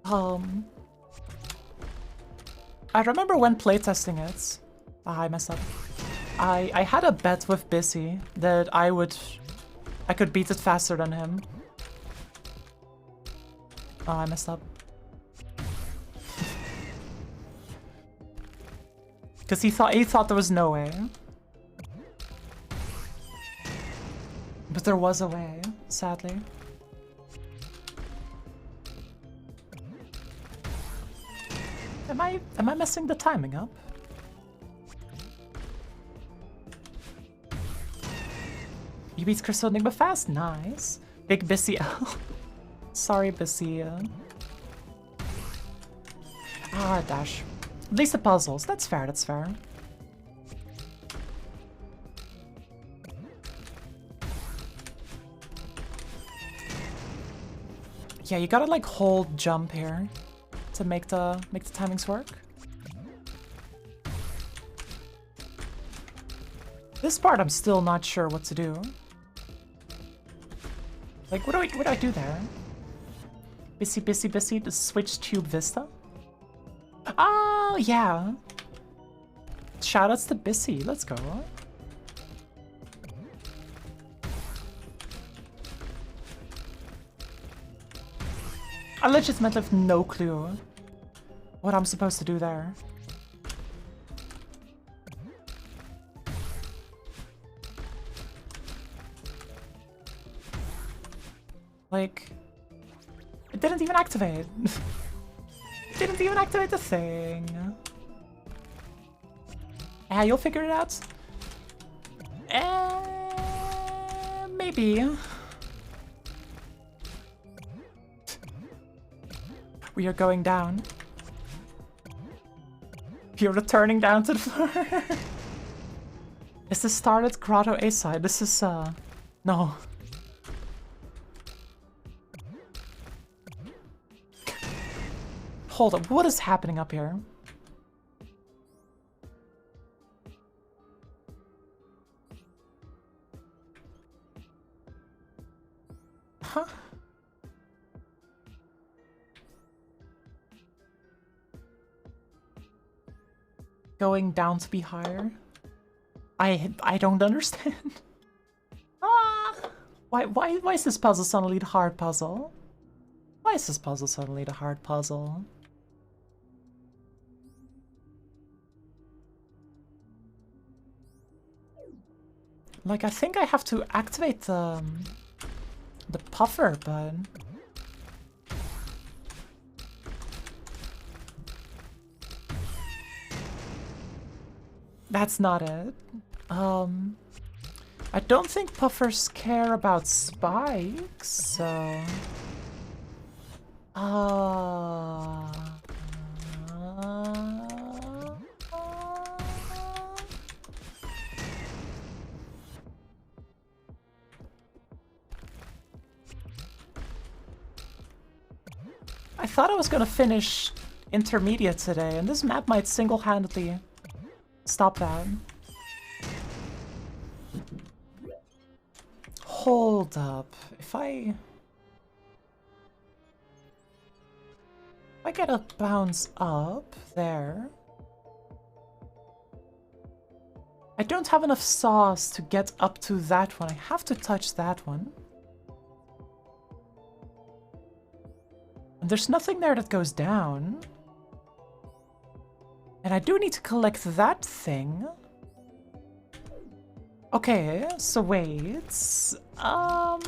I remember when playtesting it. I messed up. I had a bet with Bissy that I could beat it faster than him. Oh, I messed up. Because he thought there was no way. But there was a way, sadly. Am I messing the timing up? You beat Crystal Enigma fast? Nice. Big Bissy L. Sorry, Bissy. Ah, dash. At least the puzzles. That's fair, that's fair. Yeah, you gotta like hold jump here to make the timings work. This part I'm still not sure what to do. Like, what do I do there? Bissy, the switch tube vista? Oh, yeah. Shoutouts to Bissy, let's go. I legitimately have no clue what I'm supposed to do there. Like, it didn't even activate. It didn't even activate the thing. Yeah, you'll figure it out. Maybe. We are going down. You're returning down to the floor. Is this started Grotto A side? This is no. Hold up, what is happening up here? Huh? Going down to be higher? I don't understand. Ah! Why is this puzzle suddenly the hard puzzle? Why is this puzzle suddenly the hard puzzle? Like, I think I have to activate the puffer, but that's not it. I don't think puffers care about spikes, so I thought I was gonna finish intermediate today, and this map might single-handedly stop that. Hold up. If I get a bounce up there, I don't have enough sauce to get up to that one. I have to touch that one. And there's nothing there that goes down. And I do need to collect that thing. Okay, so wait. I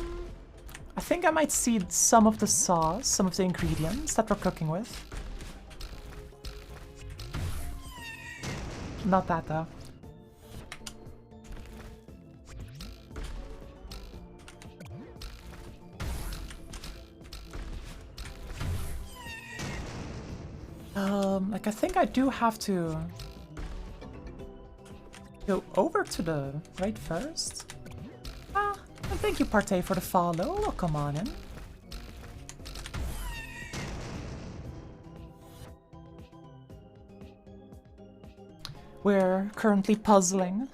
think I might see some of the sauce, some of the ingredients that we're cooking with. Not that though. Like I think I do have to go over to the right first. Ah, and thank you, Partey, for the follow. Welcome on in. We're currently puzzling.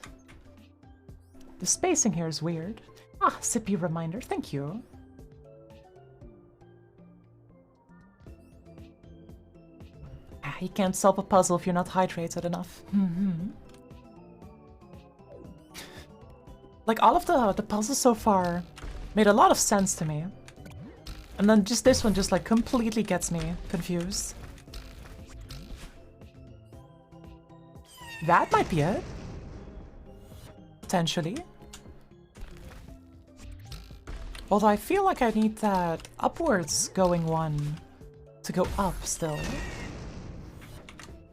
The spacing here is weird. Ah, Sippy reminder, thank you. You can't solve a puzzle if you're not hydrated enough. Like, all of the puzzles so far made a lot of sense to me. And then just this one just, like, completely gets me confused. That might be it. Potentially. Although I feel like I need that upwards going one to go up still.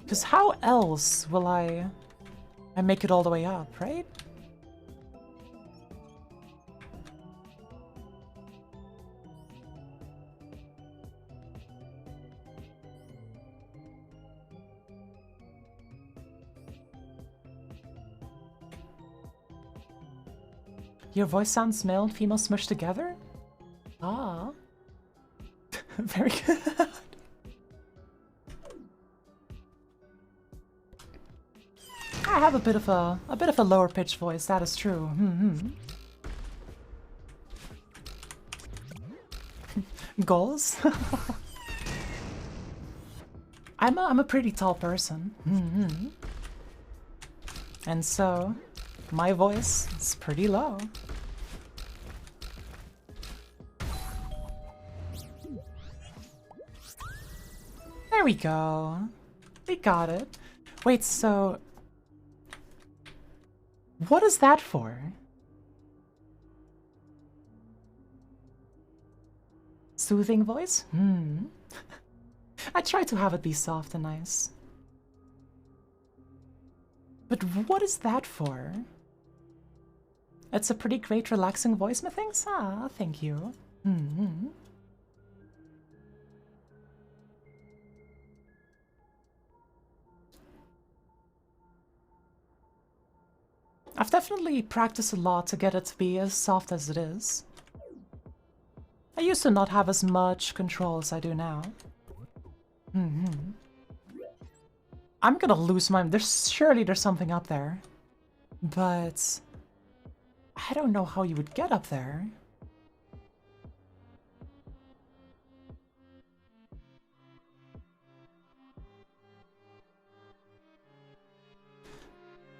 Because how else will I make it all the way up, right? Your voice sounds male and female smushed together? Ah. Very good. I have a bit of a lower pitched voice, that is true. Goals? I'm a pretty tall person. And so my voice is pretty low. There we go. We got it. Wait, so what is that for? Soothing voice? I try to have it be soft and nice. But what is that for? It's a pretty great relaxing voice, methinks? Ah, thank you. I've definitely practiced a lot to get it to be as soft as it is. I used to not have as much control as I do now. I'm gonna lose my... Surely there's something up there. But I don't know how you would get up there.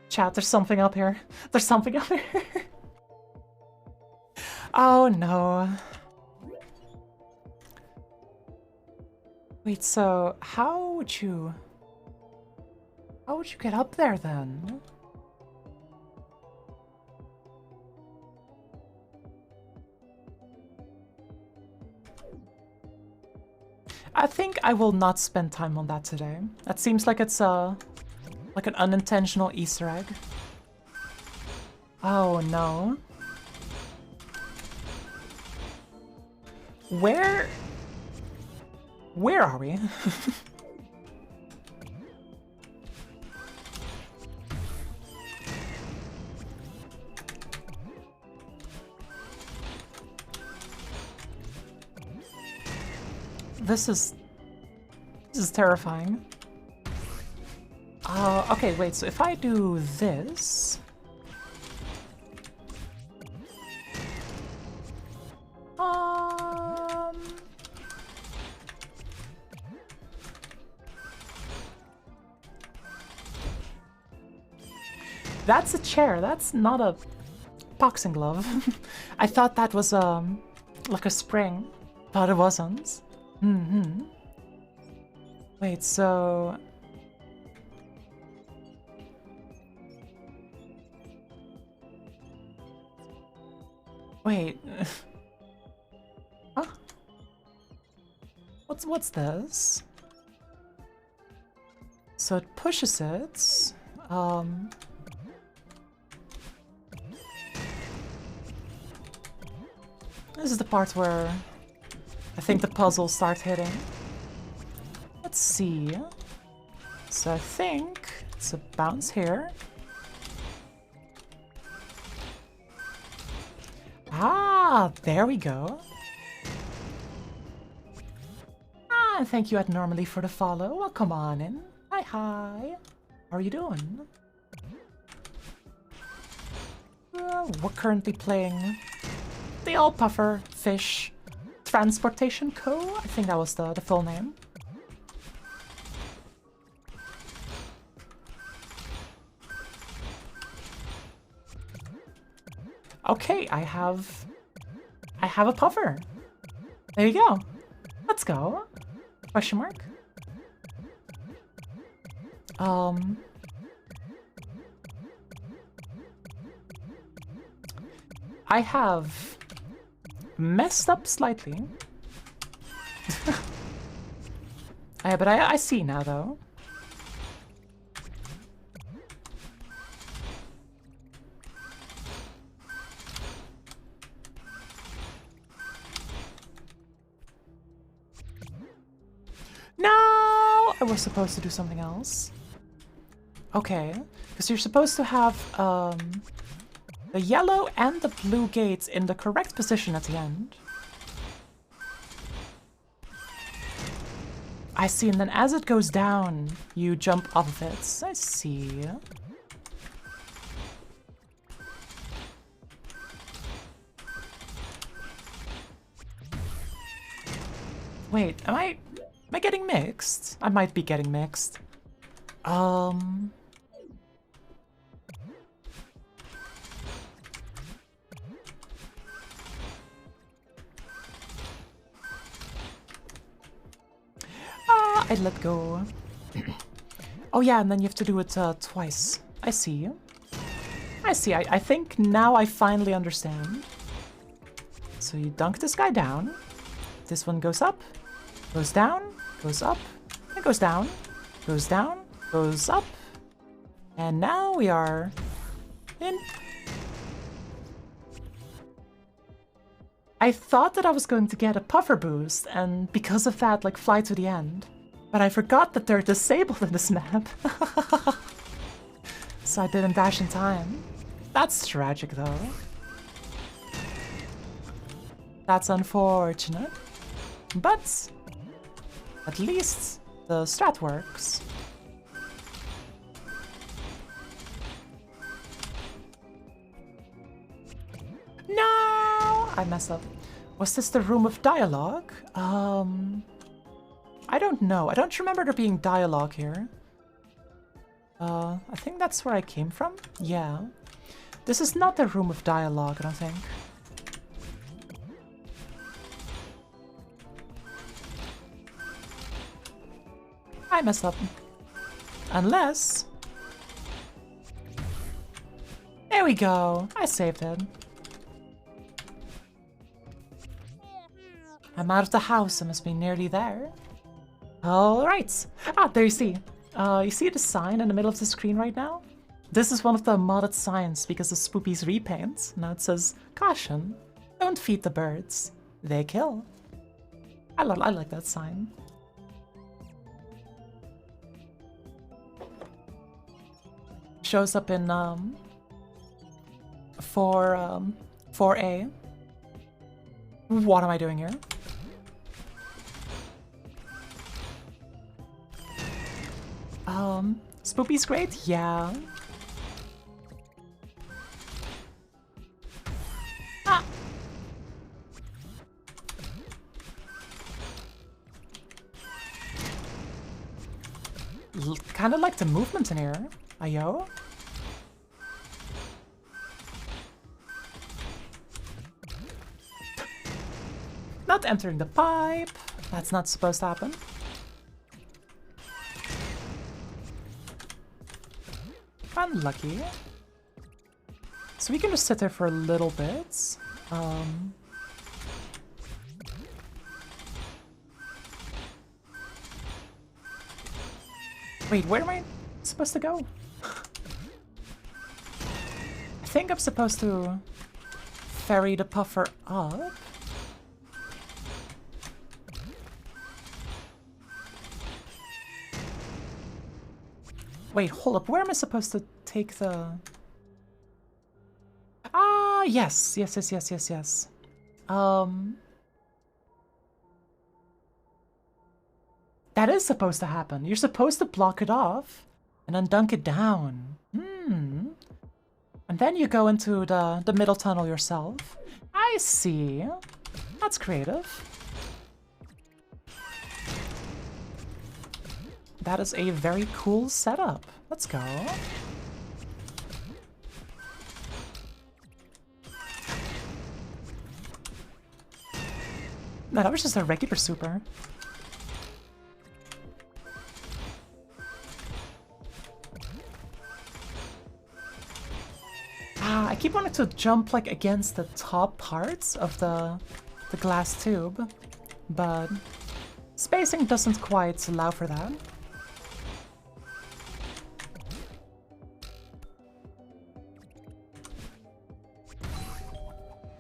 Chat, there's something up here. There's something up here. Oh no. Wait, so how would you get up there then? I think I will not spend time on that today. That seems like it's like an unintentional Easter egg. Oh no. Where are we? This is terrifying. Okay, wait, so if I do this... That's a chair, that's not a boxing glove. I thought that was, like a spring, but it wasn't. Wait, so... Wait. Huh? What's this? So it pushes it. This is the part where I think the puzzles start hitting. Let's see. So I think it's a bounce here. Ah, there we go. Ah, and thank you at Normally for the follow. Welcome on in. Hi, hi. How are you doing? We're currently playing the All Puffer Fish Transportation Co. I think that was the full name. Okay, I have a puffer. There you go. Let's go. Question mark? I have messed up slightly. But I see now, though. No! I was supposed to do something else. Okay, because you're supposed to have the yellow and the blue gates in the correct position at the end. I see, and then as it goes down, you jump off of it. I see. Wait, am I getting mixed? I might be getting mixed. I let go. Oh yeah, and then you have to do it twice. I see. I see. I think now I finally understand. So you dunk this guy down. This one goes up, goes down, goes up, and goes down, goes down, goes up. And now we are in. I thought that I was going to get a puffer boost, and because of that, like, fly to the end. But I forgot that they're disabled in this map. So I didn't dash in time. That's tragic, though. That's unfortunate. But at least the strat works. No! I messed up. Was this the room of dialogue? I don't know. I don't remember there being dialogue here. I think that's where I came from? Yeah. This is not the room of dialogue, I don't think. I messed up. Unless... There we go. I saved it. I'm out of the house. I must be nearly there. Alright. Ah, there you see. You see the sign in the middle of the screen right now? This is one of the modded signs because of Spoopy's repaint. Now it says, caution, don't feed the birds. They kill. I like that sign. Shows up in 4A. What am I doing here? Spoopy's great? Yeah. Ah! Kinda like the movement in here. Ayo? Not entering the pipe. That's not supposed to happen. Unlucky. So we can just sit there for a little bit. Wait, where am I supposed to go? I think I'm supposed to ferry the puffer up. Wait, hold up. Where am I supposed to take the... Ah, yes. Yes. That is supposed to happen. You're supposed to block it off and then dunk it down. And then you go into the middle tunnel yourself. I see. That's creative. That is a very cool setup. Let's go. No, that was just a regular super. I keep wanting to jump like against the top parts of the glass tube, but spacing doesn't quite allow for that.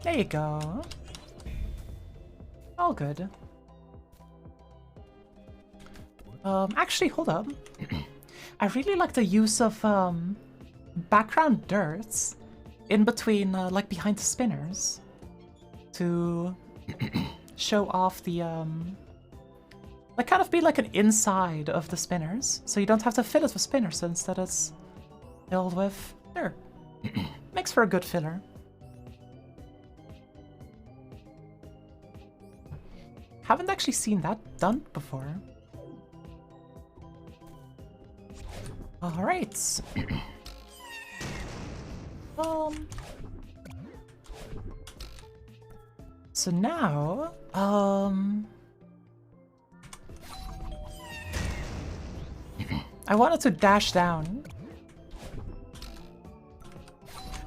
There you go. All good. Actually, hold up. I really like the use of background dirts in between, like behind the spinners, to show off the like kind of be like an inside of the spinners, so you don't have to fill it with spinners, so instead it's filled with dirt. Makes for a good filler. Haven't actually seen that done before. Alright. So now, I wanted to dash down.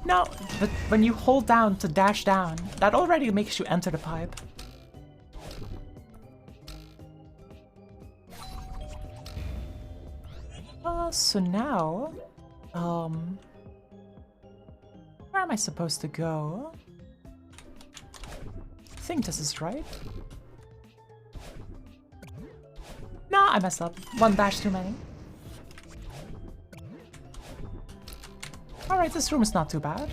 No, but when you hold down to dash down, that already makes you enter the pipe. So now, where am I supposed to go? I think this is right. Nah, I messed up. One dash too many. Alright, this room is not too bad.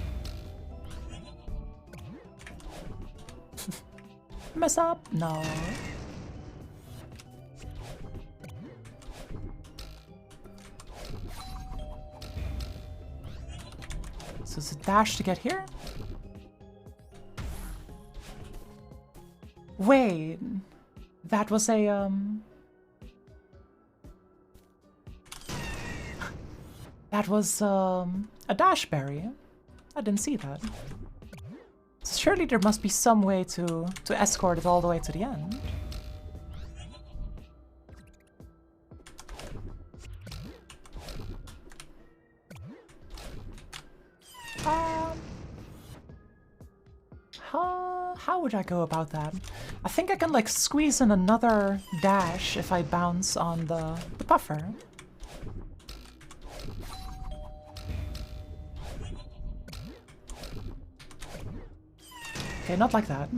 Mess up? No. So it's a dash to get here? Wait, that was a, that was, a dash berry. I didn't see that. So surely there must be some way to escort it all the way to the end. How would I go about that? I think I can like squeeze in another dash if I bounce on the puffer. Okay, not like that.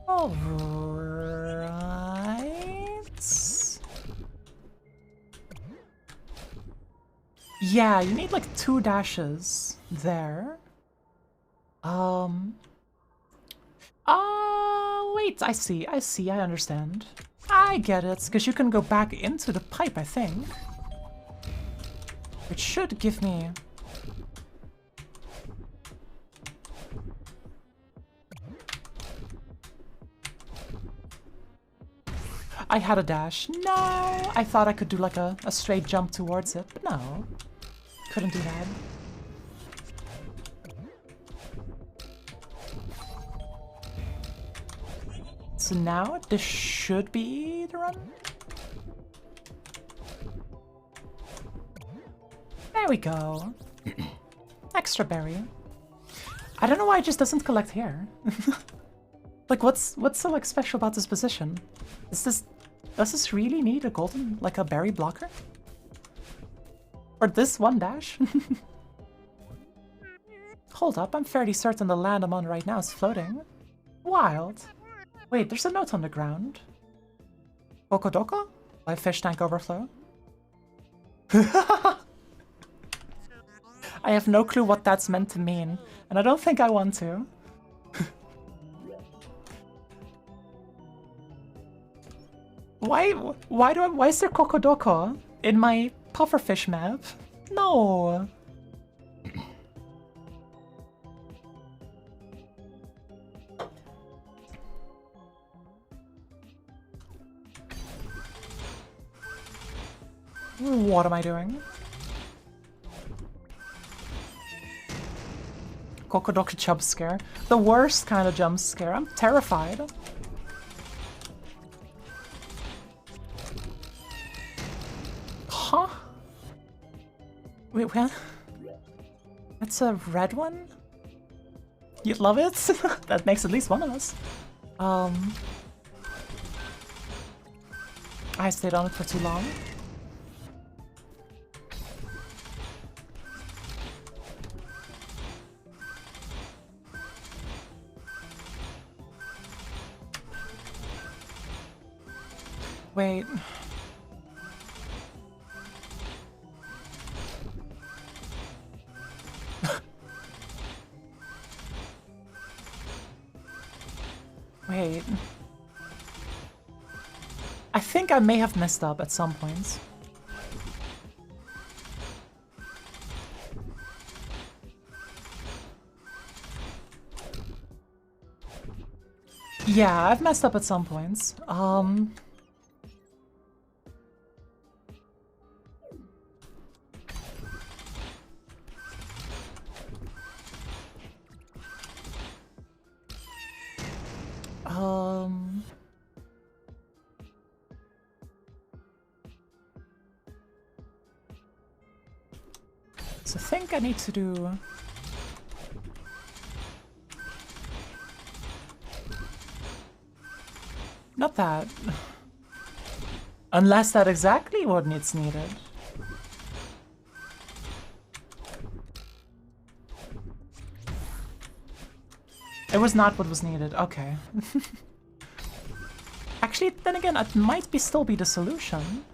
Alright. Yeah, you need like 2 dashes there. Wait, I see, I understand. I get it, because you can go back into the pipe, I think. Which should give me... I had a dash. No! I thought I could do like a straight jump towards it, but no. Couldn't do that. So now this should be the run. There we go. Extra berry. I don't know why it just doesn't collect here. Like what's so like special about this position? Does this really need a golden, like a berry blocker? Or this one dash? Hold up, I'm fairly certain the land I'm on right now is floating. Wild. Wait, there's a note on the ground. Kokodoko? By fish tank overflow? I have no clue what that's meant to mean, and I don't think I want to. Why is there Kokodoko in my pufferfish map? No. What am I doing? Cocodoc jump scare. The worst kind of jump scare. I'm terrified. Huh? Wait, what? That's a red one? You'd love it? That makes at least one of us. I stayed on it for too long. Wait. Wait. I think I may have messed up at some points. Yeah, I've messed up at some points. So I think I need to do... Not that. Unless that's exactly what needs needed. It was not what was needed, okay. Actually, then again, it might still be the solution.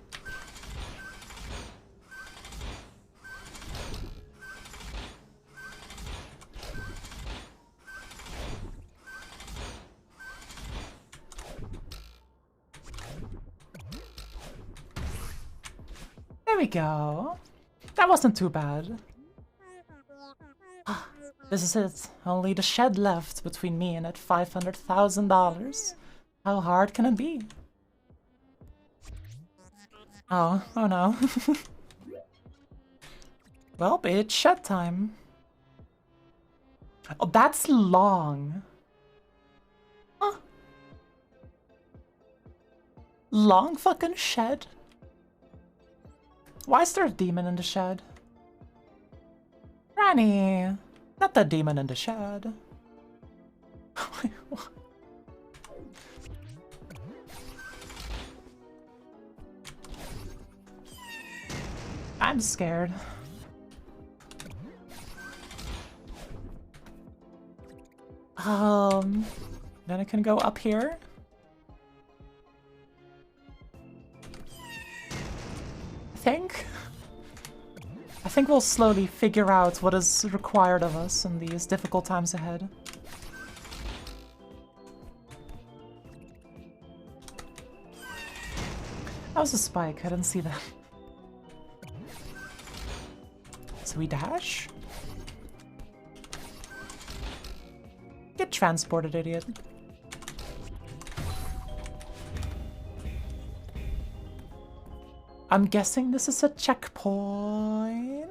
There we go. That wasn't too bad. This is it. Only the shed left between me and that $500,000. How hard can it be? Oh no. Well, it's shed time. Oh, that's long. Huh. Long fucking shed? Why is there a demon in the shed? Ranni! Not the demon in the shed. Wait, what? I'm scared. Then I can go up here. I think we'll slowly figure out what is required of us in these difficult times ahead. That was a spike, I didn't see that. So we dash? Get transported, idiot. I'm guessing this is a checkpoint?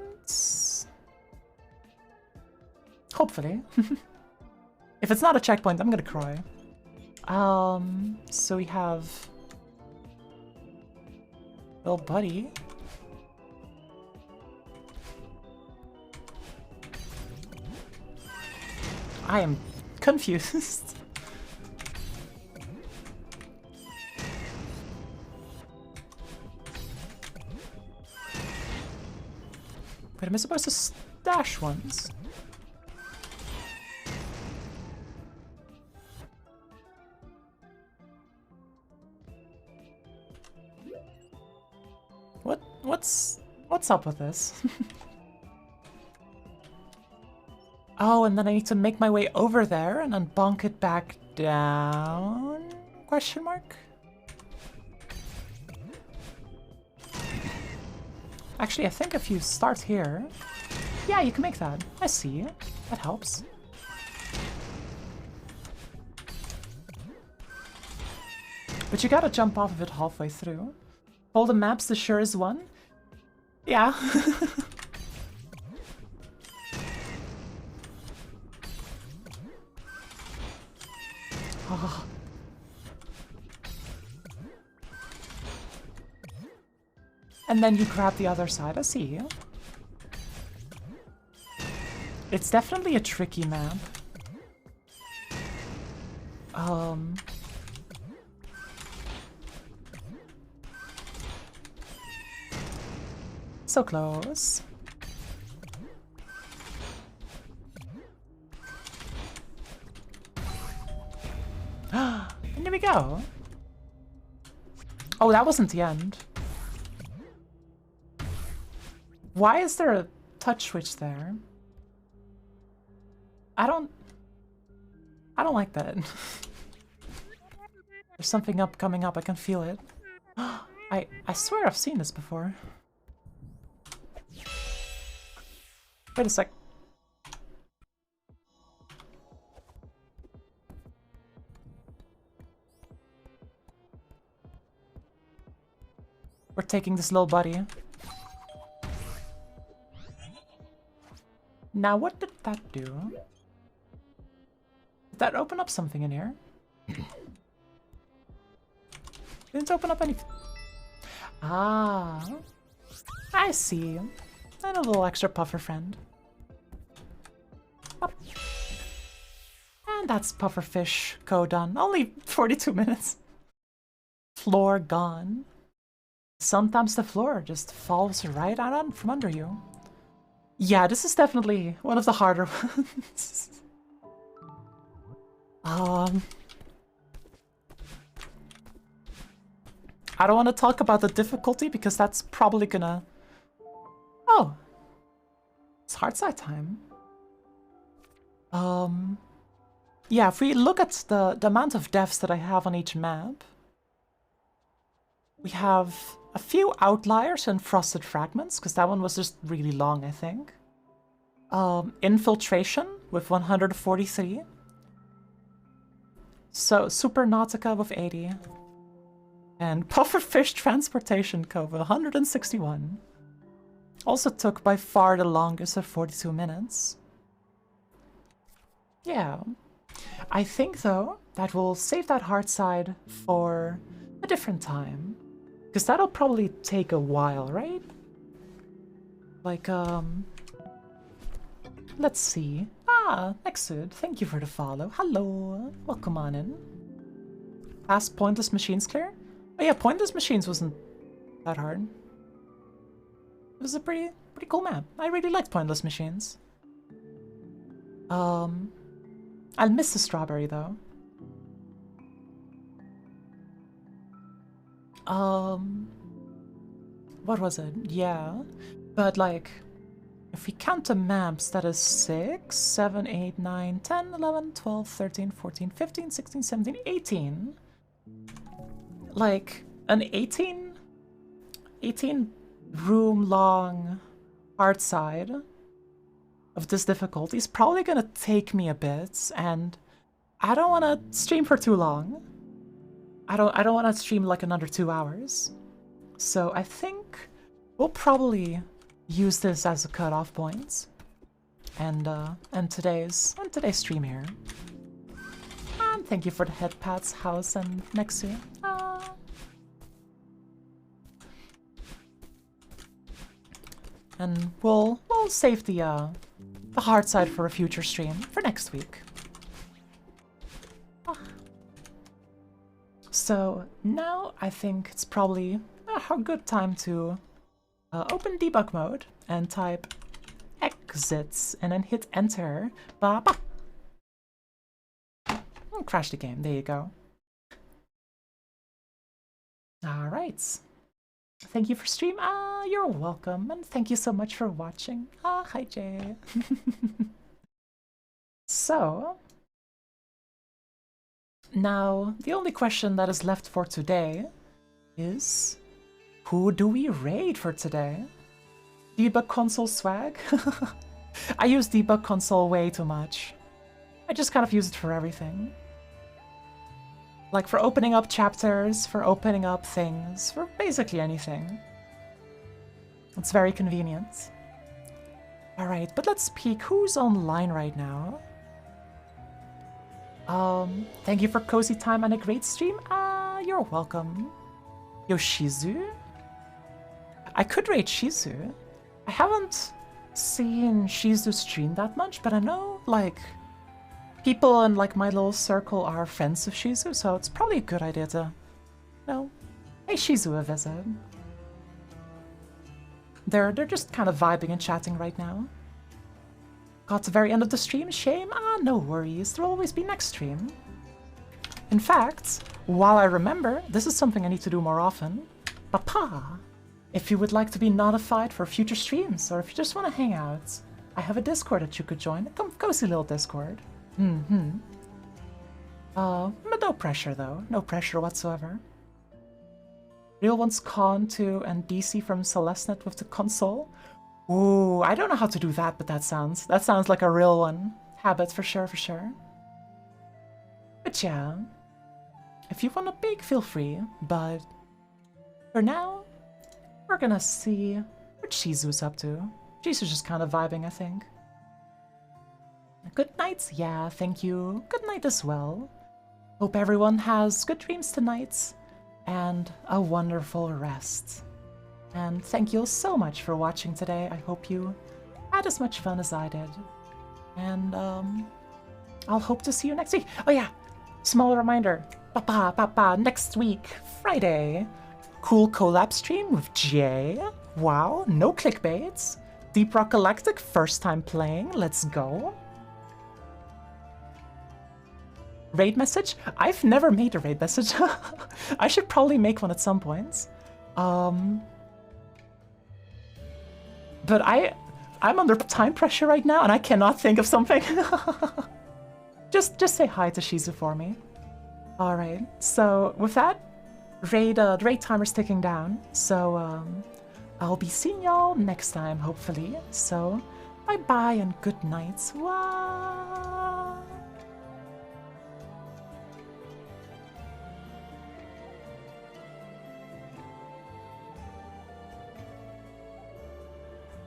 Hopefully. If it's not a checkpoint, I'm gonna cry. So we have... Little buddy. I am confused. Wait, am I supposed to stash ones? What's up with this? Oh, and then I need to make my way over there and then bonk it back down? Question mark? Actually, I think if you start here... Yeah, you can make that. I see. That helps. But you gotta jump off of it halfway through. Hold the maps, the surest one. Yeah. Oh. And then you grab the other side, I see. It's definitely a tricky map. So close. And here we go. Oh, that wasn't the end. Why is there a touch switch there? I don't like that. There's something coming up, I can feel it. I swear I've seen this before. Wait a sec. We're taking this little buddy. Now, what did that do? Did that open up something in here? Didn't open up anything. Ah, I see. And a little extra puffer friend. Up. And that's pufferfish done. Only 42 minutes. Floor gone. Sometimes the floor just falls right out from under you. Yeah, this is definitely one of the harder ones. I don't want to talk about the difficulty because that's probably gonna... Oh! It's hard side time. Yeah, if we look at the amount of deaths that I have on each map, we have a few outliers in Frosted Fragments, because that one was just really long, I think. Infiltration with 143. So, Supernautica with 80. And Pufferfish Transportation Cove with 161. Also took by far the longest of 42 minutes. Yeah. I think, though, that we'll save that hard side for a different time. Because that'll probably take a while, right? Like, let's see. Ah, Exud, thank you for the follow. Hello, welcome on in. Past Pointless Machines clear? Oh yeah, Pointless Machines wasn't that hard. It was a pretty cool map. I really liked Pointless Machines. I'll miss the strawberry though. What was it? Yeah, but like, if we count the maps, that is 6, 7, 8, 9, 10, 11, 12, 13, 14, 15, 16, 17, 18. Like, an 18 room long hard side of this difficulty is probably gonna take me a bit, and I don't want to stream for too long. I don't want to stream like another 2 hours. So I think we'll probably use this as a cutoff point, and today's stream here. And thank you for the head pats, House and Nexu. And we'll save the hard side for a future stream for next week. So now I think it's probably a good time to open debug mode and type exits and then hit enter. And crash the game. There you go. All right. Thank you for stream. You're welcome, and thank you so much for watching. Hi Jay. So now the only question that is left for today is, who do we raid for today? Debug console swag? I use debug console way too much. I just kind of use it for everything. Like for opening up chapters, for opening up things, for basically anything. It's very convenient. Alright, but let's peek who's online right now. Thank you for cozy time and a great stream. You're welcome. Yoshizu? I could rate Shizu. I haven't seen Shizu stream that much, but I know, like, people in, like, my little circle are friends of Shizu, so it's probably a good idea to, you know, pay Shizu a visit. They're just kind of vibing and chatting right now. Got to the very end of the stream, shame? No worries, there'll always be next stream. In fact, while I remember, this is something I need to do more often. Papa, if you would like to be notified for future streams, or if you just want to hang out, I have a Discord that you could join. Go see little Discord. But no pressure though, no pressure whatsoever. Real wants Con to and DC from Celestenet with the console. Ooh, I don't know how to do that, but that sounds like a real one. Habit for sure, for sure. But yeah, if you want to peek, feel free. But for now, we're gonna see what Shizu's up to. Shizu's just kind of vibing, I think. Good night, yeah, thank you. Good night as well. Hope everyone has good dreams tonight and a wonderful rest. And thank you all so much for watching today. I hope you had as much fun as I did. And I'll hope to see you next week. Oh yeah, small reminder. Next week, Friday. Cool collab stream with Jay. Wow, no clickbaits. Deep Rock Galactic, first time playing. Let's go. Raid message? I've never made a raid message. I should probably make one at some point. But I'm under time pressure right now and I cannot think of something. just say hi to Shizu for me. Alright, so with that, the raid timer's ticking down. So I'll be seeing y'all next time, hopefully. So bye bye and good night. Wow.